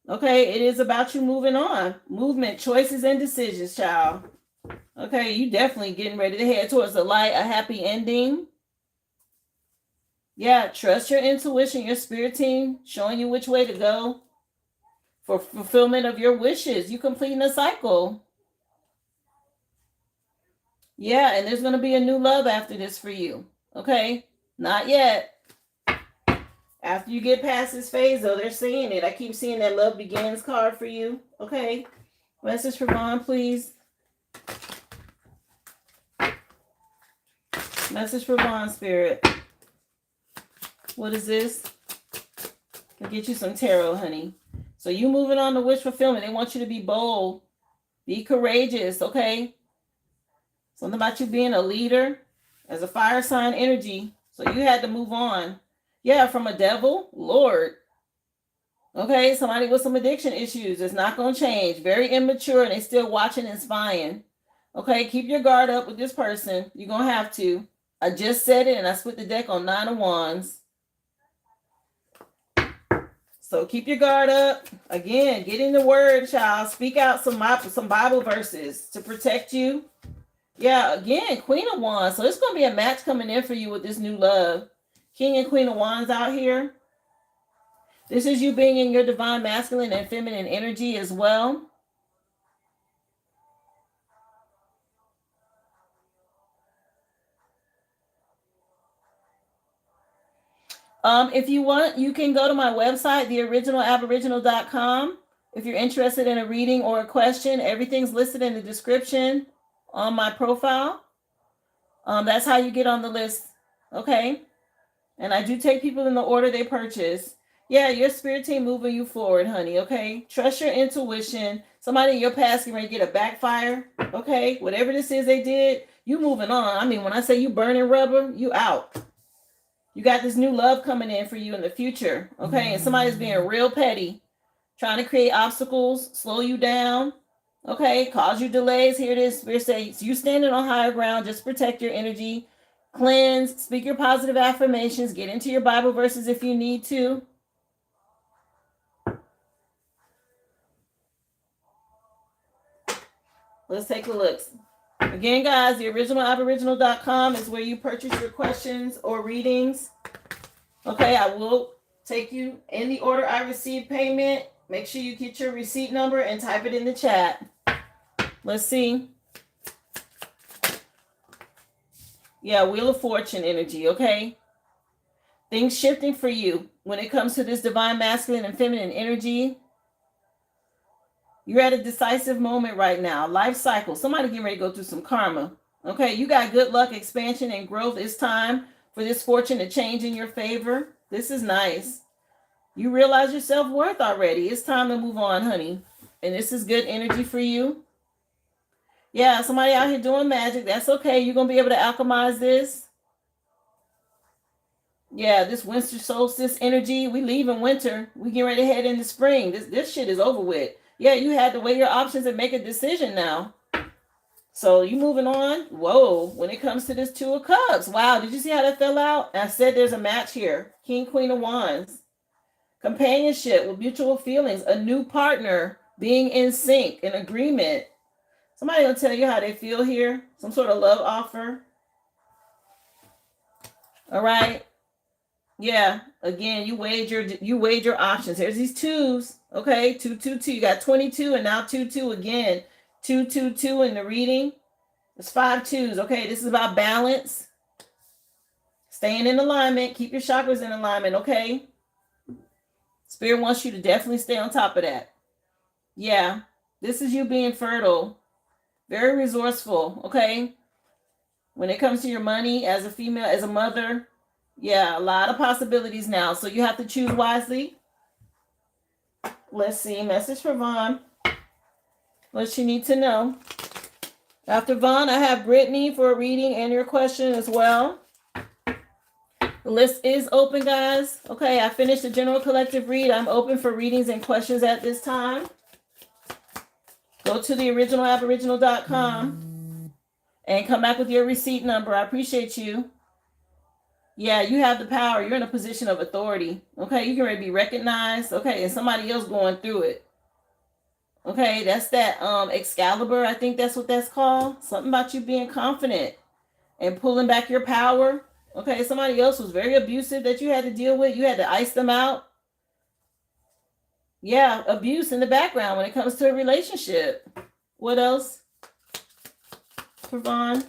Okay, it is about you moving on. Movement, choices, and decisions, child. Okay, you definitely getting ready to head towards the light, a happy ending. Yeah, trust your intuition, your spirit team, showing you which way to go for fulfillment of your wishes. You completing a cycle. Yeah, and there's going to be a new love after this for you. Okay, not yet. After you get past this phase, though, they're seeing it. I keep seeing that love begins card for you. Okay, message for Vaughn, please. Message for Vaughn, Spirit. What is this? I'll get you some tarot, honey. So you moving on to wish fulfillment. They want you to be bold. Be courageous, okay? Something about you being a leader as a fire sign energy. So you had to move on. Yeah, from a devil, Lord. Okay, somebody with some addiction issues. It's not going to change. Very immature and they still watching and spying. Okay, keep your guard up with this person. You're going to have to. I just said it and I split the deck on 9 of Wands. So keep your guard up. Again, get in the word, child. Speak out some Bible verses to protect you. Yeah, again, Queen of Wands. So it's going to be a match coming in for you with this new love. King and Queen of Wands out here. This is you being in your divine masculine and feminine energy as well. If you want, you can go to my website, theoriginalaboriginal.com. If you're interested in a reading or a question, everything's listed in the description on my profile. That's how you get on the list. Okay. And I do take people in the order they purchase. Yeah, your spirit team moving you forward, honey. Okay. Trust your intuition. Somebody in your past can ready to get a backfire. Okay. Whatever this is they did, you moving on. I mean, when I say you burning rubber, you out. You got this new love coming in for you in the future. Okay. And somebody's being real petty, trying to create obstacles, slow you down. Okay. Cause you delays. Here it is. Spirit says you standing on higher ground. Just protect your energy. Cleanse, speak your positive affirmations, get into your Bible verses if you need to. Let's take a look. Again, guys, theoriginalaboriginal.com is where you purchase your questions or readings. Okay, I will take you in the order I received payment. Make sure you get your receipt number and type it in the chat. Let's see. Yeah, Wheel of Fortune energy, okay? Things shifting for you when it comes to this divine masculine and feminine energy. You're at a decisive moment right now. Life cycle. Somebody getting ready to go through some karma. Okay, you got good luck, expansion, and growth. It's time for this fortune to change in your favor. This is nice. You realize your self-worth already. It's time to move on, honey. And this is good energy for you. Yeah, somebody out here doing magic. That's okay. You're going to be able to alchemize this. Yeah, this winter solstice energy. We leave in winter. We get ready to head into spring. This shit is over with. Yeah, you had to weigh your options and make a decision now. So you moving on. Whoa, when it comes to this Two of Cups. Wow, did you see how that fell out? I said there's a match here. King, Queen of Wands. Companionship with mutual feelings. A new partner. Being in sync, in agreement. Somebody will tell you how they feel here. Some sort of love offer. All right. Yeah. Again, you weighed your options. There's these twos. Okay. 2, 2, 2. You got 22 and now 2, 2 again. 2, 2, 2 in the reading. It's 5 twos. Okay. This is about balance. Staying in alignment. Keep your chakras in alignment. Okay. Spirit wants you to definitely stay on top of that. Yeah. This is you being fertile. Very resourceful. Okay. When it comes to your money as a female, as a mother, yeah, a lot of possibilities now. So you have to choose wisely. Let's see. Message for Vaughn. What you need to know. After Vaughn, I have Brittany for a reading and your question as well. The list is open, guys. Okay, I finished the general collective read. I'm open for readings and questions at this time. Go to theoriginalaboriginal.com and come back with your receipt number. I appreciate you. Yeah, you have the power. You're in a position of authority. Okay, you can already be recognized. Okay, and somebody else going through it. Okay, that's that Excalibur. I think that's what that's called. Something about you being confident and pulling back your power. Okay, somebody else was very abusive that you had to deal with. You had to ice them out. Yeah, abuse in the background when it comes to a relationship. What else? For Vaughn.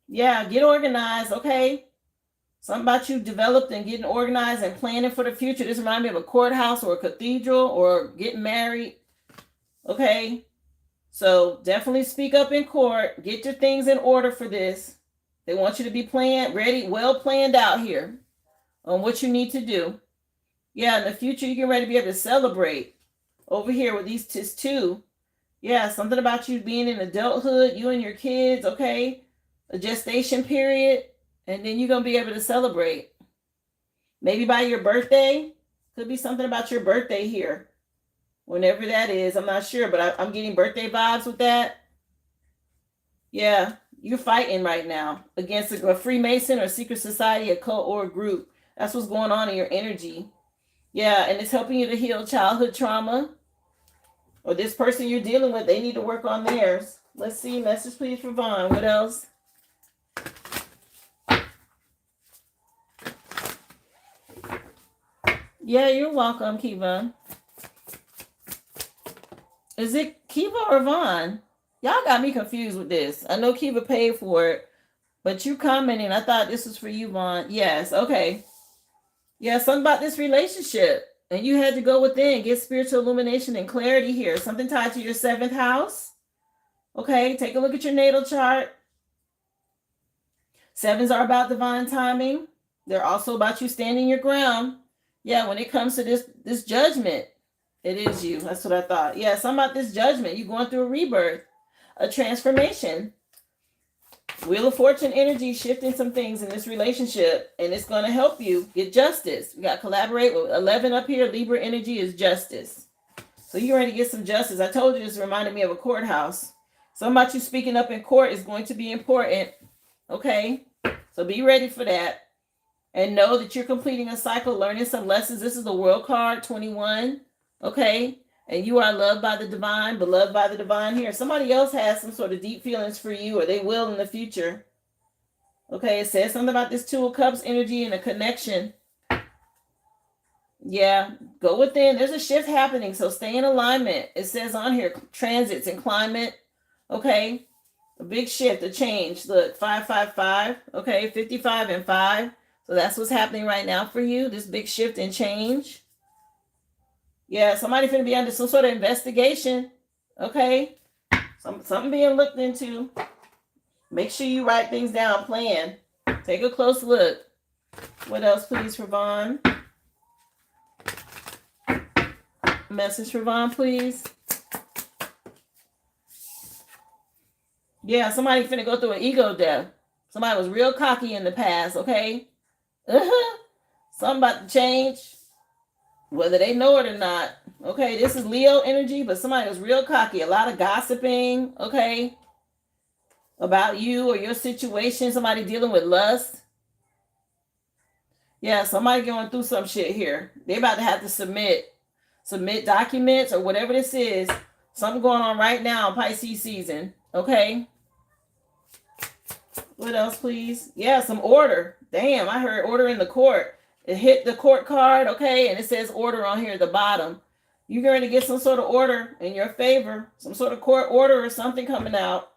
Yeah, get organized, okay? Something about you developed and getting organized and planning for the future. This reminds me of a courthouse or a cathedral or getting married. Okay? So definitely speak up in court. Get your things in order for this. They want you to be ready, well planned out here on what you need to do. Yeah, in the future, you get ready to be able to celebrate. Over here with these two. Yeah, something about you being in adulthood, you and your kids, okay? A gestation period, and then you're going to be able to celebrate. Maybe by your birthday. Could be something about your birthday here. Whenever that is, I'm not sure, but I'm getting birthday vibes with that. Yeah, you're fighting right now against a Freemason or secret society, a cult, or a group. That's what's going on in your energy. Yeah, and it's helping you to heal childhood trauma. Or this person you're dealing with, they need to work on theirs. Let's see. Message, please, for Vaughn. What else? Yeah, you're welcome, Kiva. Is it Kiva or Vaughn? Y'all got me confused with this. I know Kiva paid for it, But you commenting, I thought this was for you, Vaughn. Yes, okay. Yeah, something about this relationship. And you had to go within, get spiritual illumination and clarity here. Something tied to your 7th house. Okay, take a look at your natal chart. 7s are about divine timing. They're also about you standing your ground. Yeah, when it comes to this judgment, it is you. That's what I thought. Yeah, something about this judgment. You're going through a rebirth, a transformation. Wheel of Fortune energy shifting some things in this relationship, and it's going to help you get justice. We got collaborate with 11 up here. Libra energy is justice. So you're ready to get some justice. I told you this reminded me of a courthouse. Something about you speaking up in court is going to be important. Okay? So be ready for that. And know that you're completing a cycle, learning some lessons. This is the World card, 21. Okay? And you are loved by the divine, beloved by the divine here. Somebody else has some sort of deep feelings for you, or they will in the future. Okay, it says something about this 2 of Cups energy and a connection. Yeah, go within. There's a shift happening, so stay in alignment. It says on here, transits and climate. Okay, a big shift, a change. Look, 555. Okay, 55 and 5. So that's what's happening right now for you, this big shift and change. Yeah, somebody's going to be under some sort of investigation. Okay, something being looked into. Make sure you write things down, plan. Take a close look. What else, please, for Vaughn? Message for Vaughn, please. Yeah, somebody finna go through an ego death. Somebody was real cocky in the past, okay? Something about to change, whether they know it or not. Okay, this is Leo energy, but somebody was real cocky. A lot of gossiping, okay, about you or your situation. Somebody dealing with lust. Yeah, somebody going through some shit here. They about to have to submit documents or whatever this is. Something going on right now, Pisces season. Okay. What else, please? Yeah, some order. Damn, I heard order in the court. It hit the court card, okay, and it says order on here at the bottom. You're going to get some sort of order in your favor, some sort of court order or something coming out.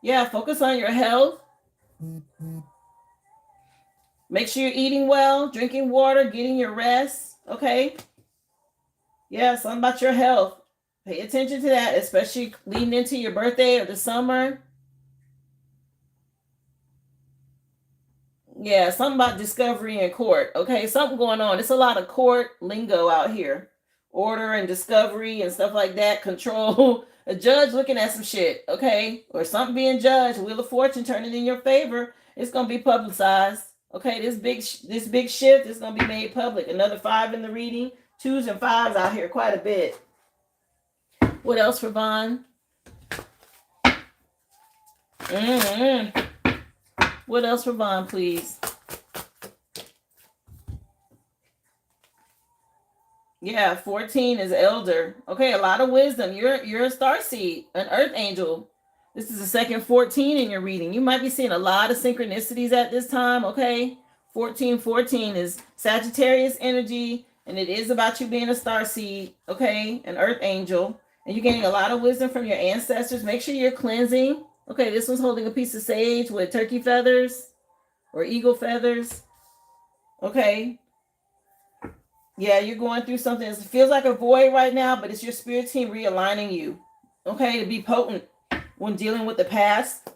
Yeah, focus on your health. Make sure you're eating well, drinking water, getting your rest, okay? Yeah, something about your health. Pay attention to that, especially leading into your birthday or the summer. Yeah, something about discovery in court. Okay, something going on. It's a lot of court lingo out here. Order and discovery and stuff like that. Control. A judge looking at some shit. Okay, or something being judged. Wheel of Fortune turning in your favor. It's gonna be publicized. Okay, this big shift is gonna be made public. Another 5 in the reading. 2s and 5s out here quite a bit. What else for Vaughn? What else for Vaughn, please? Yeah, 14 is elder. Okay, a lot of wisdom. You're a star seed, an earth angel. This is the second 14 in your reading. You might be seeing a lot of synchronicities at this time, okay? 14 is Sagittarius energy, and it is about you being a star seed, okay? An earth angel. And you're getting a lot of wisdom from your ancestors. Make sure you're cleansing. Okay, this one's holding a piece of sage with turkey feathers or eagle feathers. Okay. Yeah, you're going through something. It feels like a void right now, but it's your spirit team realigning you. Okay, to be potent when dealing with the past.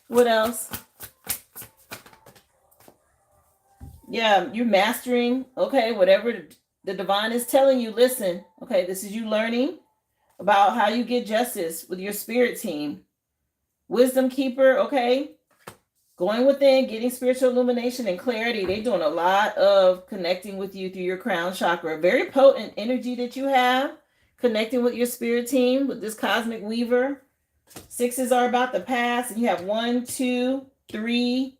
What else? Yeah, you're mastering. Okay, whatever the divine is telling you, listen. Okay, this is you learning about how you get justice with your spirit team. Wisdom keeper, okay? Going within, getting spiritual illumination and clarity. They're doing a lot of connecting with you through your crown chakra. Very potent energy that you have. Connecting with your spirit team, with this cosmic weaver. 6s are about the past. And you have 1, 2, 3.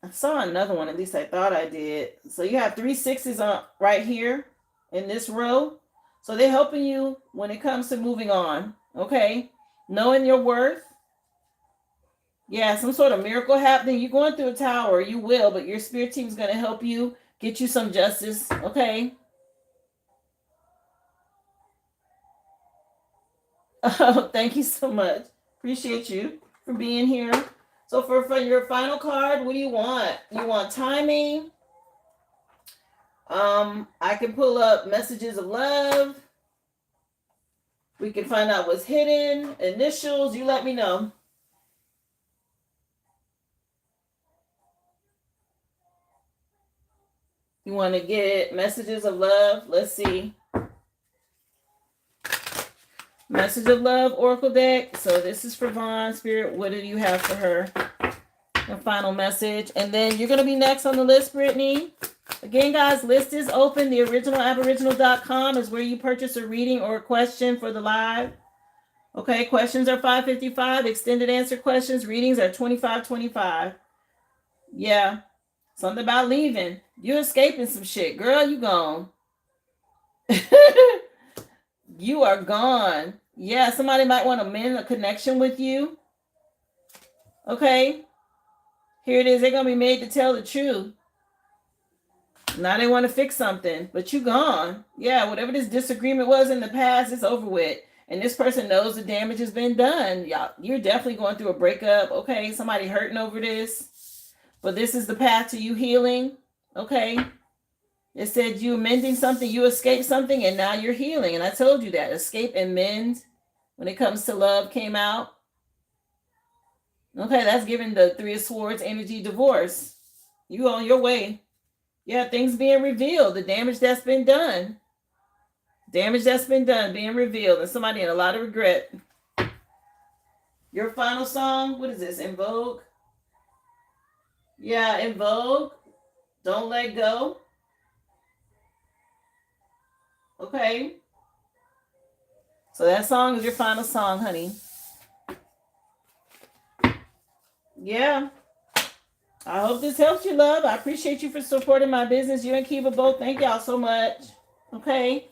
I saw another one, at least I thought I did. So you have 3 6s on right here in this row. So they're helping you when it comes to moving on, okay? Knowing your worth. Yeah, some sort of miracle happening. You're going through a tower. You will, but your spirit team is going to help you get you some justice, okay? Oh, thank you so much. Appreciate you. for being here. So for your final card, what do you want? You want timing? I can pull up messages of love. We can find out what's hidden. Initials, you let me know. You want to get messages of love? Let's see. Message of love, Oracle deck. So this is for Vaughn. Spirit, what do you have for her? The final message. And then you're going to be next on the list, Brittany. Again, guys, list is open. The originalaboriginal.com is where you purchase a reading or a question for the live. Okay, questions are $5.55. Extended answer questions, readings are $25.25. Yeah, something about leaving. You escaping some shit. Girl, you gone. You are gone. Yeah, somebody might want to mend a connection with you. Okay. Here it is. They're going to be made to tell the truth. Now they want to fix something, but you gone. Yeah, whatever this disagreement was in the past, it's over with. And this person knows the damage has been done. Y'all, you're definitely going through a breakup. Okay, somebody hurting over this. But this is the path to you healing. Okay. It said you mending something, you escaped something, and now you're healing. And I told you that. Escape and mend, when it comes to love, came out. Okay, that's giving the Three of Swords energy, divorce. You on your way. Yeah, things being revealed. The damage that's been done. Damage that's been done being revealed. And somebody in a lot of regret. Your final song, what is this? In Vogue? Yeah, In Vogue. Don't Let Go. Okay. So that song is your final song, honey. Yeah. I hope this helps you, love. I appreciate you for supporting my business. You and Kiva both. Thank y'all so much. Okay.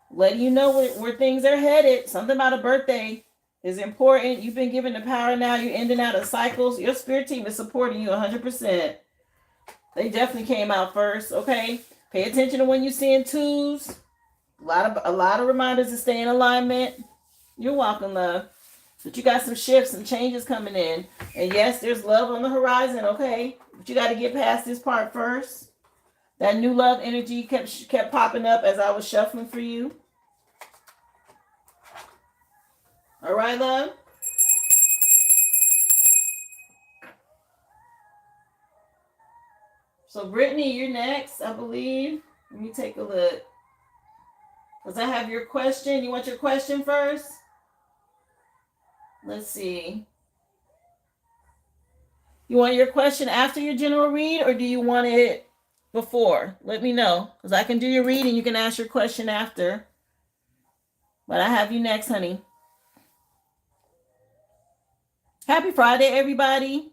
Letting you know where things are headed. Something about a birthday is important. You've been given the power now. You're ending out of cycles. Your spirit team is supporting you 100%. They definitely came out first. Okay. Pay attention to when you're seeing twos. A lot of reminders to stay in alignment. You're welcome, love. But you got some shifts and changes coming in. And yes, there's love on the horizon, okay? But you got to get past this part first. That new love energy kept popping up as I was shuffling for you. All right, love? So, Brittany, you're next, I believe. Let me take a look. Because I have your question. You want your question first? Let's see. You want your question after your general read, or do you want it before? Let me know. Because I can do your read and you can ask your question after. But I have you next, honey. Happy Friday, everybody.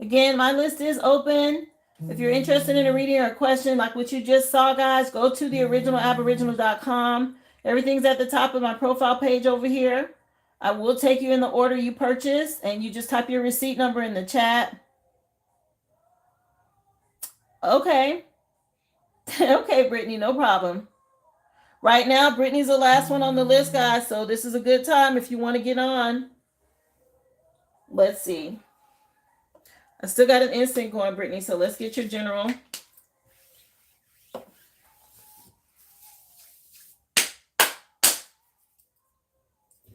Again, my list is open. If you're interested in a reading or a question like what you just saw, guys, go to theoriginalaboriginal.com. Everything's at the top of my profile page over here. I will take you in the order you purchased, and you just type your receipt number in the chat. Okay. Okay, Brittany, no problem. Right now, Brittany's the last one on the list, guys, so this is a good time if you want to get on. Let's see. I still got an instinct going, Brittany, so let's get your general.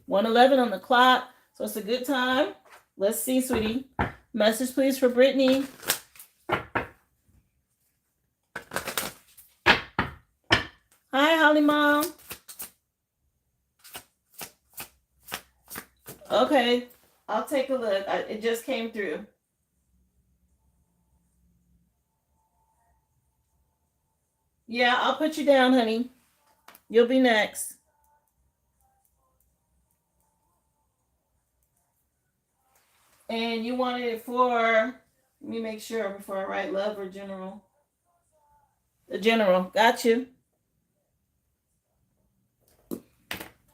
$1:11 on the clock, so it's a good time. Let's see, sweetie. Message, please, for Brittany. Hi, Holly Mom. Okay, I'll take a look. It just came through. Yeah, I'll put you down, honey. You'll be next. And you wanted it for, let me make sure before I write love or general. The general. Got you.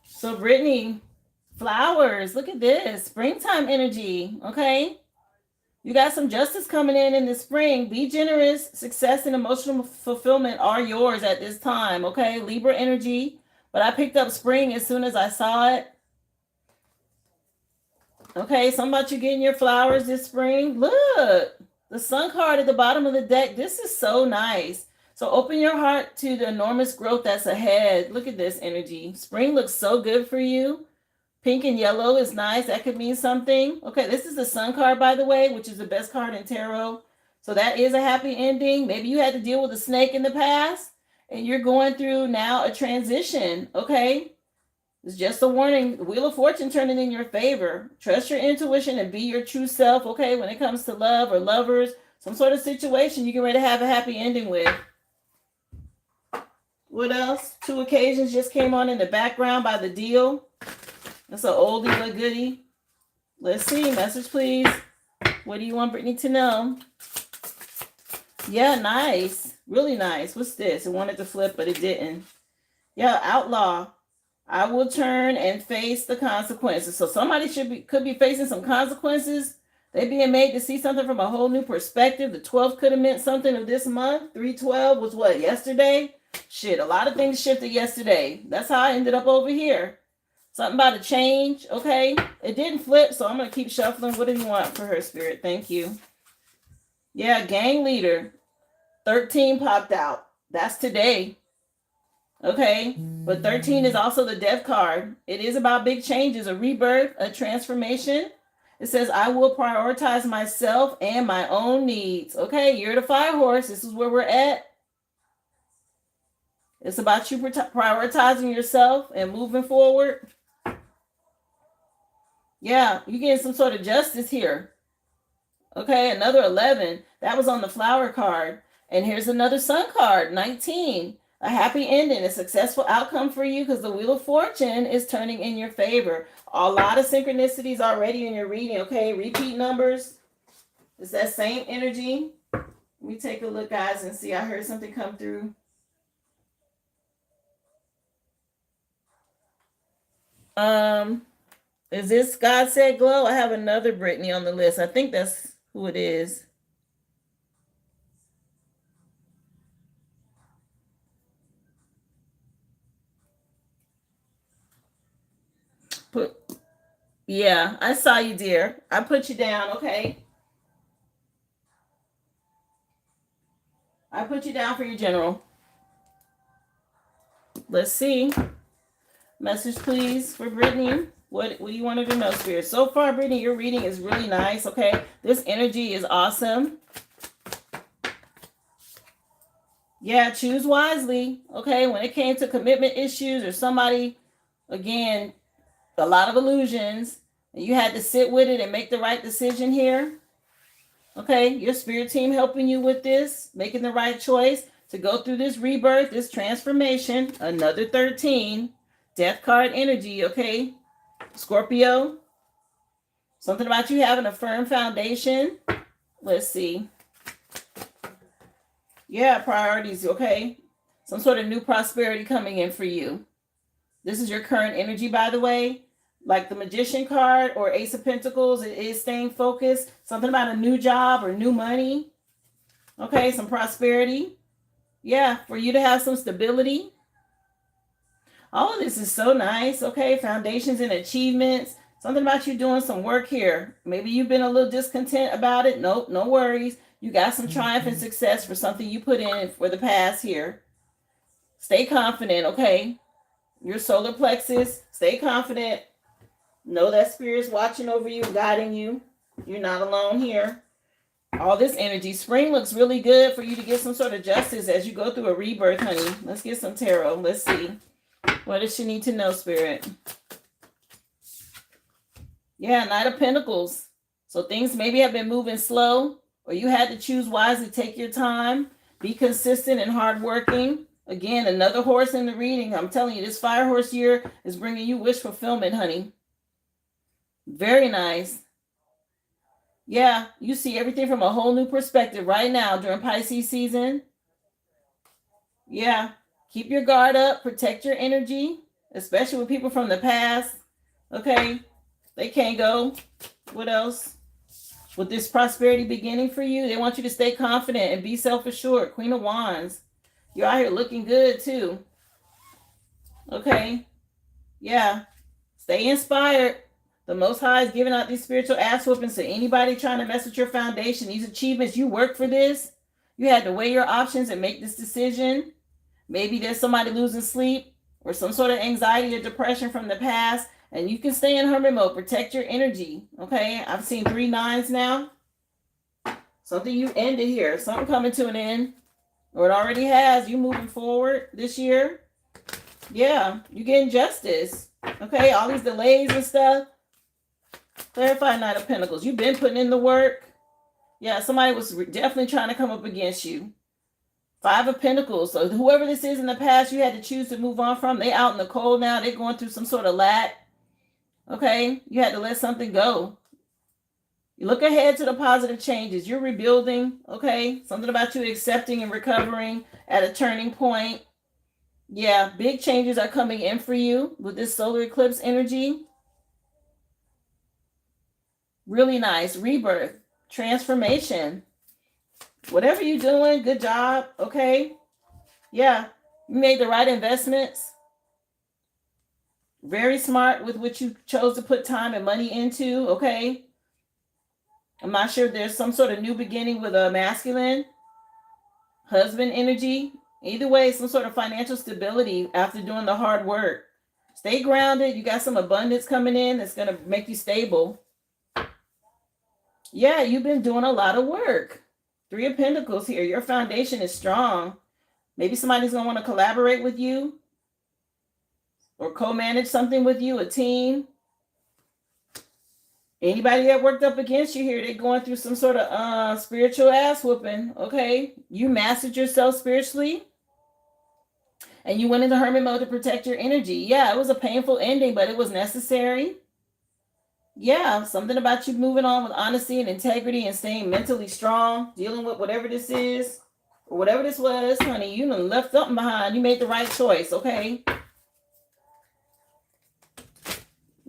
So, Brittany, flowers. Look at this. Springtime energy. Okay. You got some justice coming in the spring. Be generous. Success and emotional fulfillment are yours at this time. Okay. Libra energy. But I picked up spring as soon as I saw it. Okay, something about you getting your flowers this spring. Look, the sun card at the bottom of the deck. This is so nice. So open your heart to the enormous growth that's ahead. Look at this energy. Spring looks so good for you. Pink and yellow is nice. That could mean something. Okay, this is the sun card, by the way, which is the best card in tarot. So that is a happy ending. Maybe you had to deal with a snake in the past and you're going through now a transition. Okay, it's just a warning. The Wheel of Fortune turning in your favor. Trust your intuition and be your true self, okay, when it comes to love or lovers, some sort of situation you get ready to have a happy ending with. What else? Two occasions just came on in the background by the deal. That's an oldie but goodie. Let's see. Message, please. What do you want Brittany to know? Yeah, nice. Really nice. What's this? It wanted to flip, but it didn't. Yeah, outlaw. I will turn and face the consequences. So somebody could be facing some consequences. They being made to see something from a whole new perspective. The 12th could have meant something of this month. 312 was what, yesterday? Shit, a lot of things shifted yesterday. That's how I ended up over here. Something about a change, okay? It didn't flip, so I'm going to keep shuffling. What do you want for her, Spirit? Thank you. Yeah, gang leader. 13 popped out. That's today. Okay, but 13 is also the death card. It is about big changes, a rebirth, a transformation. It says, I will prioritize myself and my own needs. Okay, you're the fire horse. This is where we're at. It's about you prioritizing yourself and moving forward. Yeah, you're getting some sort of justice here. Okay, another 11. That was on the flower card. And here's another sun card, 19. A happy ending, a successful outcome for you because the Wheel of Fortune is turning in your favor. A lot of synchronicities already in your reading, okay? Repeat numbers. It's that same energy. Let me take a look, guys, and see. I heard something come through. Is this God Said Glow? I have another Brittany on the list. I think that's who it is. Yeah, I saw you, dear. I put you down, okay? I put you down for your general. Let's see. Message, please, for Brittany. What do you want her to know, Spirit? So far, Brittany, your reading is really nice, okay? This energy is awesome. Yeah, choose wisely, okay? When it came to commitment issues or somebody, again, a lot of illusions, and you had to sit with it and make the right decision here. Okay, your spirit team helping you with this, making the right choice to go through this rebirth, this transformation. Another 13, death card energy, okay? Scorpio, something about you having a firm foundation. Let's see. Yeah, priorities, okay? Some sort of new prosperity coming in for you. This is your current energy, by the way. Like the Magician card or Ace of Pentacles, it is staying focused. Something about a new job or new money. Okay, some prosperity. Yeah, for you to have some stability. All of this is so nice. Okay, foundations and achievements. Something about you doing some work here. Maybe you've been a little discontent about it. Nope, no worries. You got some triumph and success for something you put in for the past here. Stay confident, okay? Your solar plexus, stay confident. Know that Spirit's watching over you, guiding you. You're not alone here. All this energy. Spring looks really good for you to get some sort of justice as you go through a rebirth, honey. Let's get some tarot. Let's see. What does she need to know, Spirit? Yeah, Knight of Pentacles. So things maybe have been moving slow, or you had to choose wisely. Take your time. Be consistent and hardworking. Again, another horse in the reading. I'm telling you, this fire horse year is bringing you wish fulfillment, honey. Very nice. Yeah, you see everything from a whole new perspective right now during Pisces season. Yeah, keep your guard up. Protect your energy, especially with people from the past. Okay, they can't go. What else? With this prosperity beginning for you, they want you to stay confident and be self-assured. Queen of Wands. You're out here looking good too. Okay. Yeah. Stay inspired. The Most High is giving out these spiritual ass whoopings to anybody trying to mess with your foundation. These achievements, you work for this. You had to weigh your options and make this decision. Maybe there's somebody losing sleep or some sort of anxiety or depression from the past, and you can stay in hermit mode. Protect your energy. Okay, I've seen 3 9s now. Something you ended here. Something coming to an end. Or it already has. You moving forward this year. Yeah, you getting justice. Okay, all these delays and stuff. Clarify Knight of Pentacles. You've been putting in the work. Yeah, somebody was definitely trying to come up against you. 5 of Pentacles. So whoever this is in the past, you had to choose to move on from. They out in the cold now. They're going through some sort of lack. Okay, you had to let something go. You look ahead to the positive changes. You're rebuilding. Okay, something about you accepting and recovering at a turning point. Yeah, big changes are coming in for you with this solar eclipse energy. Really nice. Rebirth, transformation. Whatever you're doing, good job. Okay. Yeah, you made the right investments. Very smart with what you chose to put time and money into. Okay. I'm not sure if there's some sort of new beginning with a masculine husband energy. Either way, some sort of financial stability after doing the hard work. Stay grounded. You got some abundance coming in that's going to make you stable. Yeah, you've been doing a lot of work. 3 of Pentacles here. Your foundation is strong. Maybe somebody's going to want to collaborate with you or co-manage something with you, a team. Anybody that worked up against you here, they're going through some sort of spiritual ass whooping. Okay, you mastered yourself spiritually. And you went into hermit mode to protect your energy. Yeah, it was a painful ending, but it was necessary. Yeah, something about you moving on with honesty and integrity and staying mentally strong, dealing with whatever this is, or whatever this was, honey. You done left something behind. You made the right choice, okay?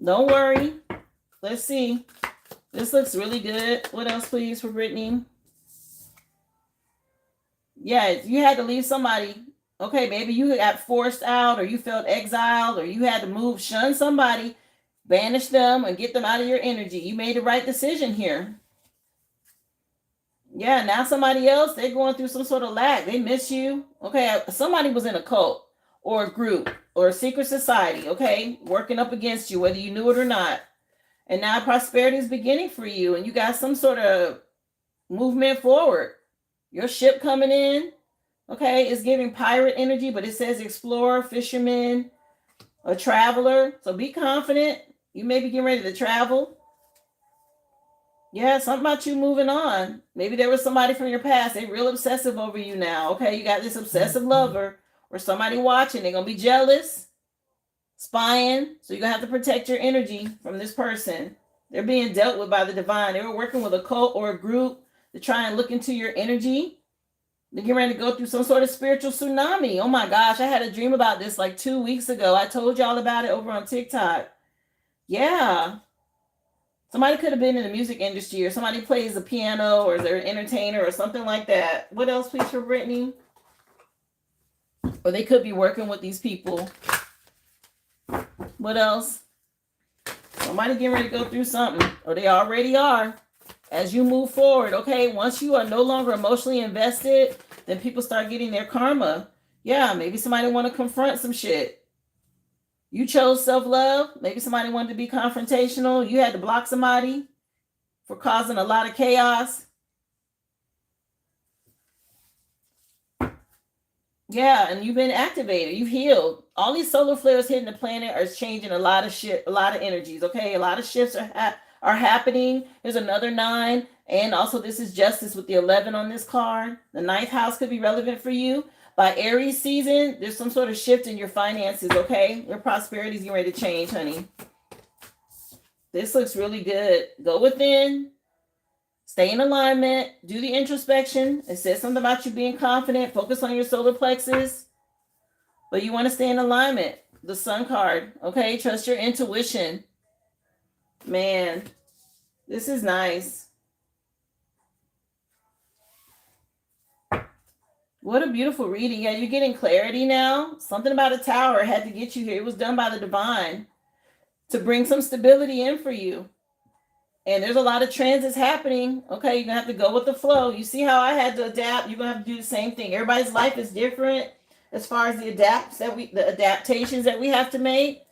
Don't worry. Let's see. This looks really good. What else, please, for Brittany? Yeah, you had to leave somebody. Okay, maybe you got forced out or you felt exiled or you had to move, shun somebody, banish them and get them out of your energy. You made the right decision here. Yeah, now somebody else, they're going through some sort of lack. They miss you. Okay, somebody was in a cult or a group or a secret society, okay, working up against you, whether you knew it or not. And now prosperity is beginning for you and you got some sort of movement forward. Your ship coming in. Okay, it's giving pirate energy, but it says explorer, fisherman, a traveler. So be confident. You may be getting ready to travel. Yeah, something about you moving on. Maybe there was somebody from your past. They're real obsessive over you now. Okay, you got this obsessive lover or somebody watching. They're going to be jealous, spying. So you're going to have to protect your energy from this person. They're being dealt with by the divine. They were working with a cult or a group to try and look into your energy. They're getting ready to go through some sort of spiritual tsunami. Oh my gosh, I had a dream about this like 2 weeks ago. I told y'all about it over on TikTok. Yeah. Somebody could have been in the music industry or somebody plays the piano or they're an entertainer or something like that. What else, please, for Brittany? Or they could be working with these people. What else? Somebody getting ready to go through something. Or they already are. As you move forward, okay, once you are no longer emotionally invested, then people start getting their karma. Yeah, maybe somebody want to confront some shit. You chose self-love. Maybe somebody wanted to be confrontational. You had to block somebody for causing a lot of chaos. Yeah, and you've been activated. You've healed. All these solar flares hitting the planet are changing a lot of shit, a lot of energies, okay? A lot of shifts are happening. There's another 9. And also this is justice with the 11 on this card. The 9th house could be relevant for you. By Aries season, there's some sort of shift in your finances, okay? Your prosperity is getting ready to change, honey. This looks really good. Go within. Stay in alignment. Do the introspection. It says something about you being confident. Focus on your solar plexus. But you want to stay in alignment. The Sun card, okay? Trust your intuition. Man, this is nice. What a beautiful reading. Yeah, you're getting clarity now. Something about a tower had to get you here. It was done by the divine. to bring some stability in for you. And there's a lot of transits happening. Okay, you're gonna have to go with the flow. You see how I had to adapt? You're gonna have to do the same thing. Everybody's life is different as far as the adaptations that we have to make.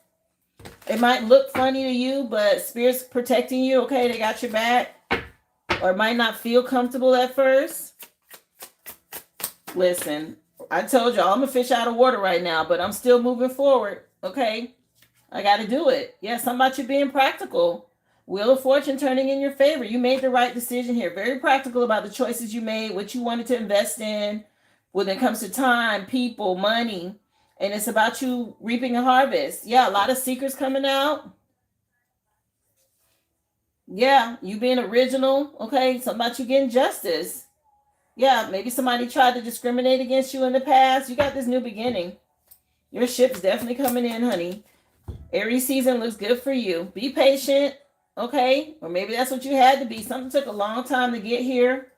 It might look funny to you, but Spirit's protecting you. Okay, they got your back. Or it might not feel comfortable at first. Listen, I told y'all I'm a fish out of water right now, but I'm still moving forward. Okay, I got to do it. Yeah, something about you being practical. Wheel of Fortune turning in your favor. You made the right decision here. Very practical about the choices you made, what you wanted to invest in when it comes to time, people, money. And it's about you reaping a harvest. Yeah, a lot of secrets coming out. Yeah, you being original. Okay, something about you getting justice. Yeah, maybe somebody tried to discriminate against you in the past. You got this new beginning. Your ship's definitely coming in, honey. Aries season looks good for you. Be patient. Okay, or maybe that's what you had to be. Something took a long time to get here.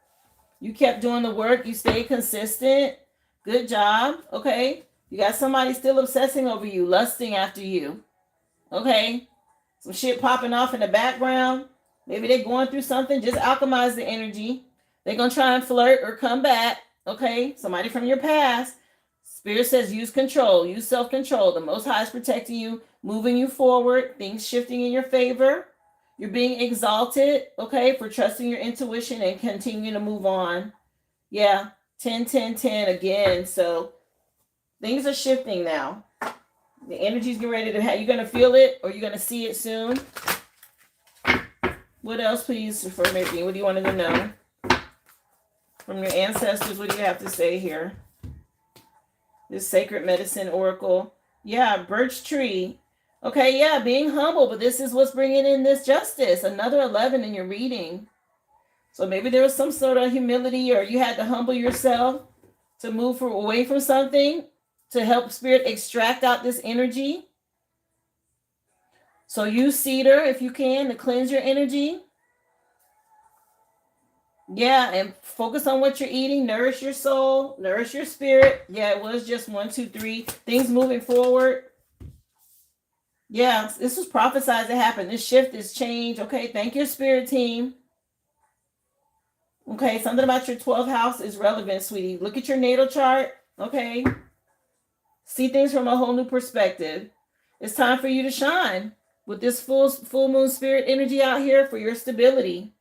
You kept doing the work. You stayed consistent. Good job. Okay, you got somebody still obsessing over you, lusting after you. Okay, some shit popping off in the background. Maybe they're going through something. Just alchemize the energy. They're gonna try and flirt or come back. Okay, somebody from your past. Spirit says use control, use self-control. The Most High is protecting you, moving you forward, things shifting in your favor. You're being exalted, okay, for trusting your intuition and continuing to move on. Yeah, 10, 10, 10 again. So things are shifting now. The energy's getting ready to have, you're going to feel it or you're going to see it soon. What else, please, for me? What do you want to know? From your ancestors, what do you have to say here? This sacred medicine oracle. Yeah, birch tree. Okay, yeah, being humble, but this is what's bringing in this justice. Another 11 in your reading. So maybe there was some sort of humility or you had to humble yourself to move away from something to help Spirit extract out this energy. So use cedar if you can to cleanse your energy. Yeah, and focus on what you're eating. Nourish your soul, nourish your spirit. Yeah, it was just 1, 2, 3. Things moving forward. Yeah, this was prophesied to happen. This shift, this change. Okay, thank your spirit team. Okay, something about your 12th house is relevant, sweetie. Look at your natal chart. Okay, see things from a whole new perspective. It's time for you to shine with this full moon spirit energy out here for your stability.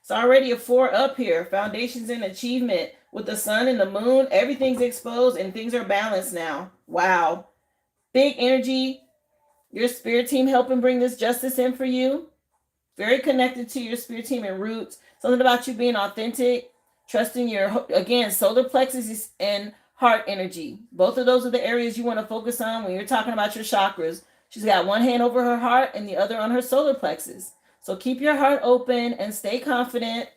It's already a 4 up here. Foundations and achievement with the sun and the moon. Everything's exposed and things are balanced now. Wow. Big energy. Your spirit team helping bring this justice in for you. Very connected to your spirit team and roots. Something about you being authentic. Trusting your, again, solar plexus and heart energy. Both of those are the areas you want to focus on when you're talking about your chakras. She's got one hand over her heart and the other on her solar plexus. So keep your heart open and stay confident.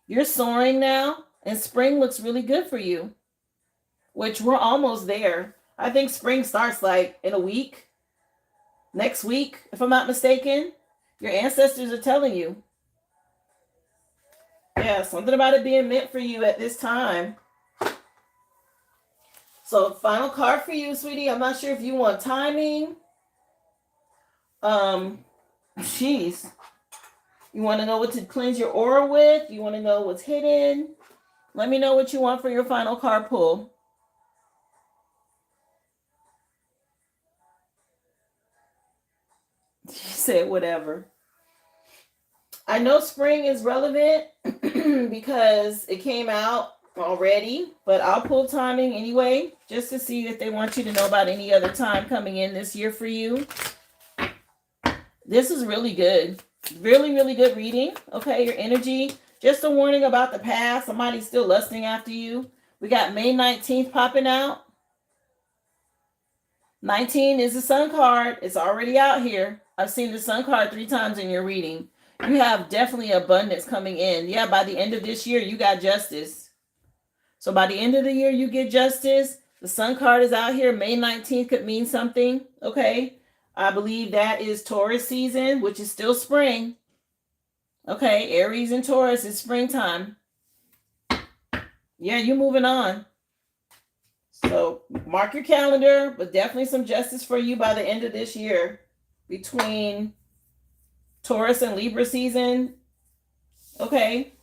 You're soaring now, and spring looks really good for you, which we're almost there. I think spring starts like in a week, next week, if I'm not mistaken. Your ancestors are telling you. Yeah, something about it being meant for you at this time. So final card for you, sweetie. I'm not sure if you want timing. Jeez. You want to know what to cleanse your aura with? You want to know what's hidden? Let me know what you want for your final card pull. You said whatever. I know spring is relevant because it came out already, but I'll pull timing anyway, just to see if they want you to know about any other time coming in this year for you. This is really good. Really, really good reading. Okay, your energy. Just a warning about the past. Somebody's still lusting after you. We got May 19th popping out. 19 is the sun card. It's already out here. I've seen the sun card 3 times in your reading. You have definitely abundance coming in. Yeah, by the end of this year, you got justice. So by the end of the year, you get justice. The sun card is out here. May 19th could mean something. Okay. I believe that is Taurus season, which is still spring. Okay, Aries and Taurus is springtime. Yeah, you're moving on. So mark your calendar, but definitely some justice for you by the end of this year. between Taurus and Libra season. Okay.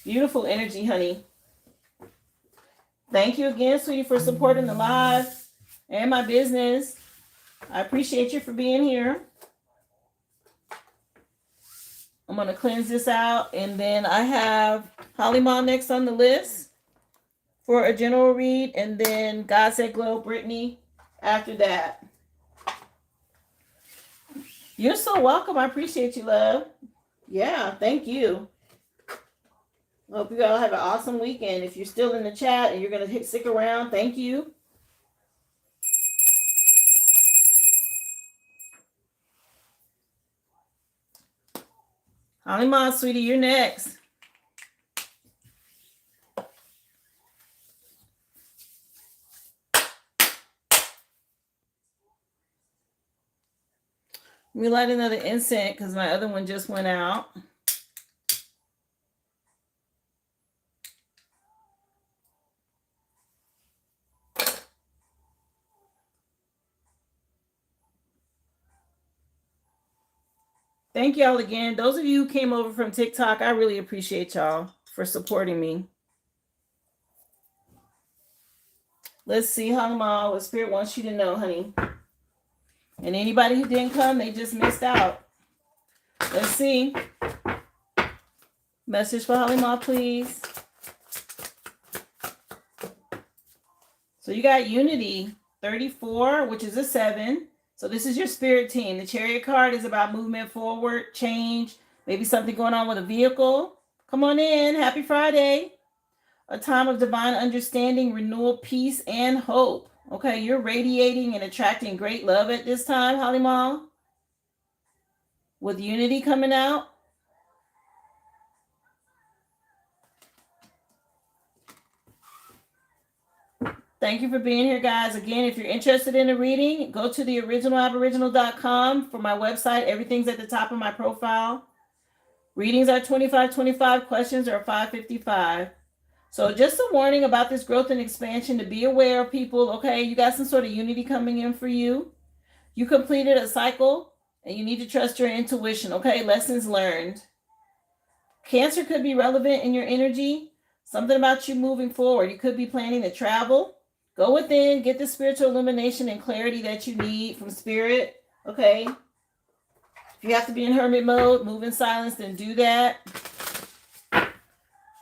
Beautiful energy, honey. Thank you again, sweetie, for supporting the live and my business. I appreciate you for being here. I'm going to cleanse this out. And then I have Holly Mom next on the list for a general read. And then God Said Glow, Brittany after that. You're so welcome. I appreciate you, love. Yeah, thank you. Hope you all have an awesome weekend. If you're still in the chat and you're going to stick around, thank you. Holly Mom, sweetie, you're next. Let me light another incense because my other one just went out. Thank y'all again. Those of you who came over from TikTok, I really appreciate y'all for supporting me. Let's see, Holly Mom, what Spirit wants you to know, honey. And anybody who didn't come, they just missed out. Let's see. Message for Holly Mom, please. So you got Unity 34, which is a 7. So this is your spirit team. The Chariot card is about movement forward, change, maybe something going on with a vehicle. Come on in. Happy Friday. A time of divine understanding, renewal, peace, and hope. Okay, you're radiating and attracting great love at this time, Holly Mom. With Unity coming out. Thank you for being here, guys. Again, if you're interested in a reading, go to the originalaboriginal.com for my website. Everything's at the top of my profile. Readings are $25.25. Questions are $5.55. So just a warning about this growth and expansion, to be aware of people. Okay, you got some sort of unity coming in for you. You completed a cycle and you need to trust your intuition. Okay, lessons learned. Cancer could be relevant in your energy. Something about you moving forward. You could be planning to travel. Go within, get the spiritual illumination and clarity that you need from spirit. Okay. If you have to be in hermit mode, move in silence, then do that.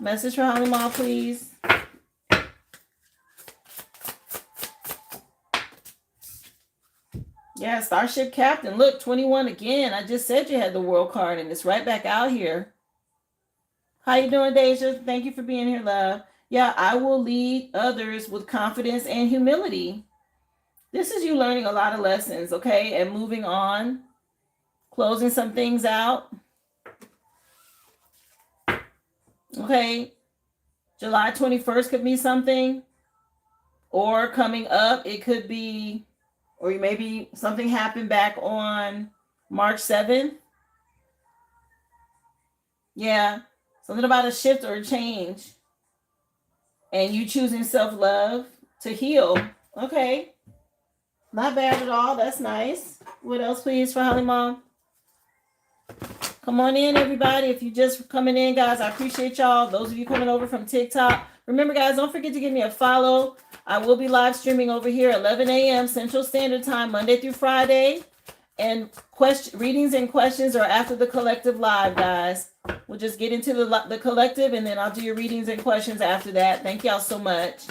Message for Holly Mom, please. Yeah, Starship Captain. Look, 21 again. I just said you had the World card and it's right back out here. How you doing, Deja? Thank you for being here, love. Yeah, I will lead others with confidence and humility. This is you learning a lot of lessons, okay? And moving on, closing some things out. Okay, July 21st could be something. Or coming up, it could be, or maybe something happened back on March 7th. Yeah, something about a shift or a change. And you choosing self-love to heal. Okay. Not bad at all. That's nice. What else, please, for Holly Mom? Come on in, everybody. If you just coming in, guys, I appreciate y'all. Those of you coming over from TikTok. Remember, guys, don't forget to give me a follow. I will be live streaming over here at 11 a.m. Central Standard Time, Monday through Friday. And readings and questions are after the collective live, guys. We'll just get into the collective, and then I'll do your readings and questions after that. Thank y'all so much.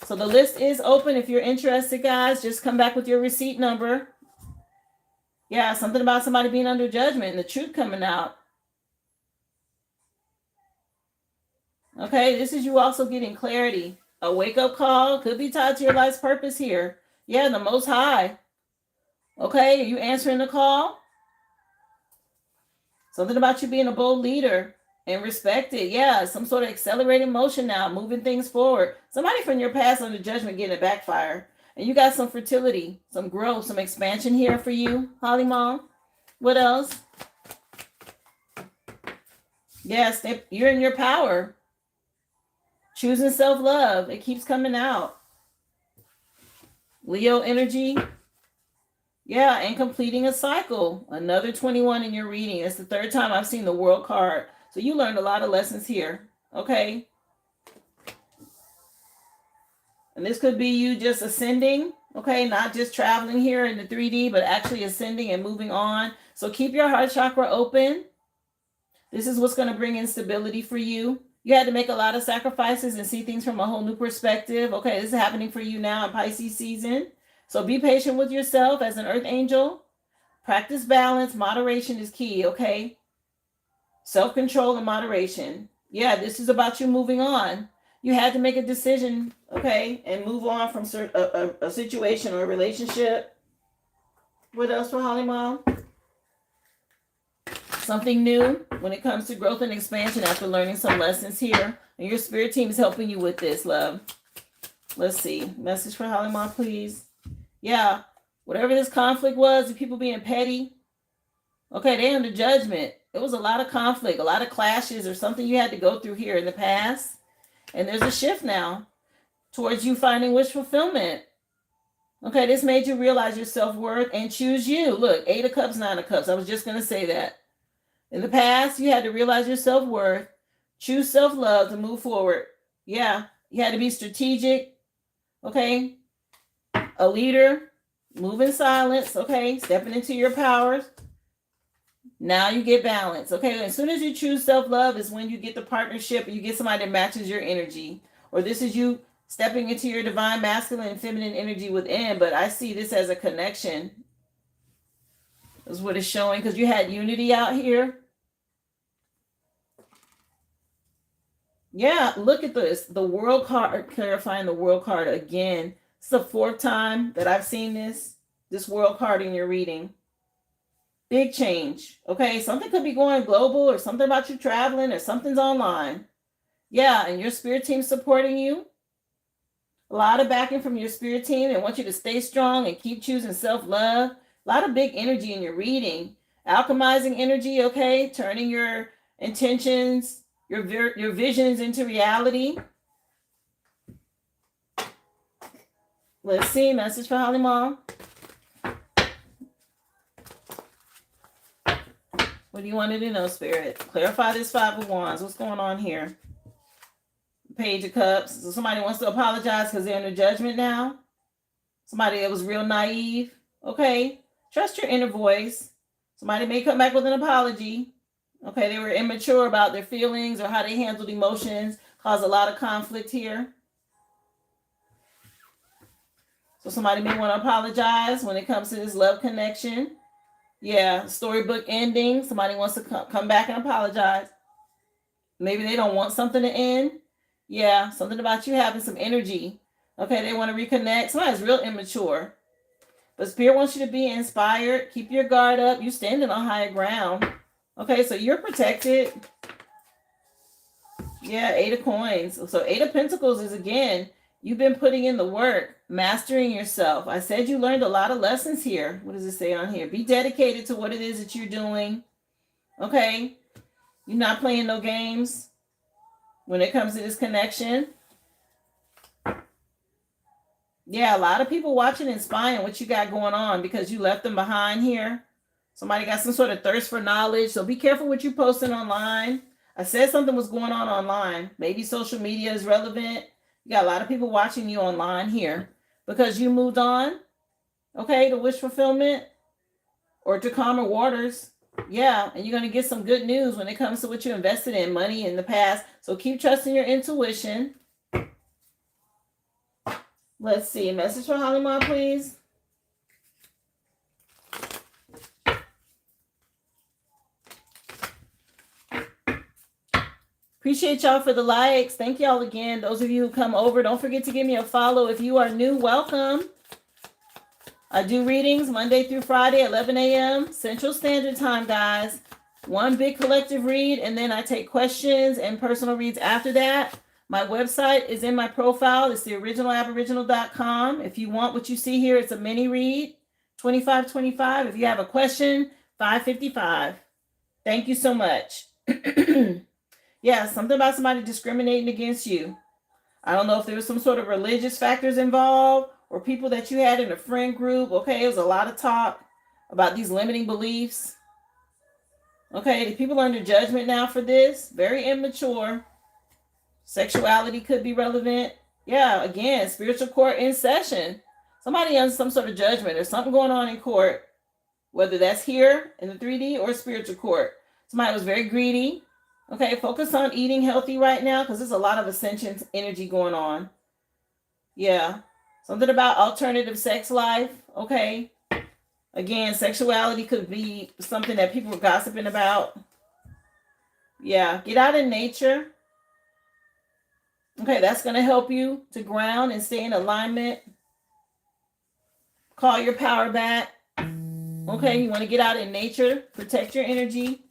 So the list is open. If you're interested, guys, just come back with your receipt number. Yeah, something about somebody being under judgment and the truth coming out. Okay, this is you also getting clarity. A wake-up call could be tied to your life's purpose here. Yeah, the Most High. Okay, are you answering the call? Something about you being a bold leader and respected. Yeah, some sort of accelerated motion now, moving things forward. Somebody from your past under judgment getting a backfire. And you got some fertility, some growth, some expansion here for you, Holly Mom. What else? Yes, you're in your power. Choosing self-love. It keeps coming out. Leo energy. Yeah, and completing a cycle. Another 21 in your reading. It's the third time I've seen the world card. So you learned a lot of lessons here. Okay. And this could be you just ascending. Okay. Not just traveling here in the 3D, but actually ascending and moving on. So keep your heart chakra open. This is what's going to bring instability for you. You had to make a lot of sacrifices and see things from a whole new perspective. Okay. This is happening for you now in Pisces season. So be patient with yourself as an earth angel. Practice balance. Moderation is key, okay? Self-control and moderation. Yeah, this is about you moving on. You had to make a decision, okay, and move on from a situation or a relationship. What else for Holly Mom? Something new when it comes to growth and expansion after learning some lessons here. And your spirit team is helping you with this, love. Let's see. Message for Holly Mom, please. Yeah, whatever this conflict was, the people being petty, okay, they under judgment. It was a lot of conflict, a lot of clashes or something you had to go through here in the past. And there's a shift now towards you finding wish fulfillment. Okay, this made you realize your self-worth and choose you. Look, 8 of Cups, 9 of Cups. I was just going to say that. In the past, you had to realize your self-worth, choose self-love to move forward. Yeah, you had to be strategic. Okay, a leader, move in silence. Okay, stepping into your powers. Now you get balance. Okay, as soon as you choose self-love is when you get the partnership, you get somebody that matches your energy. Or this is you stepping into your divine masculine and feminine energy within. But I see this as a connection. That's what it's showing, because you had unity out here. Yeah, look at this. The world card, clarifying the world card again. It's the 4th time that I've seen this world card in your reading. Big change. Okay, something could be going global or something about you traveling or something's online. Yeah, and your spirit team supporting you. A lot of backing from your spirit team. They want you to stay strong and keep choosing self-love. A lot of big energy in your reading. Alchemizing energy, okay? Turning your intentions, your visions into reality. Let's see. Message for Holly Mom. What do you want to know, Spirit? Clarify this 5 of Wands. What's going on here? Page of Cups. So somebody wants to apologize because they're under judgment now. Somebody that was real naive. Okay. Trust your inner voice. Somebody may come back with an apology. Okay. They were immature about their feelings or how they handled emotions. Caused a lot of conflict here. So somebody may want to apologize when it comes to this love connection. Yeah, storybook ending. Somebody wants to come back and apologize. Maybe they don't want something to end. Yeah, something about you having some energy. Okay, they want to reconnect. Somebody's real immature. But Spirit wants you to be inspired. Keep your guard up. You're standing on higher ground. Okay, so you're protected. Yeah, 8 of Coins. So 8 of Pentacles is, again, you've been putting in the work, mastering yourself. I said you learned a lot of lessons here. What does it say on here? Be dedicated to what it is that you're doing. Okay? You're not playing no games when it comes to this connection. Yeah, a lot of people watching and spying what you got going on because you left them behind here. Somebody got some sort of thirst for knowledge. So be careful what you're posting online. I said something was going on online. Maybe social media is relevant. You got a lot of people watching you online here because you moved on, okay, to wish fulfillment or to calmer waters. Yeah, and you're going to get some good news when it comes to what you invested in, money in the past. So keep trusting your intuition. Let's see. Message for Holly Mom, please. Appreciate y'all for the likes. Thank y'all again. Those of you who come over, don't forget to give me a follow. If you are new, welcome. I do readings Monday through Friday, 11 a.m. Central Standard Time, guys. One big collective read, and then I take questions and personal reads after that. My website is in my profile. It's theoriginalaboriginal.com. If you want what you see here, it's a mini read, $25.25. If you have a question, $5.55. Thank you so much. Yeah, something about somebody discriminating against you. I don't know if there was some sort of religious factors involved or people that you had in a friend group. Okay, it was a lot of talk about these limiting beliefs. Okay, the people are under judgment now for this. Very immature. Sexuality could be relevant. Yeah, again, spiritual court in session. Somebody under some sort of judgment. There's something going on in court, whether that's here in the 3D or spiritual court. Somebody was very greedy. Okay, focus on eating healthy right now because there's a lot of ascension energy going on. Yeah, something about alternative sex life. Okay, again, sexuality could be something that people are gossiping about. Yeah, get out in nature. Okay, that's going to help you to ground and stay in alignment. Call your power back. Okay, you want to get out in nature, protect your energy,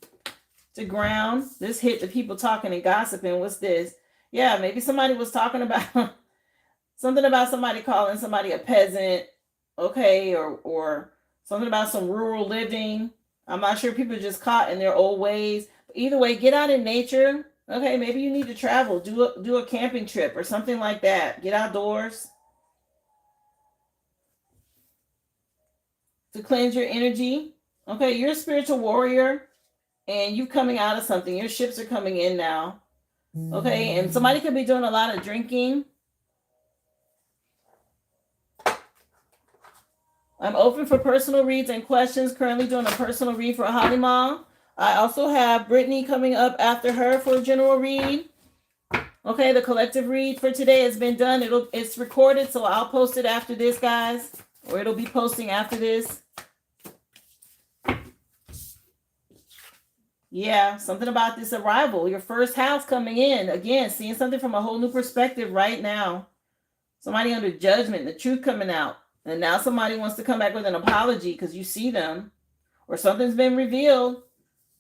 to ground. This hit the people talking and gossiping. What's this? Yeah, maybe somebody was talking about something about somebody calling somebody a peasant, okay, or something about some rural living. I'm not sure, people are just caught in their old ways. But either way, get out in nature. Okay, maybe you need to travel, do a camping trip or something like that. Get outdoors to cleanse your energy. Okay, you're a spiritual warrior and you coming out of something. Your ships are coming in now. Okay, and somebody could be doing a lot of drinking. I'm open for personal reads and questions. Currently doing a personal read for Halima. I also have Brittany coming up after her for a general read. Okay, the collective read for today has been done. It's recorded, so I'll post it after this, guys. Or it'll be posting after this. Yeah, something about this arrival. Your first house coming in. Again, seeing something from a whole new perspective right now. Somebody under judgment, the truth coming out. And now somebody wants to come back with an apology because you see them. Or something's been revealed.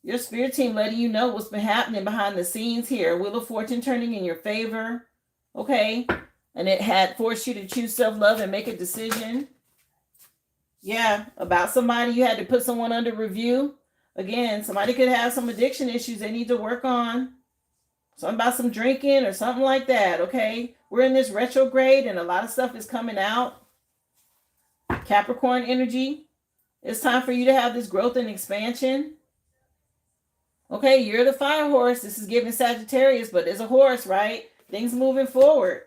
Your spirit team letting you know what's been happening behind the scenes here. Wheel of Fortune turning in your favor. Okay. And it had forced you to choose self-love and make a decision. Yeah. About somebody, you had to put someone under review. Again, somebody could have some addiction issues they need to work on. Something about some drinking or something like that. Okay. We're in this retrograde and a lot of stuff is coming out. Capricorn energy. It's time for you to have this growth and expansion. Okay, you're the fire horse. This is giving Sagittarius, but there's a horse, right? Things moving forward.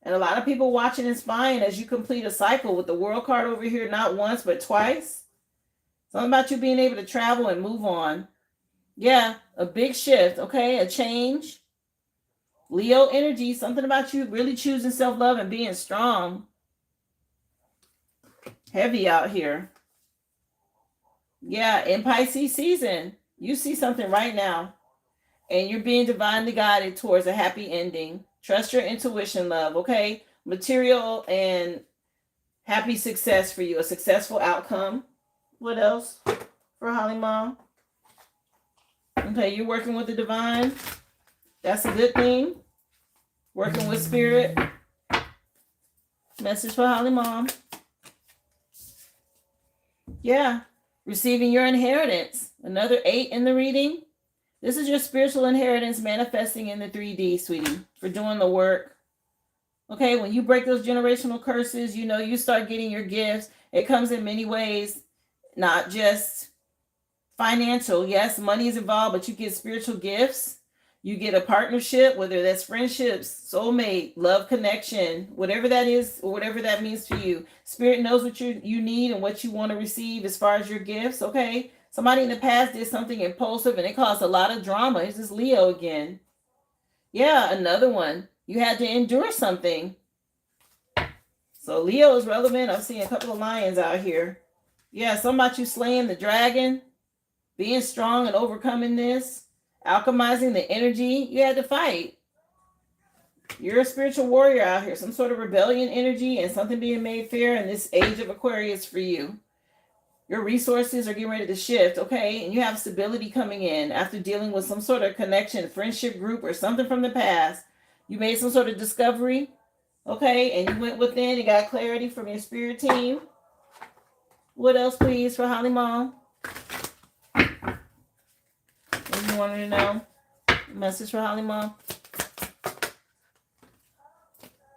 And a lot of people watching and spying as you complete a cycle with the world card over here, not once, but twice. Something about you being able to travel and move on. Yeah, a big shift, okay? A change. Leo energy, something about you really choosing self-love and being strong. Heavy out here. Yeah, in Pisces season. You see something right now, and you're being divinely guided towards a happy ending. Trust your intuition, love, okay? Material and happy success for you, a successful outcome. What else for Holly Mom? Okay, you're working with the divine. That's a good thing. Working with spirit. Message for Holly Mom. Yeah. Receiving your inheritance. Another 8 in the reading. This is your spiritual inheritance manifesting in the 3D, sweetie, for doing the work. Okay, when you break those generational curses, you know, you start getting your gifts. It comes in many ways, not just financial. Yes, money is involved, but you get spiritual gifts. You get a partnership, whether that's friendships, soulmate, love connection, whatever that is, or whatever that means to you. Spirit knows what you need and what you want to receive as far as your gifts, okay? Somebody in the past did something impulsive and it caused a lot of drama. It's this Leo again. Yeah, another one. You had to endure something. So Leo is relevant. I'm seeing a couple of lions out here. Yeah, something about you slaying the dragon, being strong and overcoming this. Alchemizing the energy, you had to fight. You're a spiritual warrior out here. Some sort of rebellion energy and something being made fair in this age of Aquarius for you. Your resources are getting ready to shift, okay? And you have stability coming in after dealing with some sort of connection, friendship group, or something from the past. You made some sort of discovery, okay? And you went within and got clarity from your spirit team. What else, please, for Holly Mom? You wanted to know? Message for Holly Mom.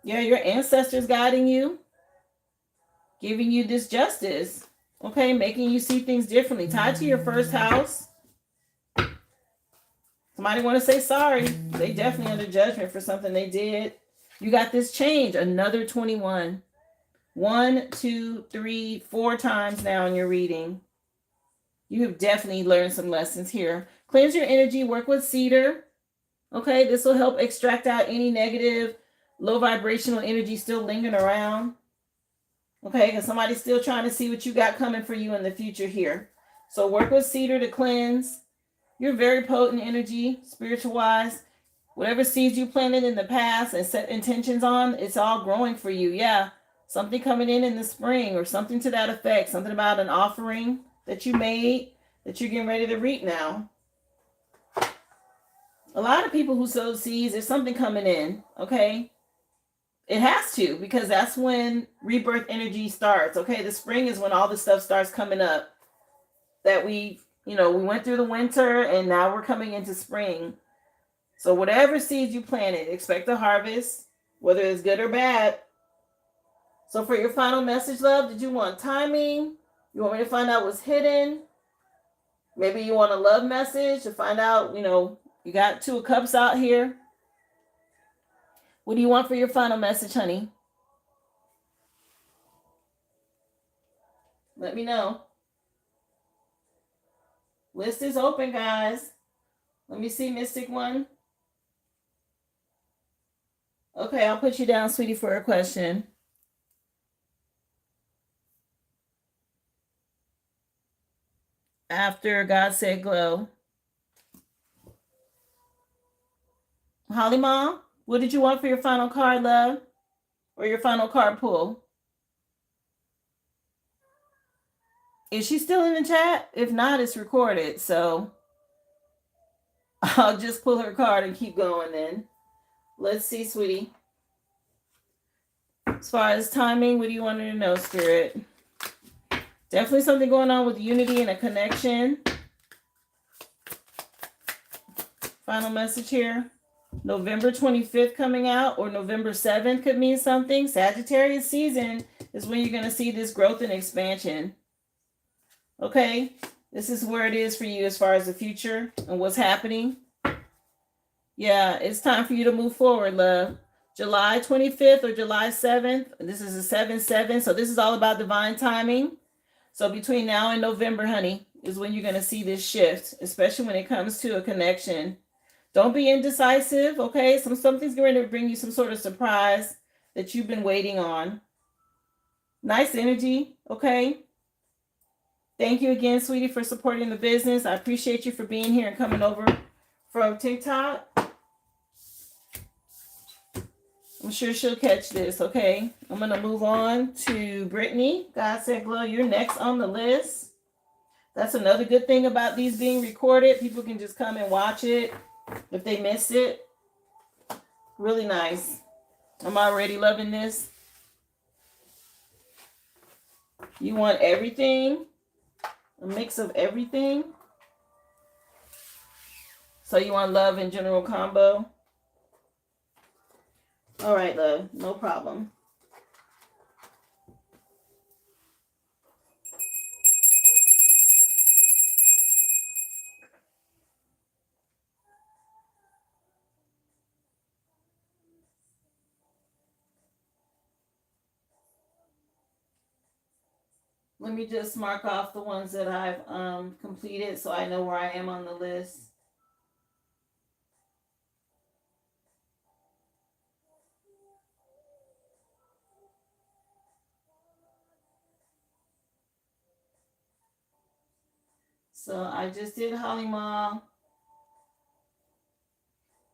Yeah, your ancestors guiding you. giving you this justice, okay, making you see things differently. Tied to your first house. Somebody want to say sorry. They definitely under judgment for something they did. You got this change, another 21. 1, 2, 3, 4 times now in your reading. You have definitely learned some lessons here. Cleanse your energy, work with cedar. Okay, this will help extract out any negative, low vibrational energy still lingering around. Okay, because somebody's still trying to see what you got coming for you in the future here. So work with cedar to cleanse. You're very potent energy, spiritual wise. Whatever seeds you planted in the past and set intentions on, it's all growing for you. Yeah, something coming in the spring or something to that effect. Something about an offering that you made that you're getting ready to reap now. A lot of people who sow seeds, there's something coming in, okay? It has to, because that's when rebirth energy starts, okay? The spring is when all this stuff starts coming up that we went through the winter and now we're coming into spring. So whatever seeds you planted, expect a harvest, whether it's good or bad. So for your final message, love, did you want timing? You want me to find out what's hidden? Maybe you want a love message to find out, you got 2 of Cups out here. What do you want for your final message, honey? Let me know. List is open, guys. Let me see, Mystic One. Okay, I'll put you down, sweetie, for a question. After God Said Glow. Holly Mom, what did you want for your final card, love? Or your final card pull? Is she still in the chat? If not, it's recorded. So I'll just pull her card and keep going then. Let's see, sweetie. As far as timing, what do you want her to know, Spirit? Definitely something going on with unity and a connection. Final message here. November 25th coming out, or November 7th could mean something. Sagittarius season is when you're going to see this growth and expansion. Okay? This is where it is for you as far as the future and what's happening. Yeah, it's time for you to move forward, love. July 25th or July 7th. This is a 7-7. So this is all about divine timing. So between now and November, honey, is when you're going to see this shift, especially when it comes to a connection. Don't be indecisive, okay? Something's going to bring you some sort of surprise that you've been waiting on. Nice energy, okay? Thank you again, sweetie, for supporting the business. I appreciate you for being here and coming over from TikTok. I'm sure she'll catch this, okay? I'm going to move on to Brittany. God Said Glow, you're next on the list. That's another good thing about these being recorded. People can just come and watch it if they miss it. Really nice. I'm already loving this. You want everything, a mix of everything. So you want love and general combo. All right, love, no problem. Let me just mark off the ones that I've completed so I know where I am on the list. So I just did Holly Mom.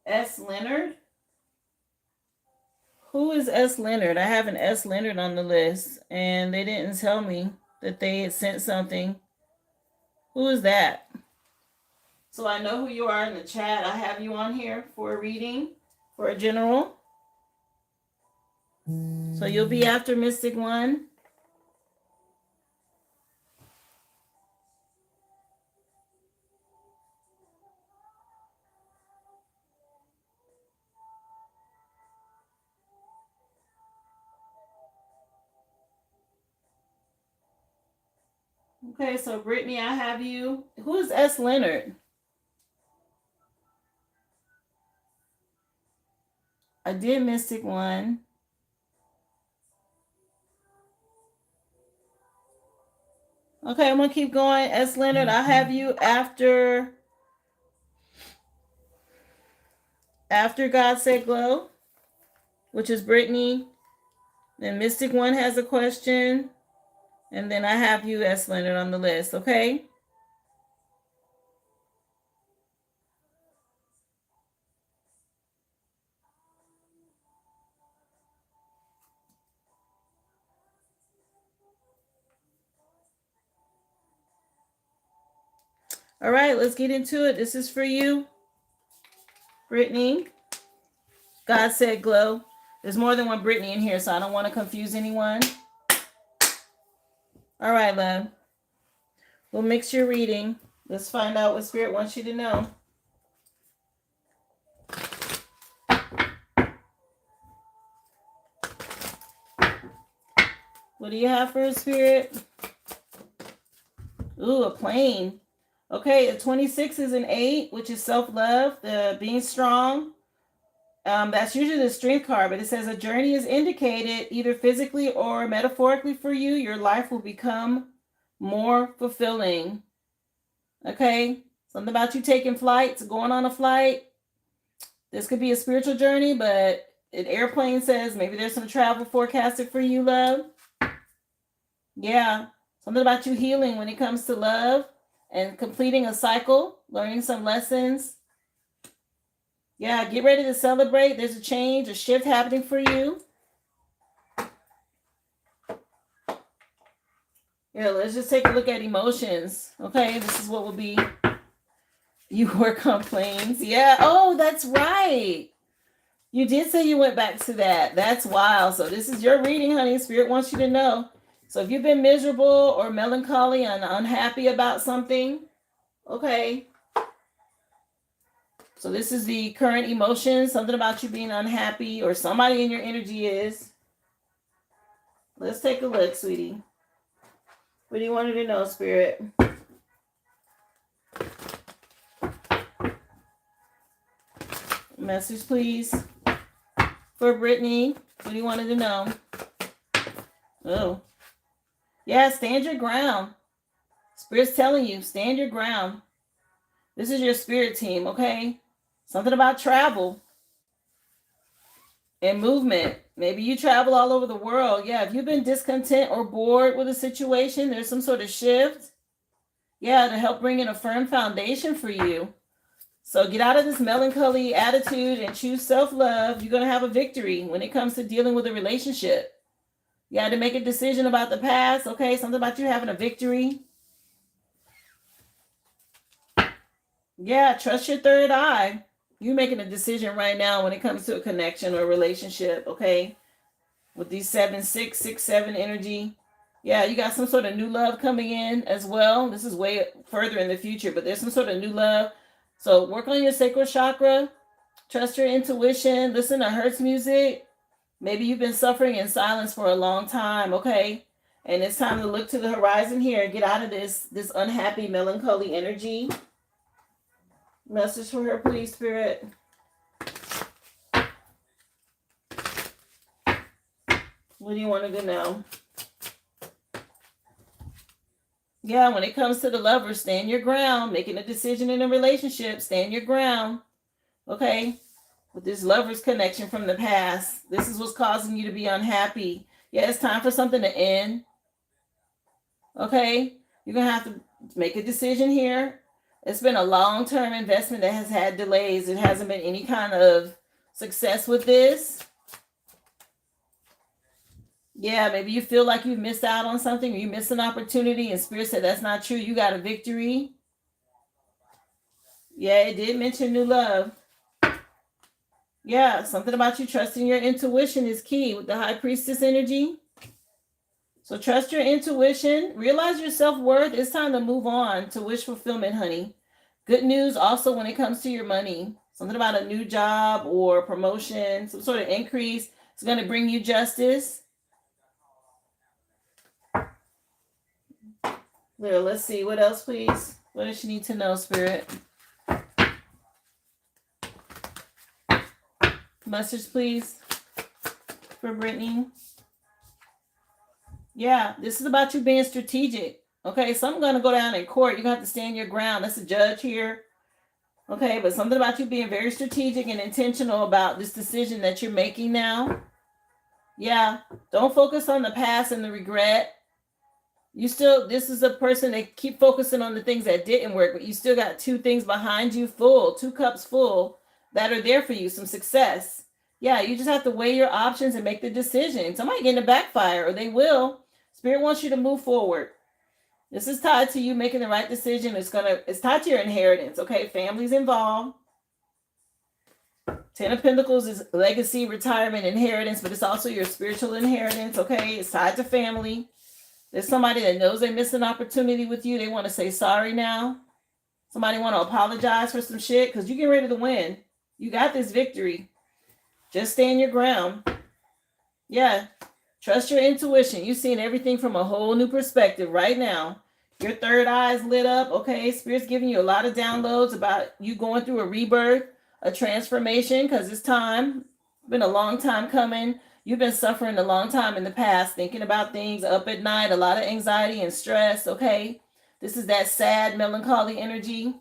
S. Leonard. Who is S. Leonard? I have an S. Leonard on the list, and they didn't tell me that they had sent something. Who is that? So I know who you are in the chat. I have you on here for a reading, for a general. So you'll be after Mystic One. Okay, so Brittany, I have you. Who is S. Leonard? I did Mystic one. Okay, I'm gonna keep going. S. Leonard, I have you after God Said Glow, which is Brittany. Then Mystic One has a question. And then I have you, S. Leonard, on the list, okay? All right, let's get into it. This is for you, Brittany. God Said Glow. There's more than one Brittany in here, so I don't want to confuse anyone. All right, love. We'll mix your reading. Let's find out what Spirit wants you to know. What do you have for a Spirit? Ooh, a plane. Okay, a 26 is an 8, which is self-love, the being strong. That's usually the strength card, but it says a journey is indicated either physically or metaphorically for you. Your life will become more fulfilling. Okay, something about you taking flights, going on a flight. This could be a spiritual journey, but an airplane says maybe there's some travel forecasted for you, love. Yeah, something about you healing when it comes to love and completing a cycle, learning some lessons. Yeah, get ready to celebrate. There's a change, a shift happening for you. Yeah, let's just take a look at emotions. Okay, this is what will be. You work on planes. Yeah. Oh, that's right. You did say you went back to that. That's wild. So this is your reading, honey. Spirit wants you to know. So if you've been miserable or melancholy and unhappy about something, okay. So this is the current emotion. Something about you being unhappy or somebody in your energy is. Let's take a look, sweetie. What do you want her to know, Spirit? Message, please. For Brittany, what do you want her to know? Oh. Yeah, stand your ground. Spirit's telling you, stand your ground. This is your spirit team, okay? Something about travel and movement. Maybe you travel all over the world. Yeah, if you've been discontent or bored with a situation, there's some sort of shift. Yeah, to help bring in a firm foundation for you. So get out of this melancholy attitude and choose self-love. You're going to have a victory when it comes to dealing with a relationship. You had to make a decision about the past, okay? Something about you having a victory. Yeah, trust your third eye. You're making a decision right now when it comes to a connection or a relationship, okay? With these 7-6, 6-7 energy. Yeah, you got some sort of new love coming in as well. This is way further in the future, but there's some sort of new love. So work on your sacral chakra. Trust your intuition. Listen to Hertz music. Maybe you've been suffering in silence for a long time, okay? And it's time to look to the horizon here and get out of this unhappy, melancholy energy. Message for her, please, Spirit. What do you want her to know? Yeah, when it comes to the lover, stand your ground. Making a decision in a relationship, stand your ground. Okay? With this lover's connection from the past, this is what's causing you to be unhappy. Yeah, it's time for something to end. Okay? You're going to have to make a decision here. It's been a long-term investment that has had delays. It hasn't been any kind of success with this. Yeah, maybe you feel like you've missed out on something or you missed an opportunity and Spirit said that's not true. You got a victory. Yeah, it did mention new love. Yeah, something about you trusting your intuition is key with the High Priestess energy. So trust your intuition. Realize your self-worth. It's time to move on to wish fulfillment, honey. Good news also when it comes to your money. Something about a new job or promotion, some sort of increase. It's going to bring you justice. Well, let's see. What else, please? What does she need to know, Spirit? Message, please, for Brittany. Yeah, this is about you being strategic. Okay, something's going to go down in court. You're going to have to stand your ground. That's a judge here. Okay, but something about you being very strategic and intentional about this decision that you're making now. Yeah, don't focus on the past and the regret. This is a person that keep focusing on the things that didn't work, but you still got two things behind you full, 2 cups full that are there for you, some success. Yeah, you just have to weigh your options and make the decision. Somebody getting a backfire, or they will. Spirit wants you to move forward. This is tied to you making the right decision. It's tied to your inheritance. Okay, family's involved. 10 of Pentacles is legacy, retirement, inheritance, but it's also your spiritual inheritance. Okay, it's tied to family. There's somebody that knows they missed an opportunity with you. They want to say sorry now. Somebody want to apologize for some shit because you're getting ready to win. You got this victory. Just stand your ground. Yeah. Trust your intuition. You've seen everything from a whole new perspective right now. Your third eye is lit up. Okay. Spirit's giving you a lot of downloads about you going through a rebirth, a transformation, because it's time. It's been a long time coming. You've been suffering a long time in the past, thinking about things up at night, a lot of anxiety and stress. Okay. This is that sad, melancholy energy.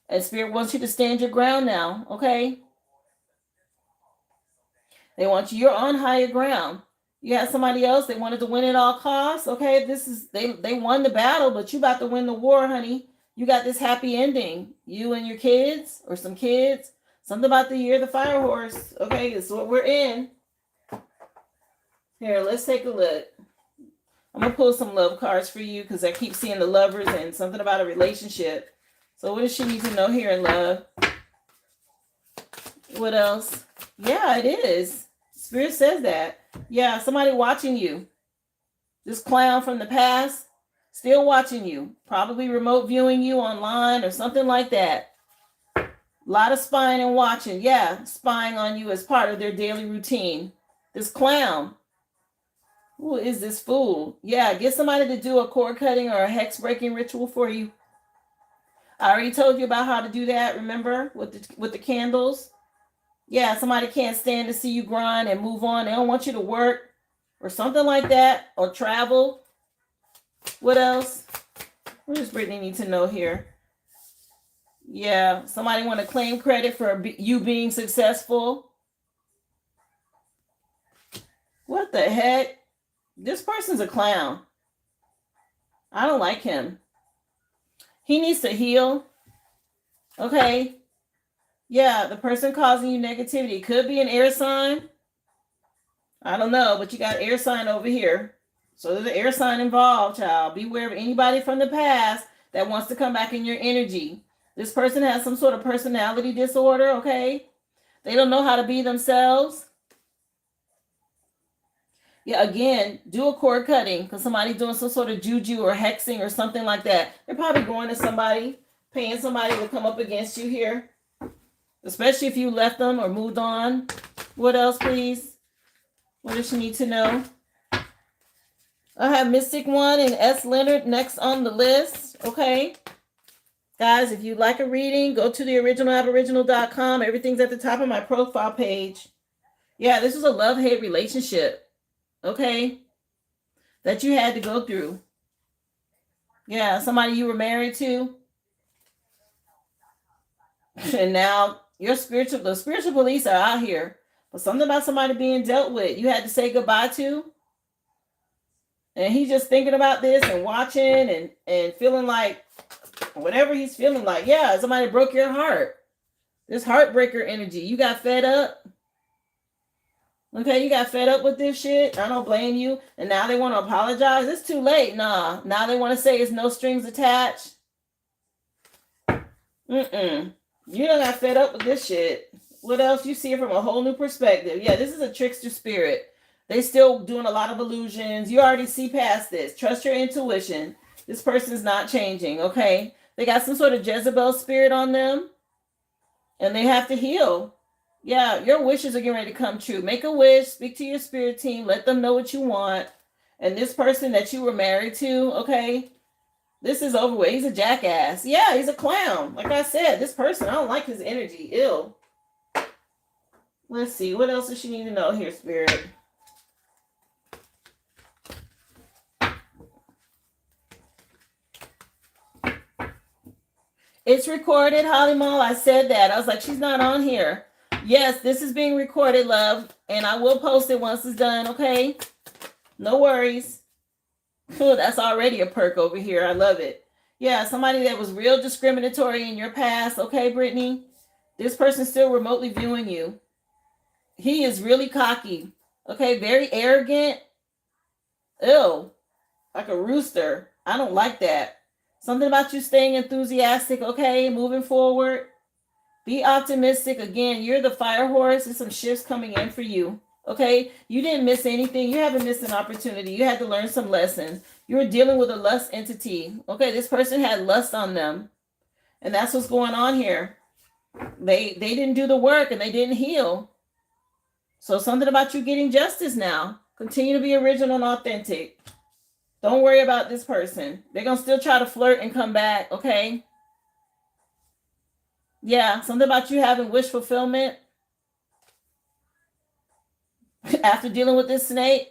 And Spirit wants you to stand your ground now. Okay. They want you. You're on higher ground. You had somebody else. They wanted to win at all costs. Okay. They won the battle, but you about to win the war, honey. You got this happy ending. You and your kids or some kids. Something about the year of the fire horse. Okay. This is what we're in. Here, let's take a look. I'm going to pull some love cards for you because I keep seeing the lovers and something about a relationship. So what does she need to know here in love? What else? Yeah, it is. Spirit says that. Yeah, somebody watching you. This clown from the past, still watching you. Probably remote viewing you online or something like that. A lot of spying and watching. Yeah, spying on you as part of their daily routine. This clown. Who is this fool? Yeah, get somebody to do a cord cutting or a hex breaking ritual for you. I already told you about how to do that, remember? With the candles. Yeah, somebody can't stand to see you grind and move on. They don't want you to work or something like that or travel. What else? What does Brittany need to know here? Yeah, somebody want to claim credit for you being successful. What the heck? This person's a clown. I don't like him. He needs to heal. Okay. Yeah, the person causing you negativity could be an air sign. I don't know, but you got air sign over here. So there's an air sign involved, child. Beware of anybody from the past that wants to come back in your energy. This person has some sort of personality disorder, okay? They don't know how to be themselves. Yeah, again, do a cord cutting because somebody's doing some sort of juju or hexing or something like that. They're probably going to somebody, paying somebody to come up against you here, especially if you left them or moved on. What else, please? What does she need to know? I have Mystic One and S. Leonard next on the list. Okay. Guys, if you'd like a reading, go to the originalaboriginal.com. Everything's at the top of my profile page. Yeah, this was a love-hate relationship. Okay, that you had to go through. Yeah, somebody you were married to. And now the spiritual police are out here. But something about somebody being dealt with, you had to say goodbye to. And he's just thinking about this and watching and feeling like whatever he's feeling like. Yeah, somebody broke your heart. This heartbreaker energy. You got fed up. Okay, you got fed up with this shit. I don't blame you. And now they want to apologize. It's too late. Nah. Now they want to say it's no strings attached. You done got fed up with this shit. What else? You see it from a whole new perspective. Yeah, this is a trickster spirit. They still doing a lot of illusions. You already see past this. Trust your intuition. This person's not changing, okay? They got some sort of Jezebel spirit on them. And they have to heal. Yeah, your wishes are getting ready to come true. Make a wish. Speak to your spirit team. Let them know what you want. And this person that you were married to, okay? This is over with. He's a jackass. Yeah, he's a clown. Like I said, this person, I don't like his energy. Ew. Let's see. What else does she need to know here, Spirit? It's recorded, Holly Mall. I said that. I was like, she's not on here. Yes, this is being recorded, love. And I will post it once it's done, okay? No worries. That's already a perk over here. I love it. Yeah, somebody that was real discriminatory in your past, okay, Brittany? This person's still remotely viewing you. He is really cocky. Okay, very arrogant. Ew. Like a rooster. I don't like that. Something about you staying enthusiastic, okay? Moving forward. Be optimistic. Again, you're the fire horse. There's some shifts coming in for you. Okay? You didn't miss anything. You haven't missed an opportunity. You had to learn some lessons. You were dealing with a lust entity. Okay, this person had lust on them. And that's what's going on here. They didn't do the work and they didn't heal. So something about you getting justice now. Continue to be original and authentic. Don't worry about this person. They're going to still try to flirt and come back, okay? Yeah, something about you having wish fulfillment after dealing with this snake.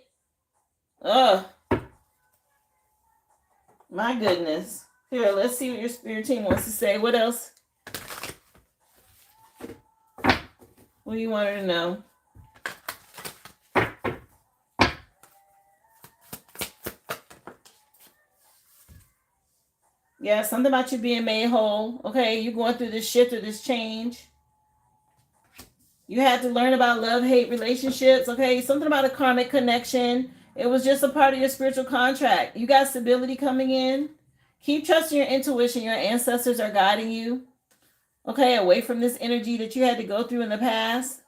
Ugh. My goodness. Here, let's see what your spirit team wants to say. What else? What do you want her to know? Yeah, something about you being made whole. Okay, you're going through this shift or this change. You had to learn about love-hate relationships. Okay, something about a karmic connection. It was just a part of your spiritual contract. You got stability coming in. Keep trusting your intuition. Your ancestors are guiding you. Okay, away from this energy that you had to go through in the past.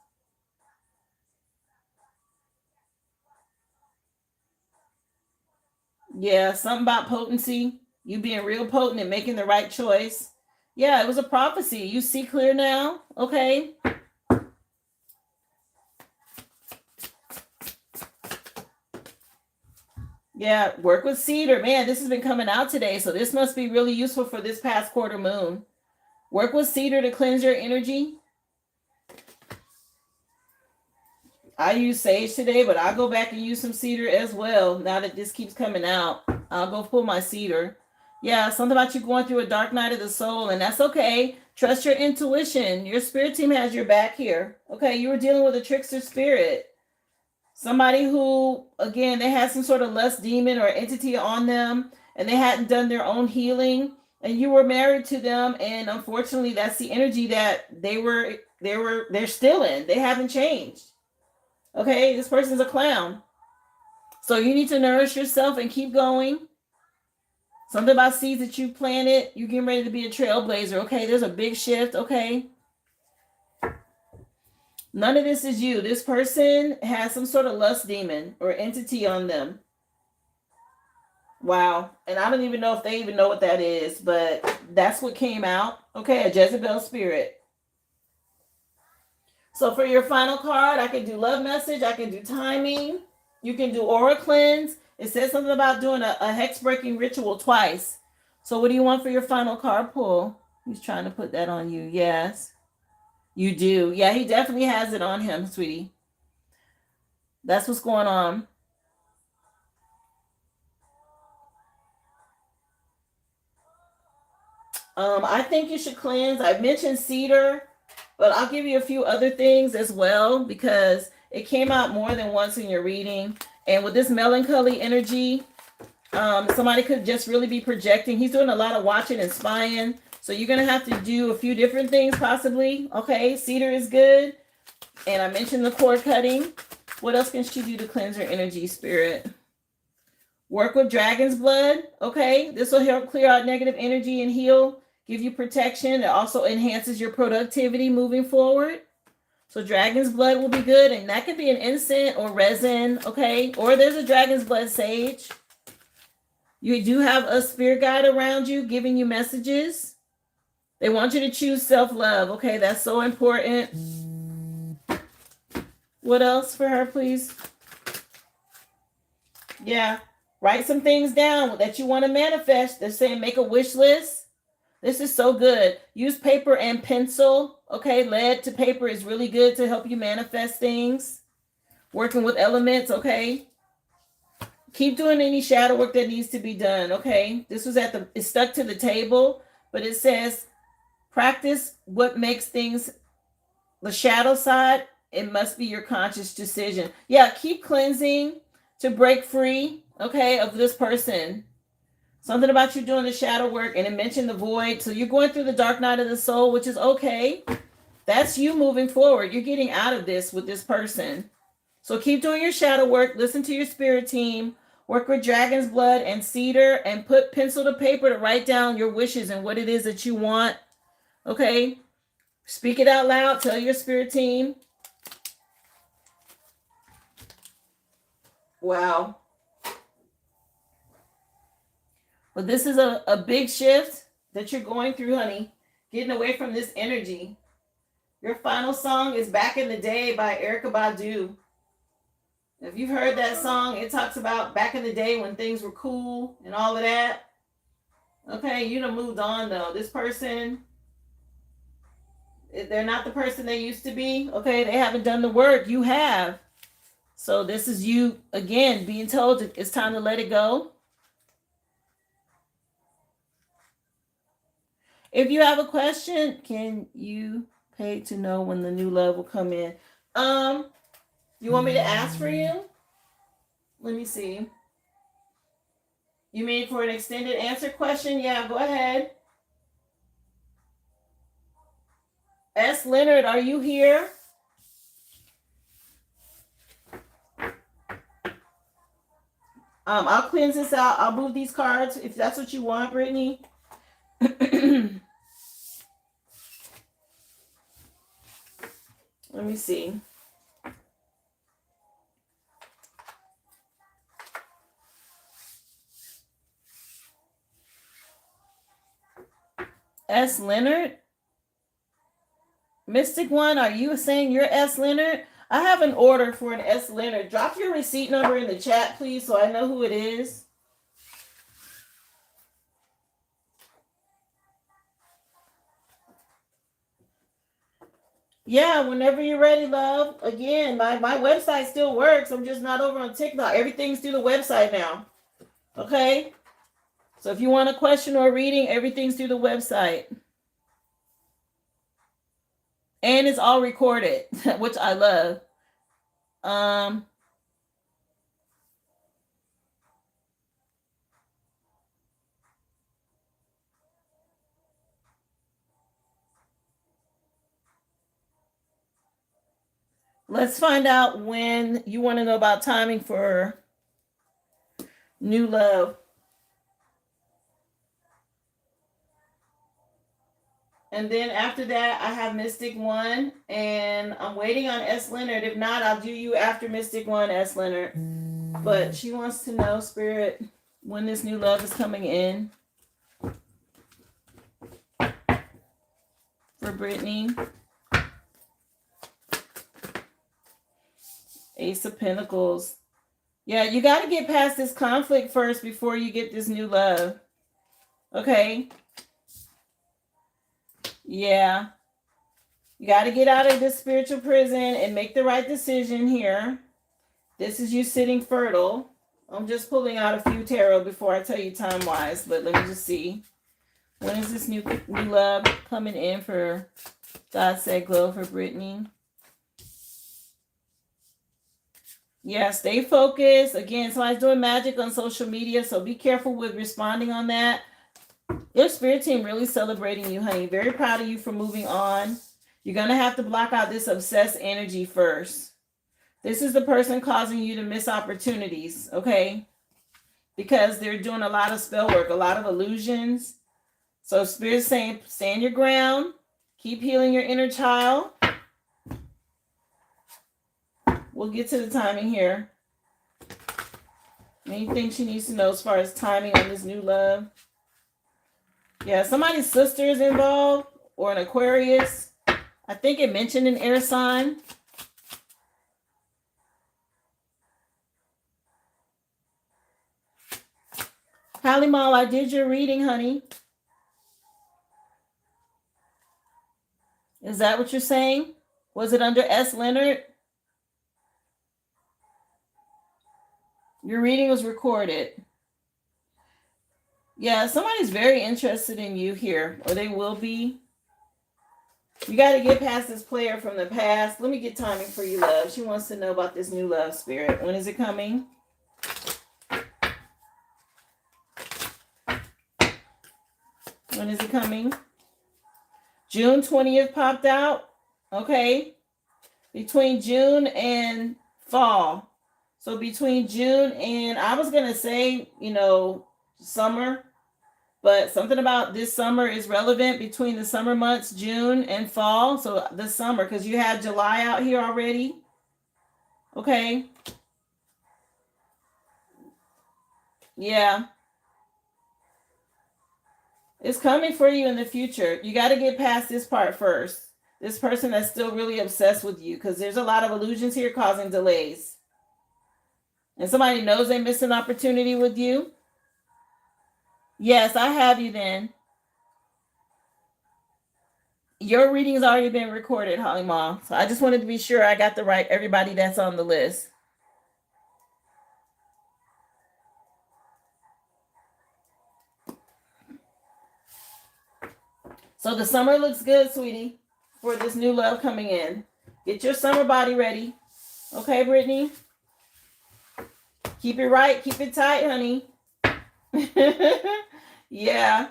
Yeah, something about potency. You being real potent and making the right choice. Yeah, it was a prophecy. You see clear now? Okay. Yeah, work with cedar. Man, this has been coming out today, so this must be really useful for this past quarter moon. Work with cedar to cleanse your energy. I use sage today, but I'll go back and use some cedar as well. Now that this keeps coming out, I'll go pull my cedar. Yeah, something about you going through a dark night of the soul, and that's okay. Trust your intuition. Your spirit team has your back here. Okay, you were dealing with a trickster spirit. Somebody who, again, they had some sort of lust demon or entity on them, and they hadn't done their own healing, and you were married to them, and unfortunately, that's the energy that they're still in. They haven't changed. Okay, this person's a clown. So you need to nourish yourself and keep going. Something about seeds that you planted, you're getting ready to be a trailblazer. Okay, there's a big shift. Okay. None of this is you. This person has some sort of lust demon or entity on them. Wow. And I don't even know if they even know what that is, but that's what came out. Okay, a Jezebel spirit. So for your final card, I can do love message. I can do timing. You can do aura cleanse. It says something about doing a hex breaking ritual twice. So what do you want for your final card pull? He's trying to put that on you. Yes, you do. Yeah, he definitely has it on him, sweetie. That's what's going on. I think you should cleanse. I mentioned cedar, but I'll give you a few other things as well because it came out more than once in your reading. And with this melancholy energy, somebody could just really be projecting. He's doing a lot of watching and spying. So you're going to have to do a few different things possibly. Okay, cedar is good. And I mentioned the cord cutting. What else can she do to cleanse her energy, spirit? Work with dragon's blood. Okay, this will help clear out negative energy and heal, give you protection. It also enhances your productivity moving forward. So dragon's blood will be good, and that could be an incense or resin, okay? Or there's a dragon's blood sage. You do have a spirit guide around you giving you messages. They want you to choose self-love, okay? That's so important. What else for her, please? Yeah. Write some things down that you want to manifest. They're saying make a wish list. This is so good. Use paper and pencil. Okay, lead to paper is really good to help you manifest things. Working with elements, okay? Keep doing any shadow work that needs to be done, okay? This was it's stuck to the table, but it says practice what makes things the shadow side. It must be your conscious decision. Yeah, keep cleansing to break free, okay, of this person. Something about you doing the shadow work, and it mentioned the void. So you're going through the dark night of the soul, which is okay. That's you moving forward. You're getting out of this with this person. So keep doing your shadow work. Listen to your spirit team. Work with dragon's blood and cedar, and put pencil to paper to write down your wishes and what it is that you want. Okay? Speak it out loud. Tell your spirit team. Wow. But this is a big shift that you're going through, honey. Getting away from this energy. Your final song is Back in the Day by Erykah Badu. If you've heard that song, it talks about back in the day when things were cool and all of that. Okay, you done moved on though. This person, they're not the person they used to be. Okay, they haven't done the work. You have. So this is you, again, being told it's time to let it go. If you have a question, can you pay to know when the new love will come in? You want me to ask for you? Let me see. You mean for an extended answer question? Yeah, go ahead. S. Leonard, are you here? I'll cleanse this out. I'll move these cards if that's what you want, Brittany. Let me see. S. Leonard? Mystic One, are you saying you're S. Leonard? I have an order for an S. Leonard. Drop your receipt number in the chat, please, so I know who it is. Yeah, whenever you're ready, love. Again, my website still works. I'm just not over on TikTok. Everything's through the website now. Okay? So if you want a question or a reading, everything's through the website. And it's all recorded, which I love. Let's find out when you want to know about timing for new love. And then after that, I have Mystic One, and I'm waiting on S. Leonard. If not, I'll do you after Mystic One, S. Leonard. But she wants to know, Spirit, when this new love is coming in for Brittany. Ace of Pentacles. Yeah, you got to get past this conflict first before you get this new love. Okay? Yeah. You got to get out of this spiritual prison and make the right decision here. This is you sitting fertile. I'm just pulling out a few tarot before I tell you time-wise, but let me just see. When is this new love coming in for God Said Glow for Brittany? Yeah, stay focused. Again, somebody's doing magic on social media, so be careful with responding on that. Your spirit team really celebrating you, honey. Very proud of you for moving on. You're going to have to block out this obsessed energy first. This is the person causing you to miss opportunities, okay? Because they're doing a lot of spell work, a lot of illusions. So Spirit's saying, stand your ground. Keep healing your inner child. We'll get to the timing here. Anything she needs to know as far as timing on this new love? Yeah, somebody's sister is involved or an Aquarius. I think it mentioned an air sign. Halimal, I did your reading, honey. Is that what you're saying? Was it under S. Leonard? Your reading was recorded. Yeah, somebody's very interested in you here, or they will be. You got to get past this player from the past. Let me get timing for you, love. She wants to know about this new love spirit. When is it coming? When is it coming? June 20th popped out. Okay. Between June and fall. So between June and, I was going to say, summer. But something about this summer is relevant between the summer months, June and fall. So the summer, because you have July out here already. Okay. Yeah. It's coming for you in the future. You got to get past this part first. This person that's still really obsessed with you, because there's a lot of illusions here causing delays. And somebody knows they missed an opportunity with you. Yes, I have you then. Your reading has already been recorded, Holly Mom. So I just wanted to be sure I got the right everybody that's on the list. So the summer looks good, sweetie, for this new love coming in. Get your summer body ready. Okay, Brittany? Keep it right. Keep it tight, honey. Yeah.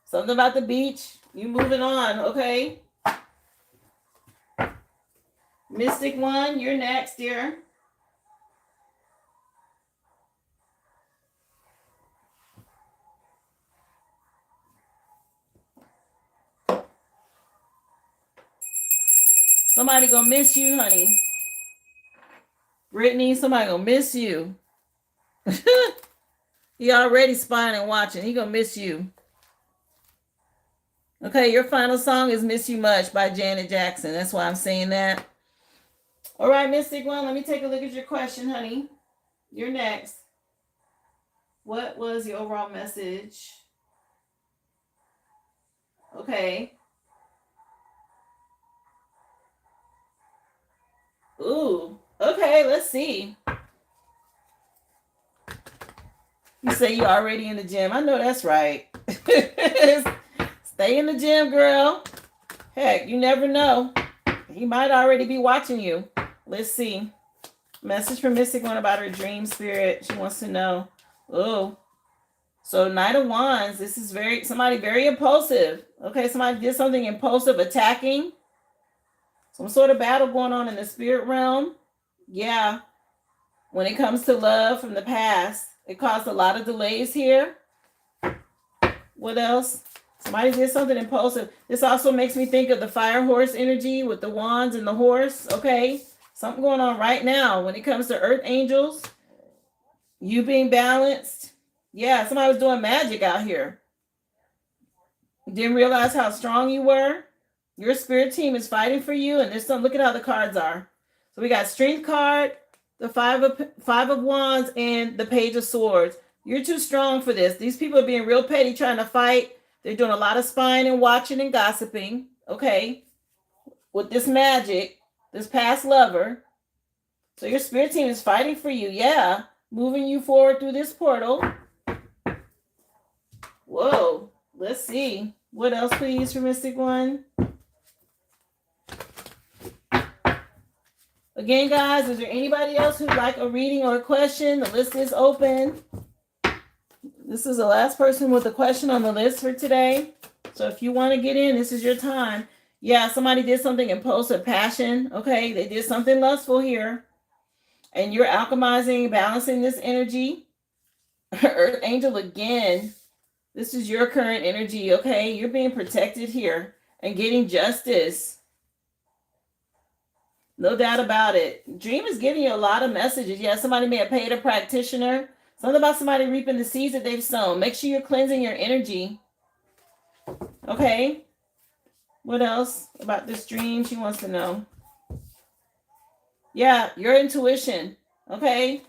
Something about the beach. You moving on, okay? Mystic One, you're next, dear. Somebody gonna miss you, honey. Brittany, somebody gonna miss you. He already spying and watching. He gonna miss you. Okay, your final song is Miss You Much by Janet Jackson. That's why I'm saying that. All right, Mystic One, let me take a look at your question, honey. You're next. What was the overall message? Okay. Ooh, okay, let's see. You say you're already in the gym. I know that's right. Stay in the gym, girl. Heck, you never know. He might already be watching you. Let's see. Message from Mystic One about her dream spirit. She wants to know. Oh. So Knight of Wands. This is somebody very impulsive. Okay, somebody did something impulsive, attacking. Some sort of battle going on in the spirit realm. Yeah. When it comes to love from the past, it caused a lot of delays here. What else? Somebody did something impulsive. This also makes me think of the fire horse energy with the wands and the horse. Okay. Something going on right now when it comes to earth angels. You being balanced. Yeah, somebody was doing magic out here. Didn't realize how strong you were. Your spirit team is fighting for you. And there's some, look at how the cards are. So we got strength card, the five of wands, and the page of swords. You're too strong for this. These people are being real petty trying to fight. They're doing a lot of spying and watching and gossiping. Okay. With this magic, this past lover. So your spirit team is fighting for you. Yeah. Moving you forward through this portal. Whoa. Let's see. What else, please, for Mystic One? Again, guys, is there anybody else who'd like a reading or a question? The list is open. This is the last person with a question on the list for today. So if you want to get in, this is your time. Yeah, somebody did something impulsive, passion. Okay, they did something lustful here. And you're alchemizing, balancing this energy. Earth Angel again. This is your current energy, okay? You're being protected here and getting justice. No doubt about it. Dream is giving you a lot of messages. Yeah, somebody may have paid a practitioner. Something about somebody reaping the seeds that they've sown. Make sure you're cleansing your energy. Okay. What else about this dream she wants to know? Yeah, your intuition. Okay.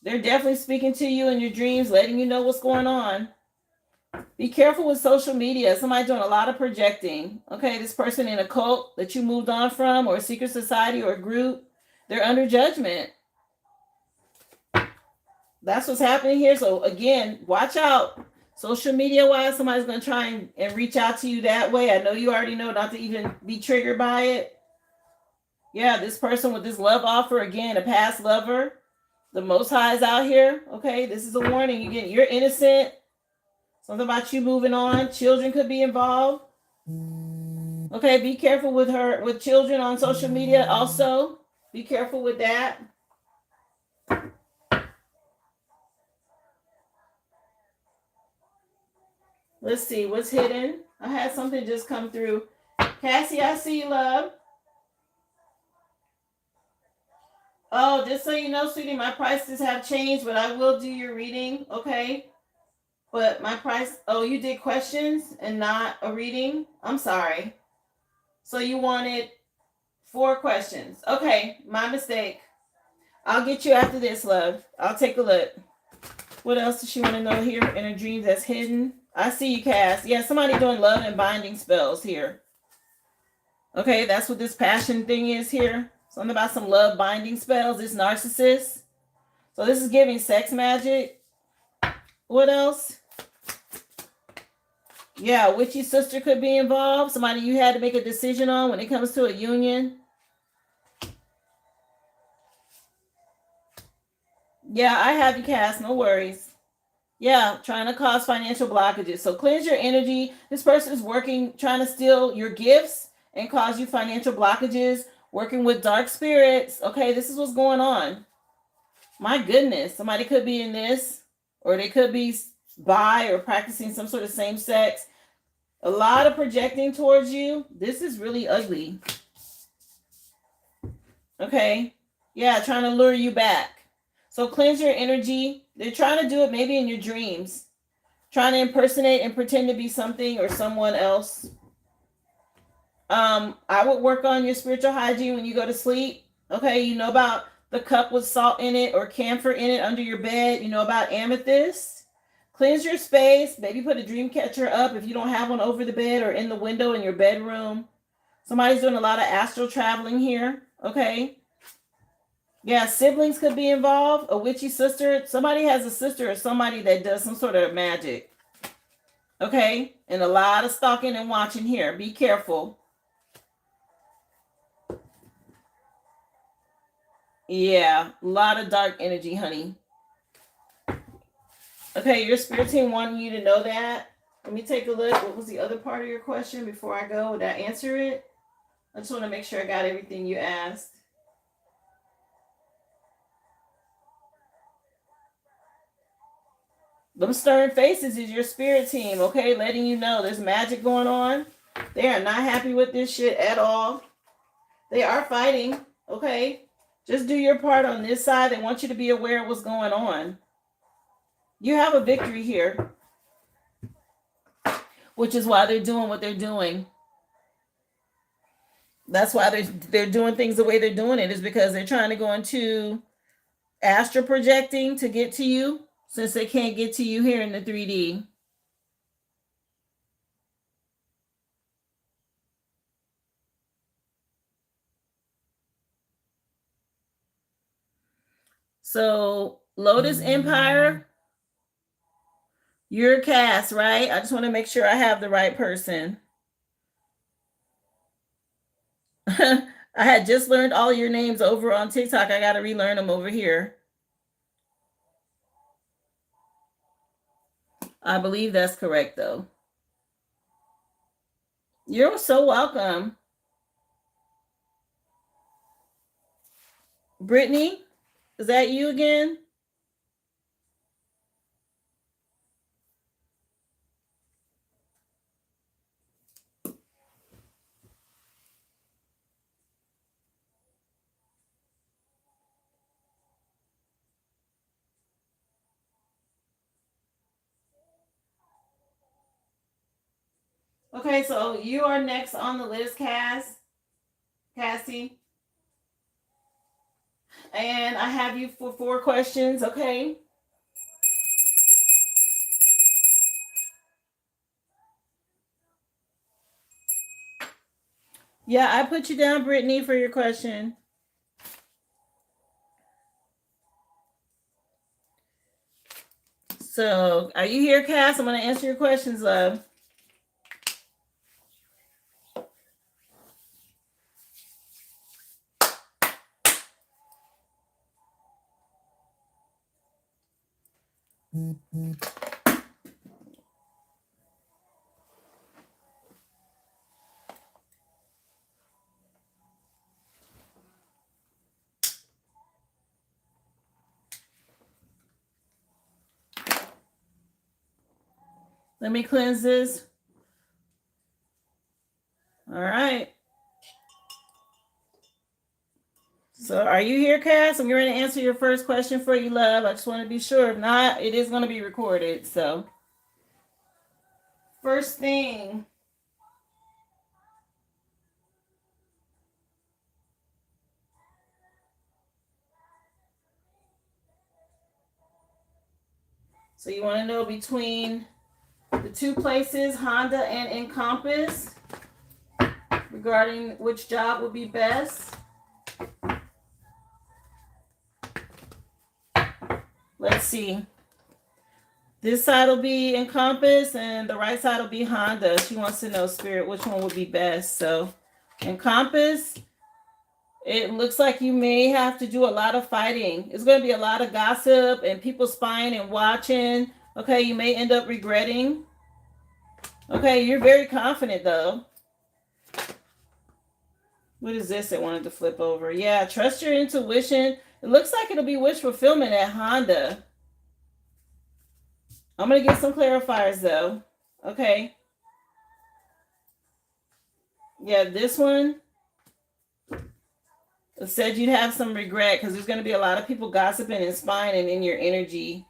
They're definitely speaking to you in your dreams, letting you know what's going on. Be careful with social media. Somebody doing a lot of projecting. Okay, this person in a cult that you moved on from, or a secret society or a group, they're under judgment. That's what's happening here. So again, watch out. Social media wise, somebody's going to try and reach out to you that way. I know you already know not to even be triggered by it. Yeah, this person with this love offer, again, a past lover. The Most High is out here. Okay, this is a warning. You're innocent. Something about you moving on. Children could be involved. Okay, be careful with children on social media also. Be careful with that. Let's see what's hidden. I had something just come through. Cassie, I see you, love. Oh, just so you know, sweetie, my prices have changed, but I will do your reading, okay? But my price, oh, you did questions and not a reading? I'm sorry. So you wanted 4 questions. Okay, my mistake. I'll get you after this, love. I'll take a look. What else does she want to know here in her dreams that's hidden? I see you, Cass. Yeah, somebody doing love and binding spells here. Okay, that's what this passion thing is here. Something about some love binding spells. This narcissist. So this is giving sex magic. What else? Yeah, witchy sister could be involved. Somebody you had to make a decision on when it comes to a union. Yeah, I have you, Cass. No worries. Yeah, trying to cause financial blockages. So cleanse your energy. This person is working, trying to steal your gifts and cause you financial blockages, working with dark spirits. Okay, this is what's going on. My goodness, somebody could be in this, or they could be bi or practicing some sort of same sex. A lot of projecting towards you. This is really ugly. Okay, yeah, trying to lure you back. So cleanse your energy. They're trying to do it maybe in your dreams. Trying to impersonate and pretend to be something or someone else. I would work on your spiritual hygiene when you go to sleep. Okay, you know about the cup with salt in it or camphor in it under your bed. You know about amethyst. Cleanse your space. Maybe put a dream catcher up if you don't have one over the bed or in the window in your bedroom. Somebody's doing a lot of astral traveling here. Okay. Yeah, siblings could be involved. A witchy sister. Somebody has a sister or somebody that does some sort of magic. Okay, and a lot of stalking and watching here. Be careful. Yeah, a lot of dark energy, honey. Okay, your spirit team wanting you to know that. Let me take a look. What was the other part of your question before I go? Would I answer it? I just want to make sure I got everything you asked. Them stern faces is your spirit team, okay? Letting you know there's magic going on. They are not happy with this shit at all. They are fighting, okay? Just do your part on this side. They want you to be aware of what's going on. You have a victory here, which is why they're doing what they're doing. That's why they're doing things the way they're doing it, is because they're trying to go into astral projecting to get to you, since they can't get to you here in the 3D. So Lotus Empire, you're Cass, right? I just want to make sure I have the right person. I had just learned all your names over on TikTok. I got to relearn them over here. I believe that's correct, though. You're so welcome. Brittany, is that you again? Okay, so you are next on the list, Cassie. And I have you for 4 questions, okay? Yeah, I put you down, Brittany, for your question. So, are you here, Cass? I'm going to answer your questions, love. Let me cleanse this. All right. So, are you here, Cass? I'm going to answer your first question for you, love. I just want to be sure. If not, it is going to be recorded. So, first thing. So, you want to know between the 2 places, Honda and Encompass, regarding which job would be best. Let's see. This side will be Encompass and the right side will be Honda. She wants to know, Spirit, which one would be best. So, Encompass, it looks like you may have to do a lot of fighting. It's going to be a lot of gossip and people spying and watching. Okay, you may end up regretting. Okay, you're very confident though. What is this that wanted to flip over? Yeah, trust your intuition. It looks like it'll be wish fulfillment at Honda. I'm going to get some clarifiers though. Okay. Yeah, this one said you'd have some regret because there's going to be a lot of people gossiping and spying and in your energy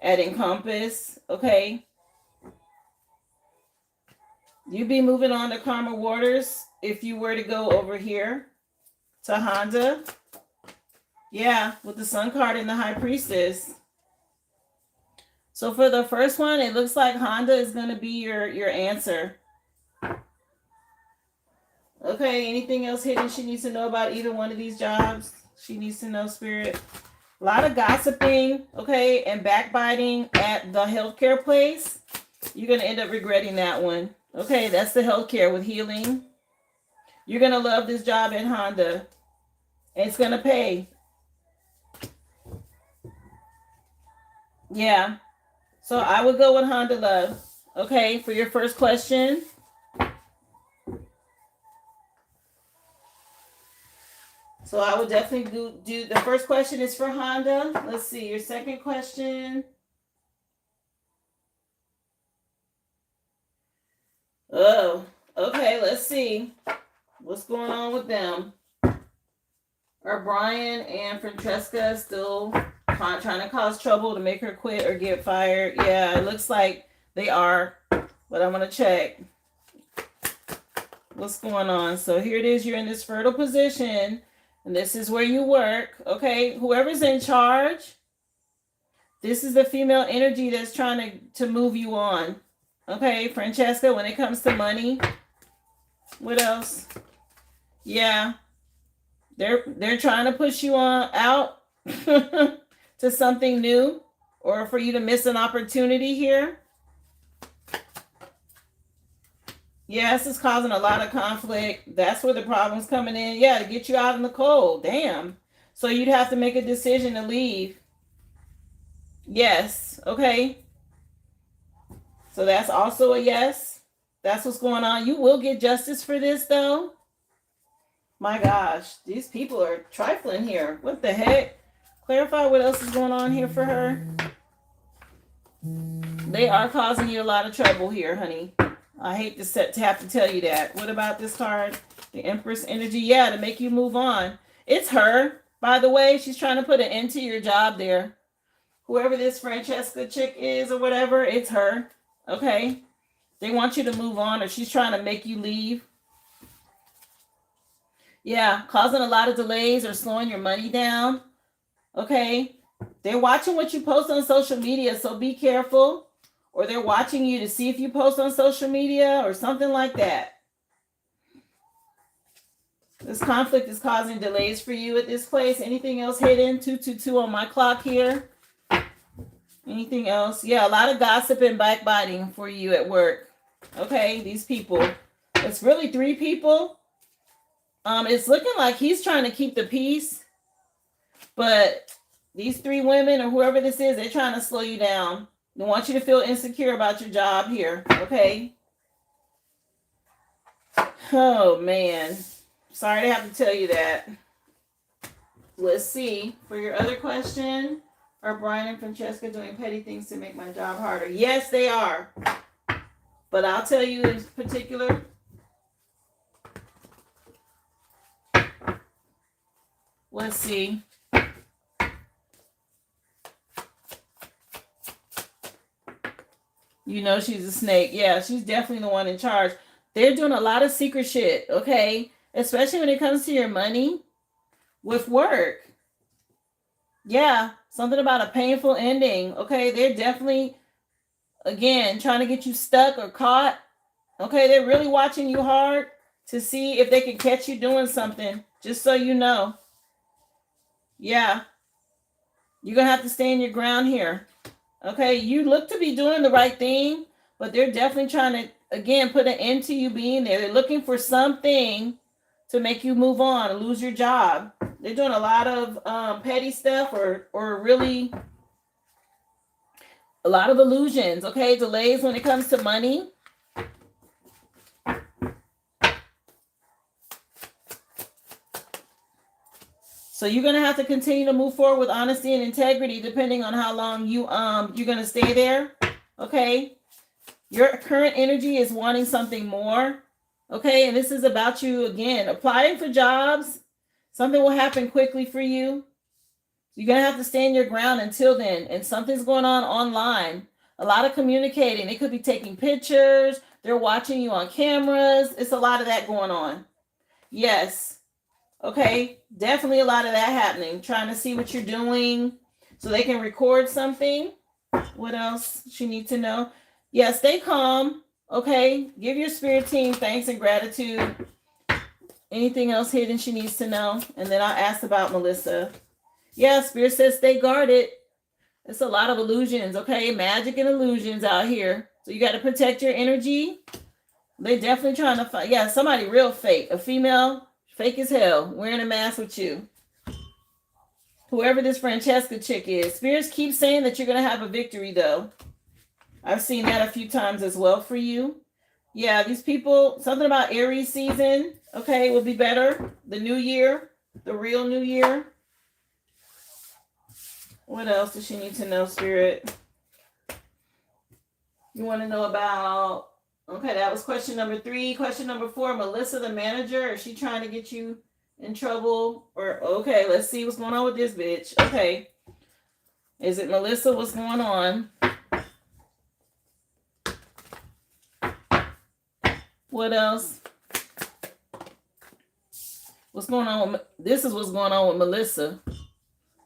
at Encompass. Okay. You'd be moving on to Karma Waters if you were to go over here to Honda. Yeah, with the Sun card and the High Priestess. So for the first one, it looks like Honda is going to be your answer. Okay, anything else hidden she needs to know about either one of these jobs? She needs to know, Spirit. A lot of gossiping, okay, and backbiting at the healthcare place. You're going to end up regretting that one. Okay, that's the healthcare with healing. You're going to love this job in Honda. It's going to pay. Yeah. So I would go with Honda, love. Okay, for your first question. So I would definitely do the first question is for Honda. Let's see, your second question. Oh, okay, let's see. What's going on with them? Are Brian and Francesca still trying to cause trouble to make her quit or get fired? Yeah, it looks like they are, but I'm going to check. What's going on? So here it is. You're in this fertile position, and this is where you work. Okay, whoever's in charge, this is the female energy that's trying to move you on. Okay, Francesca, when it comes to money. What else? Yeah. They're trying to push you on out to something new or for you to miss an opportunity here. Yes, it's causing a lot of conflict. That's where the problem's coming in. Yeah, to get you out in the cold. Damn. So you'd have to make a decision to leave. Yes. Okay. So that's also a yes. That's what's going on. You will get justice for this, though. My gosh, these people are trifling here. What the heck? Clarify what else is going on here for her. They are causing you a lot of trouble here, honey. I hate to have to tell you that. What about this card? The Empress energy. Yeah, to make you move on. It's her, by the way. She's trying to put an end to your job there. Whoever this Francesca chick is or whatever, it's her. Okay? They want you to move on, or she's trying to make you leave. Yeah, causing a lot of delays or slowing your money down. Okay? They're watching what you post on social media, so be careful. Or they're watching you to see if you post on social media or something like that. This conflict is causing delays for you at this place. Anything else hidden? 222 on my clock here. Anything else? Yeah, a lot of gossip and backbiting for you at work. Okay, these people. It's really 3 people. It's looking like he's trying to keep the peace, but these 3 women or whoever this is, they're trying to slow you down. They want you to feel insecure about your job here. Okay. Oh man, sorry to have to tell you that. Let's see. For your other question, are Brian and Francesca doing petty things to make my job harder? Yes, they are. But I'll tell you in particular. Let's see. You know she's a snake. Yeah, she's definitely the one in charge. They're doing a lot of secret shit, okay? Especially when it comes to your money with work. Yeah, something about a painful ending, okay? They're definitely, again, trying to get you stuck or caught. Okay, they're really watching you hard to see if they can catch you doing something, just so you know. Yeah, you're going to have to stand your ground here. Okay, you look to be doing the right thing, but they're definitely trying to, again, put an end to you being there. They're looking for something to make you move on and lose your job. They're doing a lot of petty stuff or really a lot of illusions, okay? Delays when it comes to money. So you're going to have to continue to move forward with honesty and integrity depending on how long you're going to stay there. Okay? Your current energy is wanting something more. Okay? And this is about you again applying for jobs. Something will happen quickly for you. You're going to have to stand your ground until then. And something's going on online. A lot of communicating. They could be taking pictures. They're watching you on cameras. It's a lot of that going on. Yes. Okay, definitely a lot of that happening. Trying to see what you're doing so they can record something. What else she needs to know? Yeah, stay calm. Okay, give your spirit team thanks and gratitude. Anything else hidden she needs to know? And then I'll ask about Melissa. Yeah, spirit says stay guarded. It's a lot of illusions, okay? Magic and illusions out here. So you got to protect your energy. They're definitely trying to find, yeah, somebody real fake. A female, fake as hell, wearing a mask with you. Whoever this Francesca chick is. Spirits keep saying that you're going to have a victory, though. I've seen that a few times as well for you. Yeah, these people, something about Aries season, okay, will be better. The new year, the real new year. What else does she need to know, Spirit? You want to know about, okay, that was question number 3. Question number 4, Melissa, the manager, is she trying to get you in trouble? Or, okay, let's see what's going on with this bitch. Okay. Is it Melissa? What's going on? What else? What's going on with, this is what's going on with Melissa.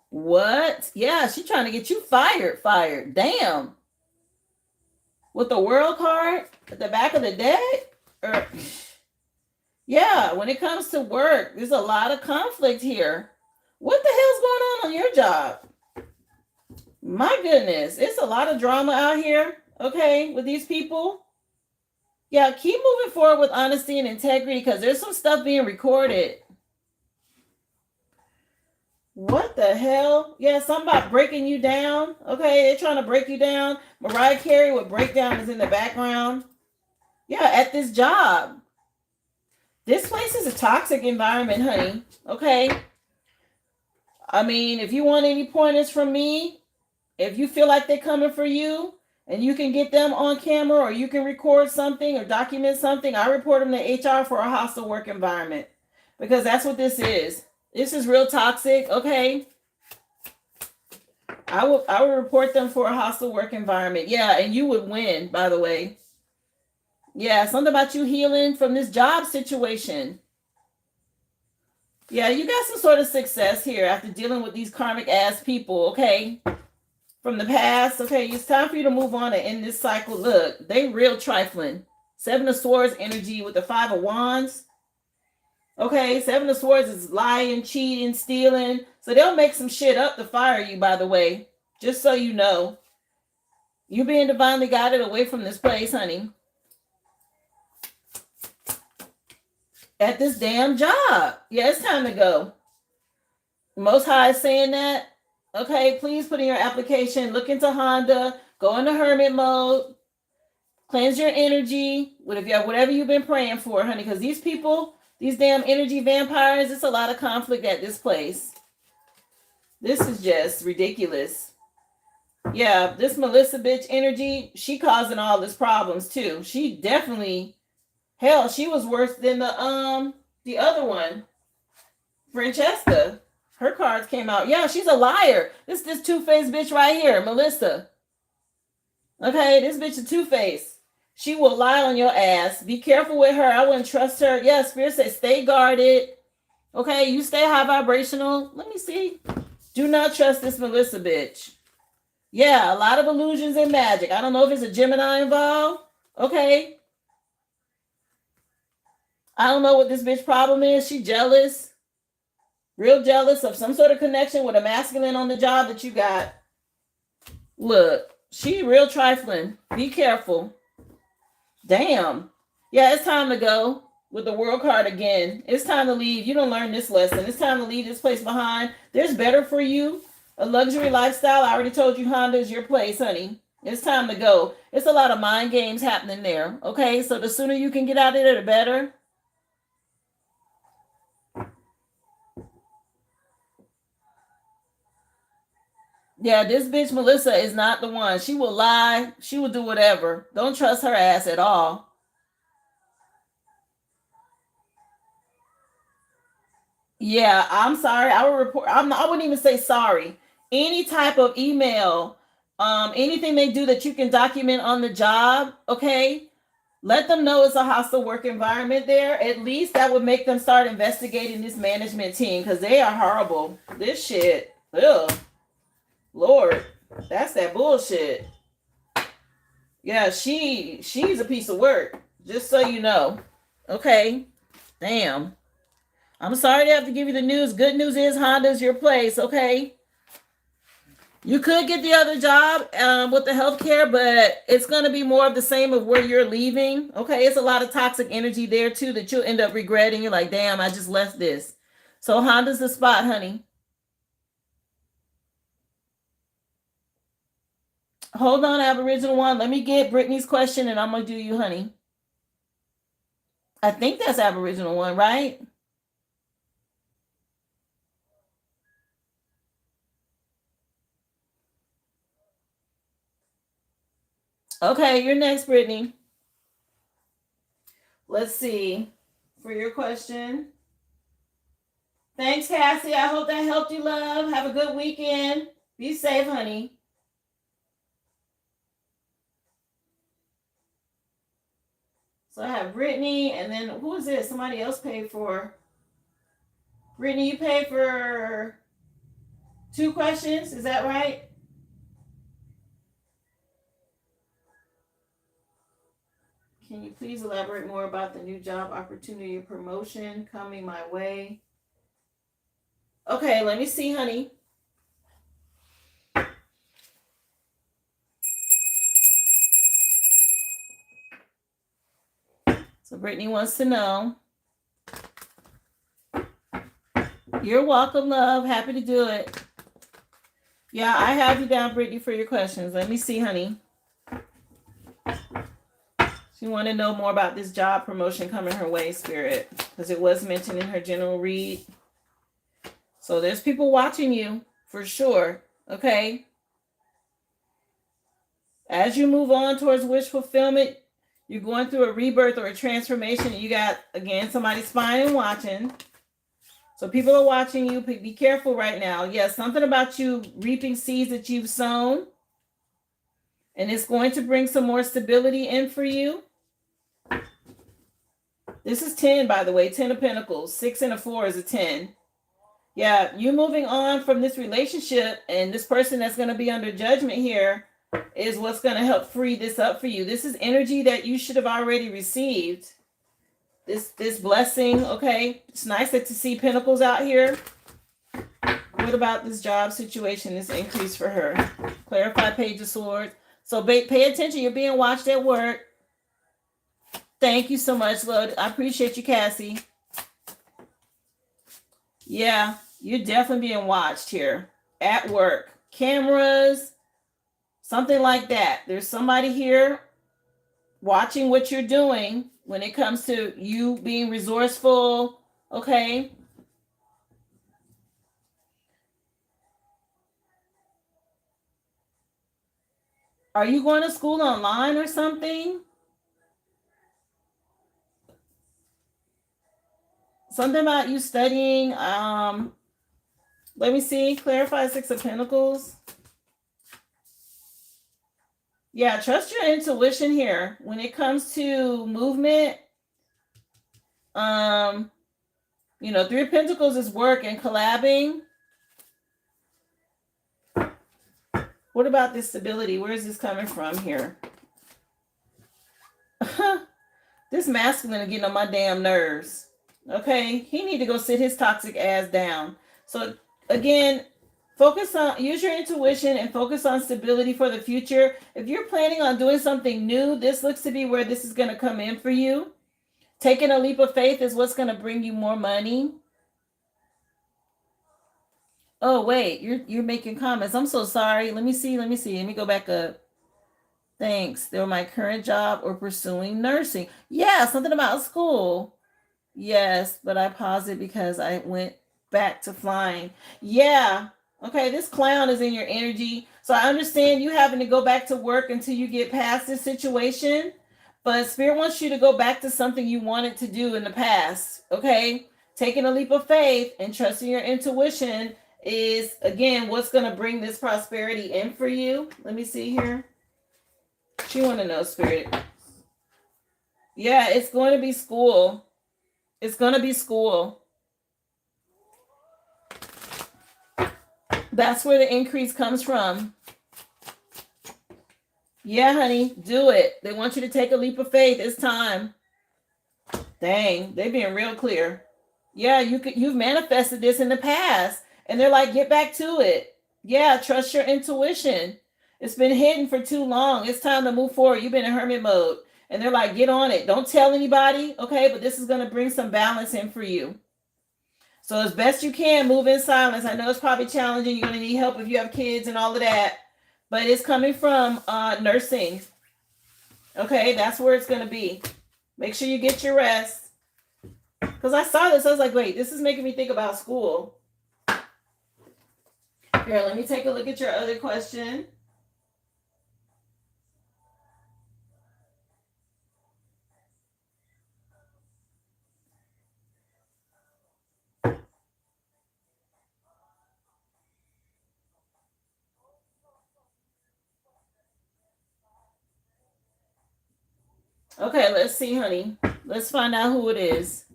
What? Yeah, she's trying to get you fired. Damn. With the world card at the back of the deck? Or, yeah, when it comes to work, there's a lot of conflict here. What the hell's going on your job? My goodness, it's a lot of drama out here, okay, with these people. Yeah, keep moving forward with honesty and integrity because there's some stuff being recorded. What the hell? Yeah, something about breaking you down. Okay, they're trying to break you down. Mariah Carey with Breakdown is in the background. Yeah, at this job. This place is a toxic environment, honey. Okay? I mean, if you want any pointers from me, if you feel like they're coming for you and you can get them on camera or you can record something or document something, I report them to HR for a hostile work environment because that's what this is. This is real toxic, okay? I will report them for a hostile work environment. Yeah, and you would win, by the way. Yeah, something about you healing from this job situation. Yeah, you got some sort of success here after dealing with these karmic ass people, okay? From the past, okay? It's time for you to move on and end this cycle. Look, they real trifling. Seven of Swords energy with the Five of Wands. Okay, Seven of Swords is lying, cheating, stealing. So they'll make some shit up to fire you, by the way. Just so you know. You being divinely guided away from this place, honey. At this damn job. Yeah, it's time to go. Most High is saying that. Okay, please put in your application. Look into Honda. Go into hermit mode. Cleanse your energy. Whatever you've been praying for, honey. Because these people, these damn energy vampires, it's a lot of conflict at this place. This is just ridiculous. Yeah, this Melissa bitch energy, she causing all this problems too. She definitely, hell, she was worse than the other one, Francesca. Her cards came out. Yeah, she's a liar. This two-faced bitch right here, Melissa. Okay, this bitch is two-faced. She will lie on your ass. Be careful with her. I wouldn't trust her. Yeah, Spirit says stay guarded. Okay, you stay high vibrational. Let me see. Do not trust this Melissa bitch. Yeah, a lot of illusions and magic. I don't know if it's a Gemini involved. Okay. I don't know what this bitch problem is. She jealous. Real jealous of some sort of connection with a masculine on the job that you got. Look, she real trifling. Be careful. Damn. Yeah, it's time to go with the world card again. It's time to leave. You don't learn this lesson. It's time to leave this place behind. There's better for you. A luxury lifestyle. I already told you Honda is your place, honey. It's time to go. It's a lot of mind games happening there. Okay, so the sooner you can get out of there, the better. Yeah, this bitch Melissa is not the one. She will lie. She will do whatever. Don't trust her ass at all. Yeah, I'm sorry. I will report. I wouldn't even say sorry. Any type of email, anything they do that you can document on the job, okay? Let them know it's a hostile work environment there. At least that would make them start investigating this management team because they are horrible. This shit. Ugh. Lord, that's that bullshit. Yeah, she's a piece of work. Just so you know. Okay. Damn. I'm sorry to have to give you the news. Good news is Honda's your place, okay? You could get the other job with the healthcare, but it's going to be more of the same of where you're leaving. Okay, it's a lot of toxic energy there too that you'll end up regretting. You're like, damn, I just left this. So Honda's the spot, honey. Hold on, Aboriginal one. Let me get Brittany's question and I'm going to do you, honey. I think that's Aboriginal one, right? Okay, you're next, Brittany. Let's see. For your question. Thanks, Cassie. I hope that helped you, love. Have a good weekend. Be safe, honey. So I have Brittany, and then who is it? Somebody else paid for. Brittany, you paid for 2 questions. Is that right? Can you please elaborate more about the new job opportunity or promotion coming my way? Okay, let me see, honey. So Brittany wants to know. You're welcome, love. Happy to do it. Yeah, I have you down, Brittany, for your questions. Let me see, honey. She wanted to know more about this job promotion coming her way, Spirit, because it was mentioned in her general read. So there's people watching you for sure. Okay. As you move on towards wish fulfillment, you're going through a rebirth or a transformation. And you got, again, somebody spying and watching. So people are watching you. Be careful right now. Yes, something about you reaping seeds that you've sown. And it's going to bring some more stability in for you. This is 10, by the way. 10 of Pentacles. 6 and a 4 is a 10. Yeah, you moving on from this relationship and this person that's going to be under judgment here is what's going to help free this up for you. This is energy that you should have already received. This blessing, okay? It's nice that to see pentacles out here. What about this job situation, this increase for her? Clarify Page of Swords. So pay attention. You're being watched at work. Thank you so much, Lord. I appreciate you, Cassie. Yeah, you're definitely being watched here at work. Cameras, something like that. There's somebody here watching what you're doing when it comes to you being resourceful, okay? Are you going to school online or something? Something about you studying. Let me see. Clarify Six of Pentacles. Yeah, trust your intuition here. When it comes to movement, Three of Pentacles is work and collabing. What about this stability? Where is this coming from here? This masculine is getting on my damn nerves. Okay, he need to go sit his toxic ass down. So again, use your intuition and focus on stability for the future. If you're planning on doing something new, this looks to be where this is going to come in for you. Taking a leap of faith is what's going to bring you more money. Oh, wait, you're making comments. I'm so sorry. Let me see. Let me go back up. Thanks. They're my current job or pursuing nursing. Yeah, something about school. Yes, but I paused it because I went back to flying. Yeah. Okay, this clown is in your energy. So I understand you having to go back to work until you get past this situation. But Spirit wants you to go back to something you wanted to do in the past. Okay? Taking a leap of faith and trusting your intuition is, again, what's going to bring this prosperity in for you. Let me see here. She want to know, Spirit. Yeah, it's going to be school. It's going to be school. That's where the increase comes from. Yeah, honey, do it. They want you to take a leap of faith. It's time. Dang, they're being real clear. Yeah, you've manifested this in the past. And they're like, get back to it. Yeah, trust your intuition. It's been hidden for too long. It's time to move forward. You've been in hermit mode. And they're like, get on it. Don't tell anybody, okay? But this is going to bring some balance in for you. So as best you can, move in silence. I know it's probably challenging. You're going to need help if you have kids and all of that. But it's coming from nursing. Okay, that's where it's going to be. Make sure you get your rest. Because I saw this. I was like, wait, this is making me think about school. Here, let me take a look at your other question. Okay, let's see, honey. Let's find out who it is.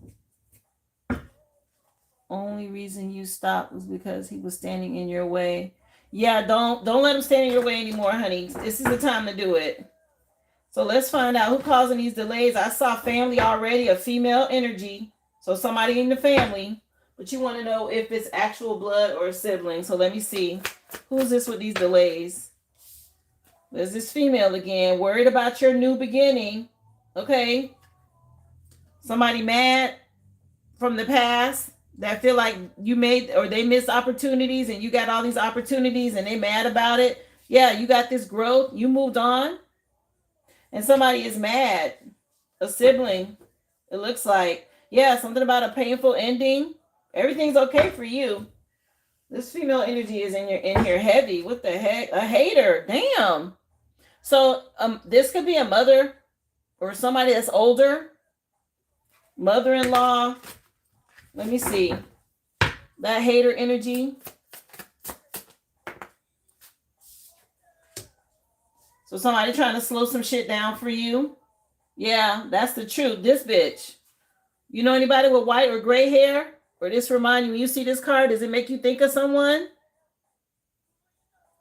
Only reason you stopped was because he was standing in your way. Yeah, don't let him stand in your way anymore, honey. This is the time to do it. So let's find out who's causing these delays. I saw family already, a female energy. So somebody in the family. But you want to know if it's actual blood or a sibling. So let me see. Who's this with these delays? There's this female again. Worried about your new beginning. Okay. Somebody mad from the past that feel like you made or they missed opportunities and you got all these opportunities and they mad about it. Yeah, you got this growth. You moved on. And somebody is mad. A sibling. It looks like. Yeah, something about a painful ending. Everything's okay for you. This female energy is in here heavy. What the heck? A hater. Damn. So this could be a mother or somebody that's older. Mother-in-law. Let me see. That hater energy. So somebody trying to slow some shit down for you. Yeah, that's the truth. This bitch. You know anybody with white or gray hair? or this remind you, when you see this card, does it make you think of someone?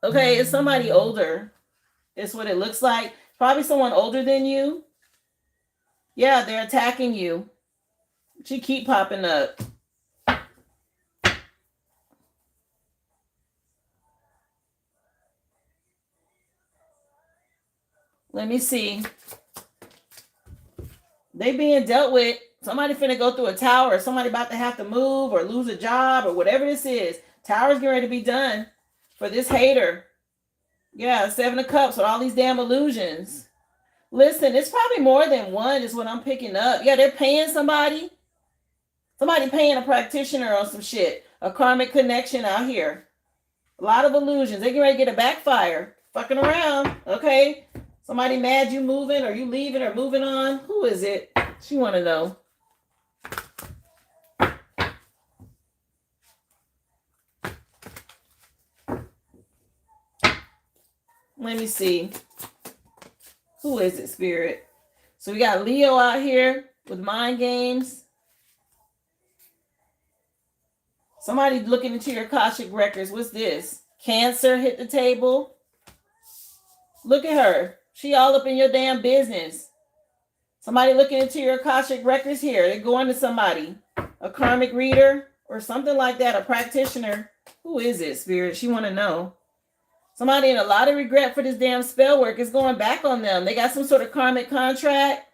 Okay, it's somebody older. It's what it looks like. Probably someone older than you. Yeah, they're attacking you. She keep popping up. Let me see. They being dealt with. Somebody finna go through a tower. Somebody about to have to move or lose a job or whatever this is. Tower's getting ready to be done for this hater. Yeah, 7 of Cups with all these damn illusions. Listen, it's probably more than one is what I'm picking up. Yeah, they're paying somebody. Somebody paying a practitioner on some shit. A karmic connection out here. A lot of illusions. They get ready to get a backfire. Fucking around. Okay? Somebody mad you moving or you leaving or moving on. Who is it? She want to know. Let me see. Who is it, Spirit? So we got Leo out here with mind games. Somebody looking into your Akashic records. What's this? Cancer hit the table. Look at her. She all up in your damn business. Somebody looking into your Akashic records here. They're going to somebody. A karmic reader or something like that. A practitioner. Who is it, Spirit? She want to know. Somebody in a lot of regret for this damn spell work is going back on them. They got some sort of karmic contract.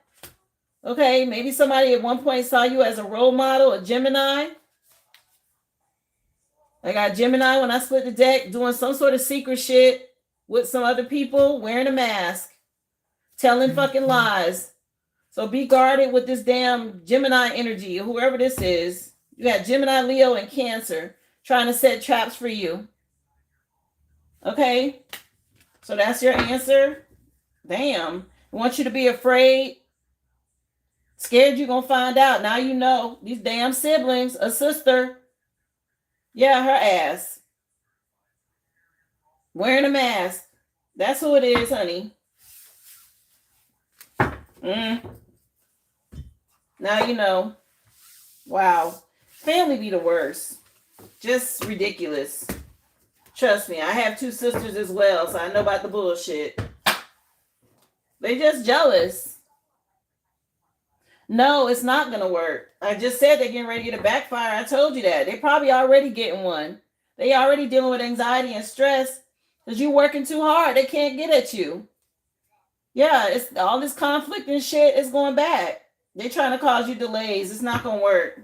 Okay, maybe somebody at one point saw you as a role model, a Gemini. I got Gemini when I split the deck doing some sort of secret shit with some other people wearing a mask, telling fucking lies. So be guarded with this damn Gemini energy, whoever this is. You got Gemini, Leo, and Cancer trying to set traps for you. Okay, so that's your answer. Damn, I want you to be afraid, scared you're gonna find out. Now you know these damn siblings, a sister. Yeah, her ass wearing a mask. That's who it is, honey. Now you know. Wow, family be the worst. Just ridiculous. Trust me, I have 2 sisters as well, so I know about the bullshit. They just jealous. No, it's not going to work. I just said they're getting ready to get a backfire. I told you that. They probably already getting one. They already dealing with anxiety and stress because you're working too hard. They can't get at you. Yeah, it's all this conflict and shit is going back. They're trying to cause you delays. It's not going to work.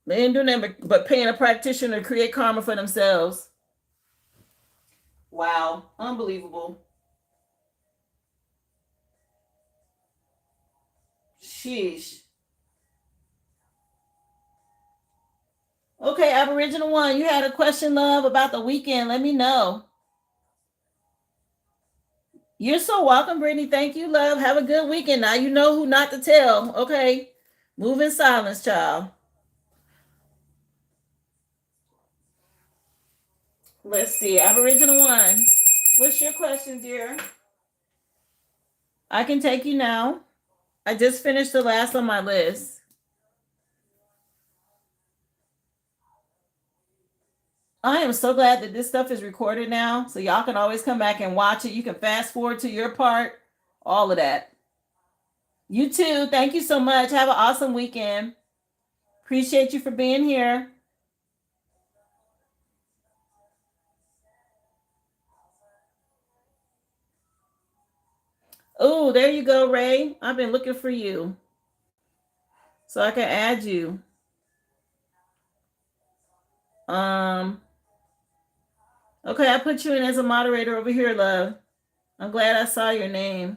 They ain't doing nothing but paying a practitioner to create karma for themselves. Wow. Unbelievable. Sheesh. Okay, Aboriginal 1, you had a question, love, about the weekend. Let me know. You're so welcome, Brittany. Thank you, love. Have a good weekend. Now you know who not to tell. Okay. Move in silence, child. Let's see. Aboriginal 1. What's your question, dear? I can take you now. I just finished the last on my list. I am so glad that this stuff is recorded now, so y'all can always come back and watch it. You can fast forward to your part, all of that. You too. Thank you so much. Have an awesome weekend. Appreciate you for being here. Oh, there you go, Ray. I've been looking for you so I can add you. Okay, I put you in as a moderator over here, love. I'm glad I saw your name.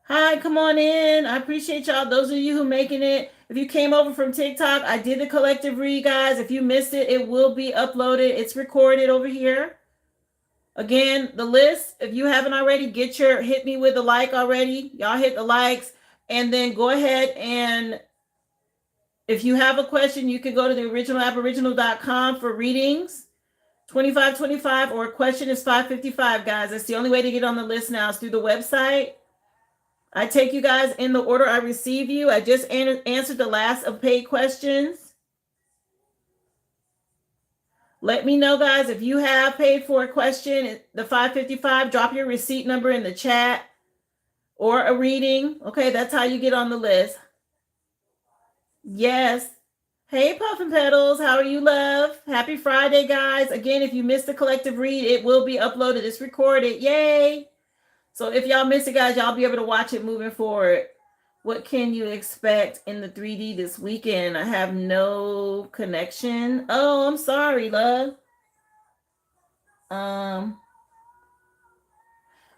Hi, come on in. I appreciate y'all. Those of you who making it. If you came over from TikTok, I did the collective read, guys. If you missed it, it will be uploaded. It's recorded over here. Again, the list, if you haven't already, hit me with a like already. Y'all hit the likes. And then go ahead and if you have a question, you can go to the originalaboriginal.com for readings. $25.25 or a question is $5.55, guys. That's the only way to get on the list now is through the website. I take you guys in the order I receive you. I just answered the last of paid questions. Let me know, guys, if you have paid for a question, the 555, drop your receipt number in the chat or a reading. Okay, that's how you get on the list. Yes. Hey, Puffin Petals, how are you, love? Happy Friday, guys. Again, if you missed the collective read, it will be uploaded. It's recorded. Yay. So if y'all miss it, guys, y'all be able to watch it moving forward. What can you expect in the 3D this weekend? I have no connection. Oh, I'm sorry, love.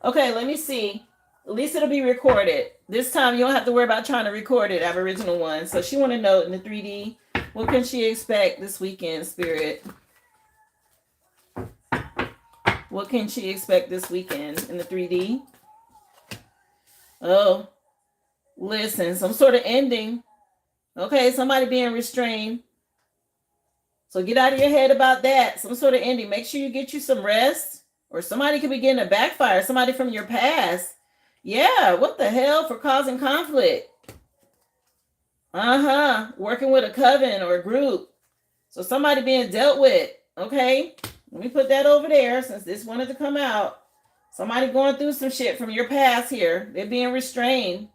Okay, let me see. At least it'll be recorded. This time you don't have to worry about trying to record it, Aboriginal one. So she want to know in the 3D, what can she expect this weekend, Spirit? What can she expect this weekend in the 3D? Oh, listen, some sort of ending. Okay, somebody being restrained. So get out of your head about that. Some sort of ending. Make sure you get you some rest. Or somebody could be getting a backfire. Somebody from your past. Yeah, what the hell for causing conflict? Working with a coven or a group. So somebody being dealt with. Okay, let me put that over there since this wanted to come out. Somebody going through some shit from your past here. They're being restrained.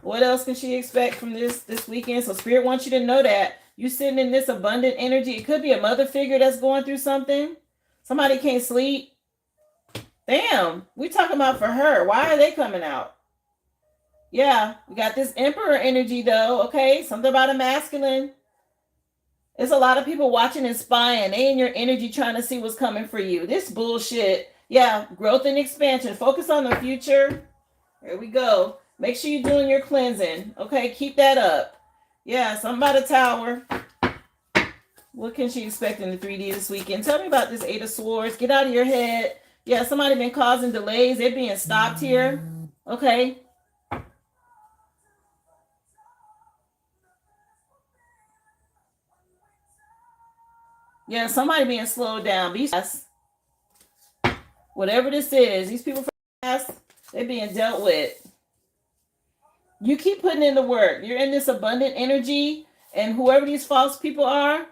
What else can she expect from this weekend? So Spirit wants you to know that you sitting in this abundant energy. It could be a mother figure that's going through something. Somebody can't sleep. Damn, we talking about for her. Why are they coming out? Yeah, we got this Emperor energy though. Okay, something about a masculine. There's a lot of people watching and spying. They in your energy trying to see what's coming for you. This bullshit. Yeah, growth and expansion. Focus on the future. Here we go. Make sure you're doing your cleansing. Okay, keep that up. Yeah, something about a tower. What can she expect in the 3D this weekend? Tell me about this 8 of Swords. Get out of your head. Yeah, somebody been causing delays. They're being stopped here. Okay. Yeah, somebody being slowed down. Be fast. Whatever this is, these people from the past, they're being dealt with. You keep putting in the work. You're in this abundant energy, and whoever these false people are,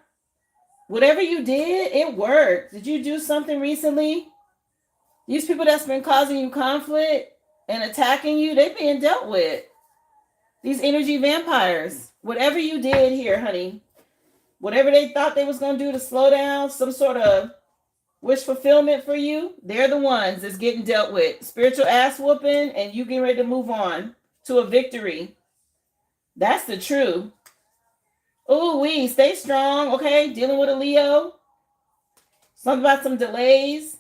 whatever you did, it worked. Did you do something recently? These people that's been causing you conflict and attacking you, they're being dealt with. These energy vampires, whatever you did here, honey, whatever they thought they was going to do to slow down, some sort of wish fulfillment for you, they're the ones that's getting dealt with. Spiritual ass whooping, and you getting ready to move on to a victory. That's the truth. Ooh, we stay strong, okay? Dealing with a Leo. Something about some delays.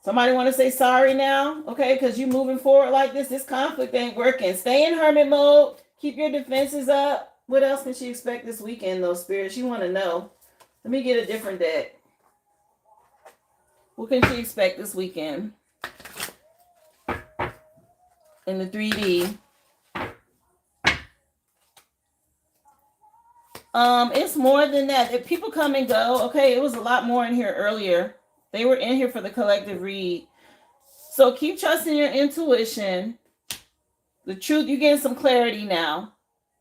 Somebody want to say sorry now, okay? Because you moving forward like this. This conflict ain't working. Stay in hermit mode. Keep your defenses up. What else can she expect this weekend, though, Spirit? She want to know. Let me get a different deck. What can she expect this weekend in the 3D? It's more than that. If people come and go, okay, it was a lot more in here earlier. They were in here for the collective read. So keep trusting your intuition. The truth, you're getting some clarity now.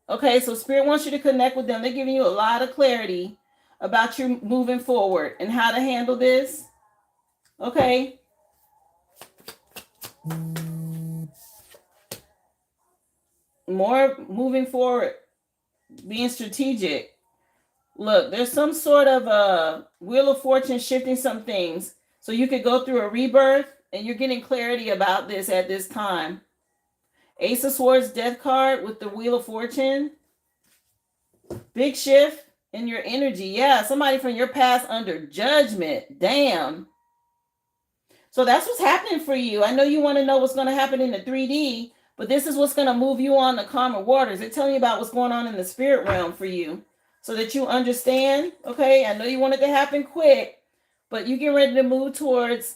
Okay, so Spirit wants you to connect with them. They're giving you a lot of clarity about you moving forward and how to handle this. Okay. More moving forward, being strategic. Look, there's some sort of wheel of fortune shifting some things. So you could go through a rebirth and you're getting clarity about this at this time. Ace of Swords death card with the wheel of fortune. Big shift in your energy. Yeah, somebody from your past under judgment. Damn. So that's what's happening for you. I know you want to know what's going to happen in the 3D, but this is what's going to move you on the calmer waters. They're telling you about what's going on in the spirit realm for you so that you understand. Okay, I know you want it to happen quick, but you get ready to move towards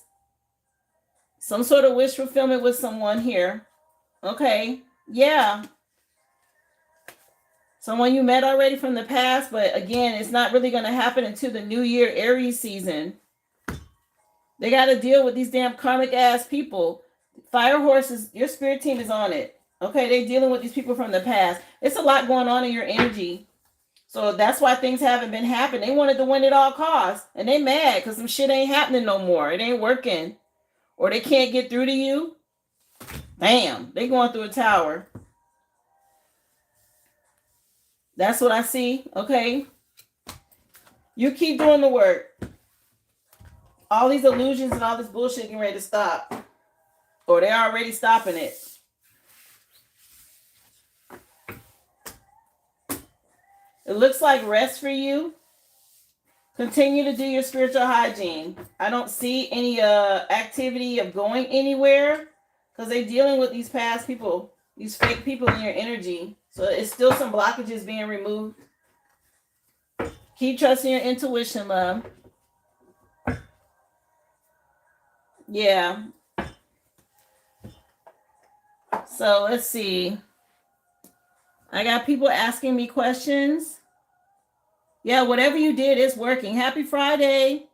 some sort of wish fulfillment with someone here. Okay, yeah. Someone you met already from the past, but again, it's not really going to happen until the new year Aries season. They got to deal with these damn karmic ass people. Fire horses, your spirit team is on it. Okay, they're dealing with these people from the past. It's a lot going on in your energy. So that's why things haven't been happening. They wanted to win at all costs. And they mad because some shit ain't happening no more. It ain't working. Or they can't get through to you. Damn, they going through a tower. That's what I see. Okay. You keep doing the work. All these illusions and all this bullshit getting ready to stop. Or they're already stopping it. It looks like rest for you. Continue to do your spiritual hygiene. I don't see any activity of going anywhere because they're dealing with these past people, these fake people in your energy. So it's still some blockages being removed. Keep trusting your intuition, love. Yeah. So let's see. I got people asking me questions. Yeah, whatever you did is working. Happy Friday.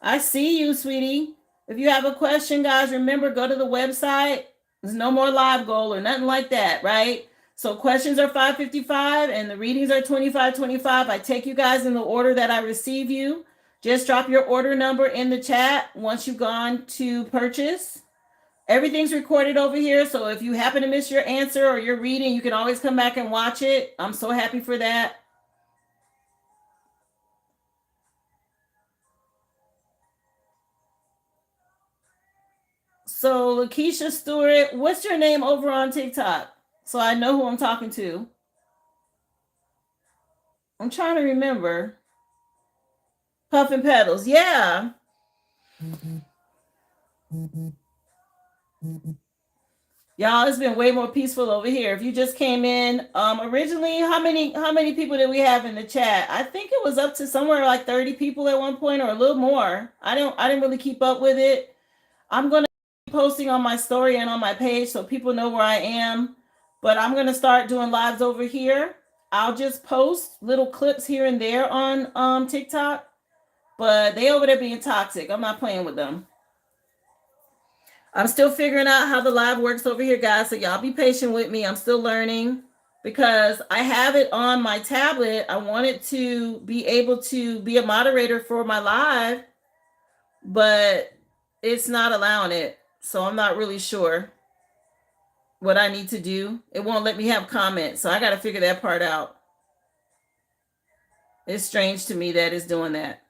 I see you, sweetie. If you have a question, guys, remember, go to the website. There's no more live goal or nothing like that, right? So questions are $5.55 and the readings are $25.25. I take you guys in the order that I receive you. Just drop your order number in the chat once you've gone to purchase. Everything's recorded over here, so if you happen to miss your answer or your reading, you can always come back and watch it. I'm so happy for that. So, Lakeisha Stewart, what's your name over on TikTok? So I know who I'm talking to. I'm trying to remember. Puff and Petals, yeah. Y'all, it's been way more peaceful over here. If you just came in, originally, how many people did we have in the chat? I think it was up to somewhere like 30 people at one point or a little more. I didn't really keep up with it. I'm gonna be posting on my story and on my page so people know where I am. But I'm gonna start doing lives over here. I'll just post little clips here and there on TikTok, but they over there being toxic. I'm not playing with them. I'm still figuring out how the live works over here, guys. So y'all be patient with me. I'm still learning because I have it on my tablet. I wanted to be able to be a moderator for my live, but it's not allowing it. So I'm not really sure what I need to do. It won't let me have comments. So I got to figure that part out. It's strange to me that it's doing that.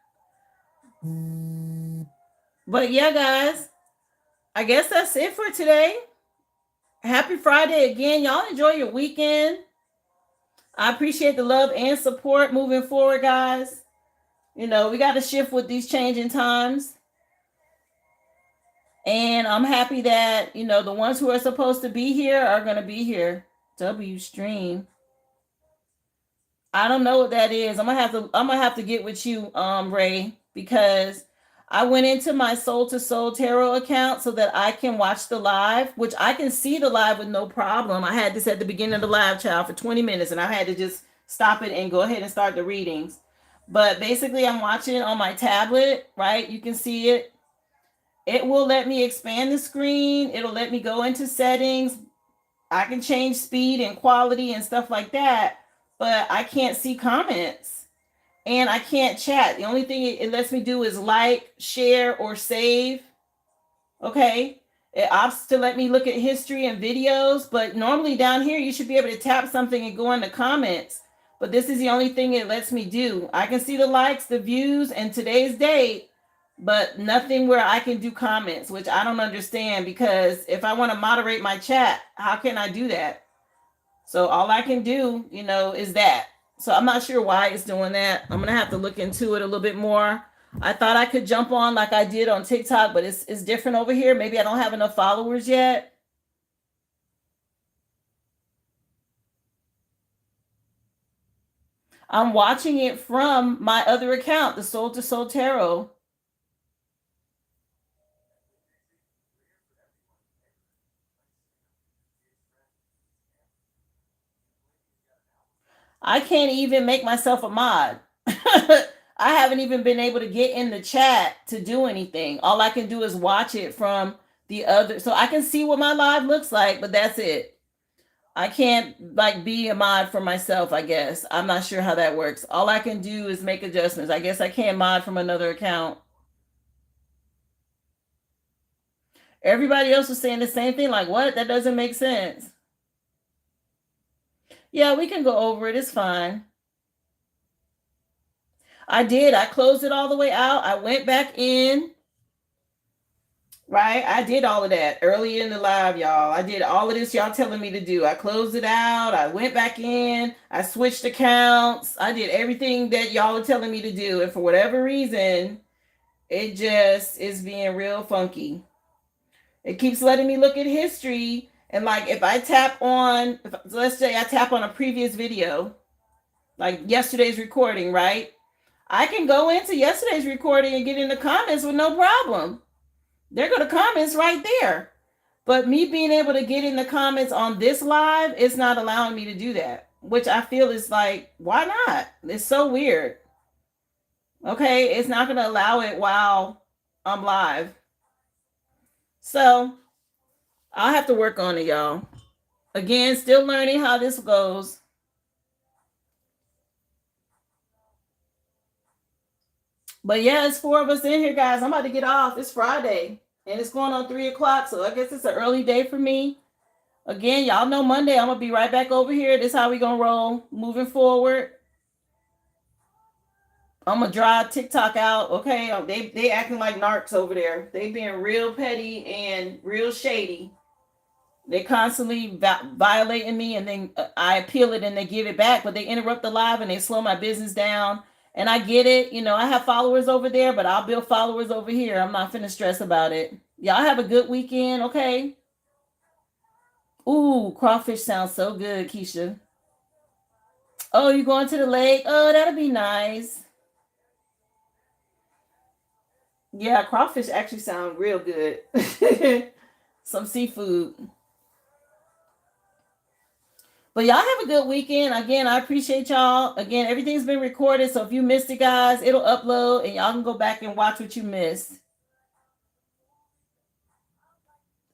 But yeah, guys, I guess that's it for today. Happy Friday again. Y'all enjoy your weekend. I appreciate the love and support moving forward, guys. You know, we got to shift with these changing times. And I'm happy that, you know, the ones who are supposed to be here are going to be here. W stream. I don't know what that is. I'm gonna have to get with you, Ray, because I went into my Soul to Soul Tarot account so that I can watch the live, which I can see the live with no problem. I had this at the beginning of the live, child, for 20 minutes, and I had to just stop it and go ahead and start the readings. But basically, I'm watching it on my tablet, right? You can see it. It will let me expand the screen. It'll let me go into settings. I can change speed and quality and stuff like that, but I can't see comments and I can't chat. The only thing it lets me do is like, share, or save. Okay. It opts to let me look at history and videos, but normally down here, you should be able to tap something and go into comments. But this is the only thing it lets me do. I can see the likes, the views, and today's date, but nothing where I can do comments, which I don't understand, because if I want to moderate my chat, how can I do that? So all I can do, you know, is that. So I'm not sure why it's doing that. I'm going to have to look into it a little bit more. I thought I could jump on like I did on TikTok, but it's different over here. Maybe I don't have enough followers yet. I'm watching it from my other account, the Soul to Soul Tarot. I can't even make myself a mod. I haven't even been able to get in the chat to do anything. All I can do is watch it from the other, so I can see what my live looks like, but that's it. I can't like be a mod for myself, I guess. I'm not sure how that works. All I can do is make adjustments. I guess I can't mod from another account. Everybody else was saying the same thing. Like, what? That doesn't make sense. Yeah, we can go over it. It's fine. I did. I closed it all the way out. I went back in. Right? I did all of that early in the live, y'all. I did all of this y'all telling me to do. I closed it out. I went back in. I switched accounts. I did everything that y'all are telling me to do. And for whatever reason, it just is being real funky. It keeps letting me look at history. And like if I tap on, let's say I tap on a previous video, like yesterday's recording, right? I can go into yesterday's recording and get in the comments with no problem. They're going to comments right there. But me being able to get in the comments on this live, it's not allowing me to do that, which I feel is like, why not? It's so weird. Okay, it's not going to allow it while I'm live. So I'll have to work on it, y'all. Again, still learning how this goes. But yeah, it's 4 of us in here, guys. I'm about to get off. It's Friday and it's going on 3 o'clock. So I guess it's an early day for me. Again, y'all know Monday, I'm going to be right back over here. This is how we going to roll moving forward. I'm going to drive TikTok out. Okay. They acting like narcs over there. They being real petty and real shady. They constantly violating me, and then I appeal it and they give it back, but they interrupt the live and they slow my business down. And I get it. You know, I have followers over there, but I'll build followers over here. I'm not finna stress about it. Y'all have a good weekend, okay? Ooh, crawfish sounds so good, Keisha. Oh, you going to the lake? Oh, that'll be nice. Yeah, crawfish actually sound real good. Some seafood. But y'all have a good weekend. Again, I appreciate y'all. Again, everything's been recorded. So if you missed it, guys, it'll upload and y'all can go back and watch what you missed.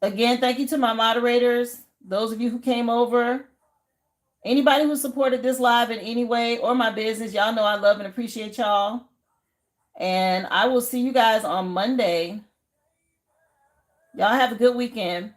Again, thank you to my moderators, those of you who came over, anybody who supported this live in any way or my business. Y'all know I love and appreciate y'all. And I will see you guys on Monday. Y'all have a good weekend.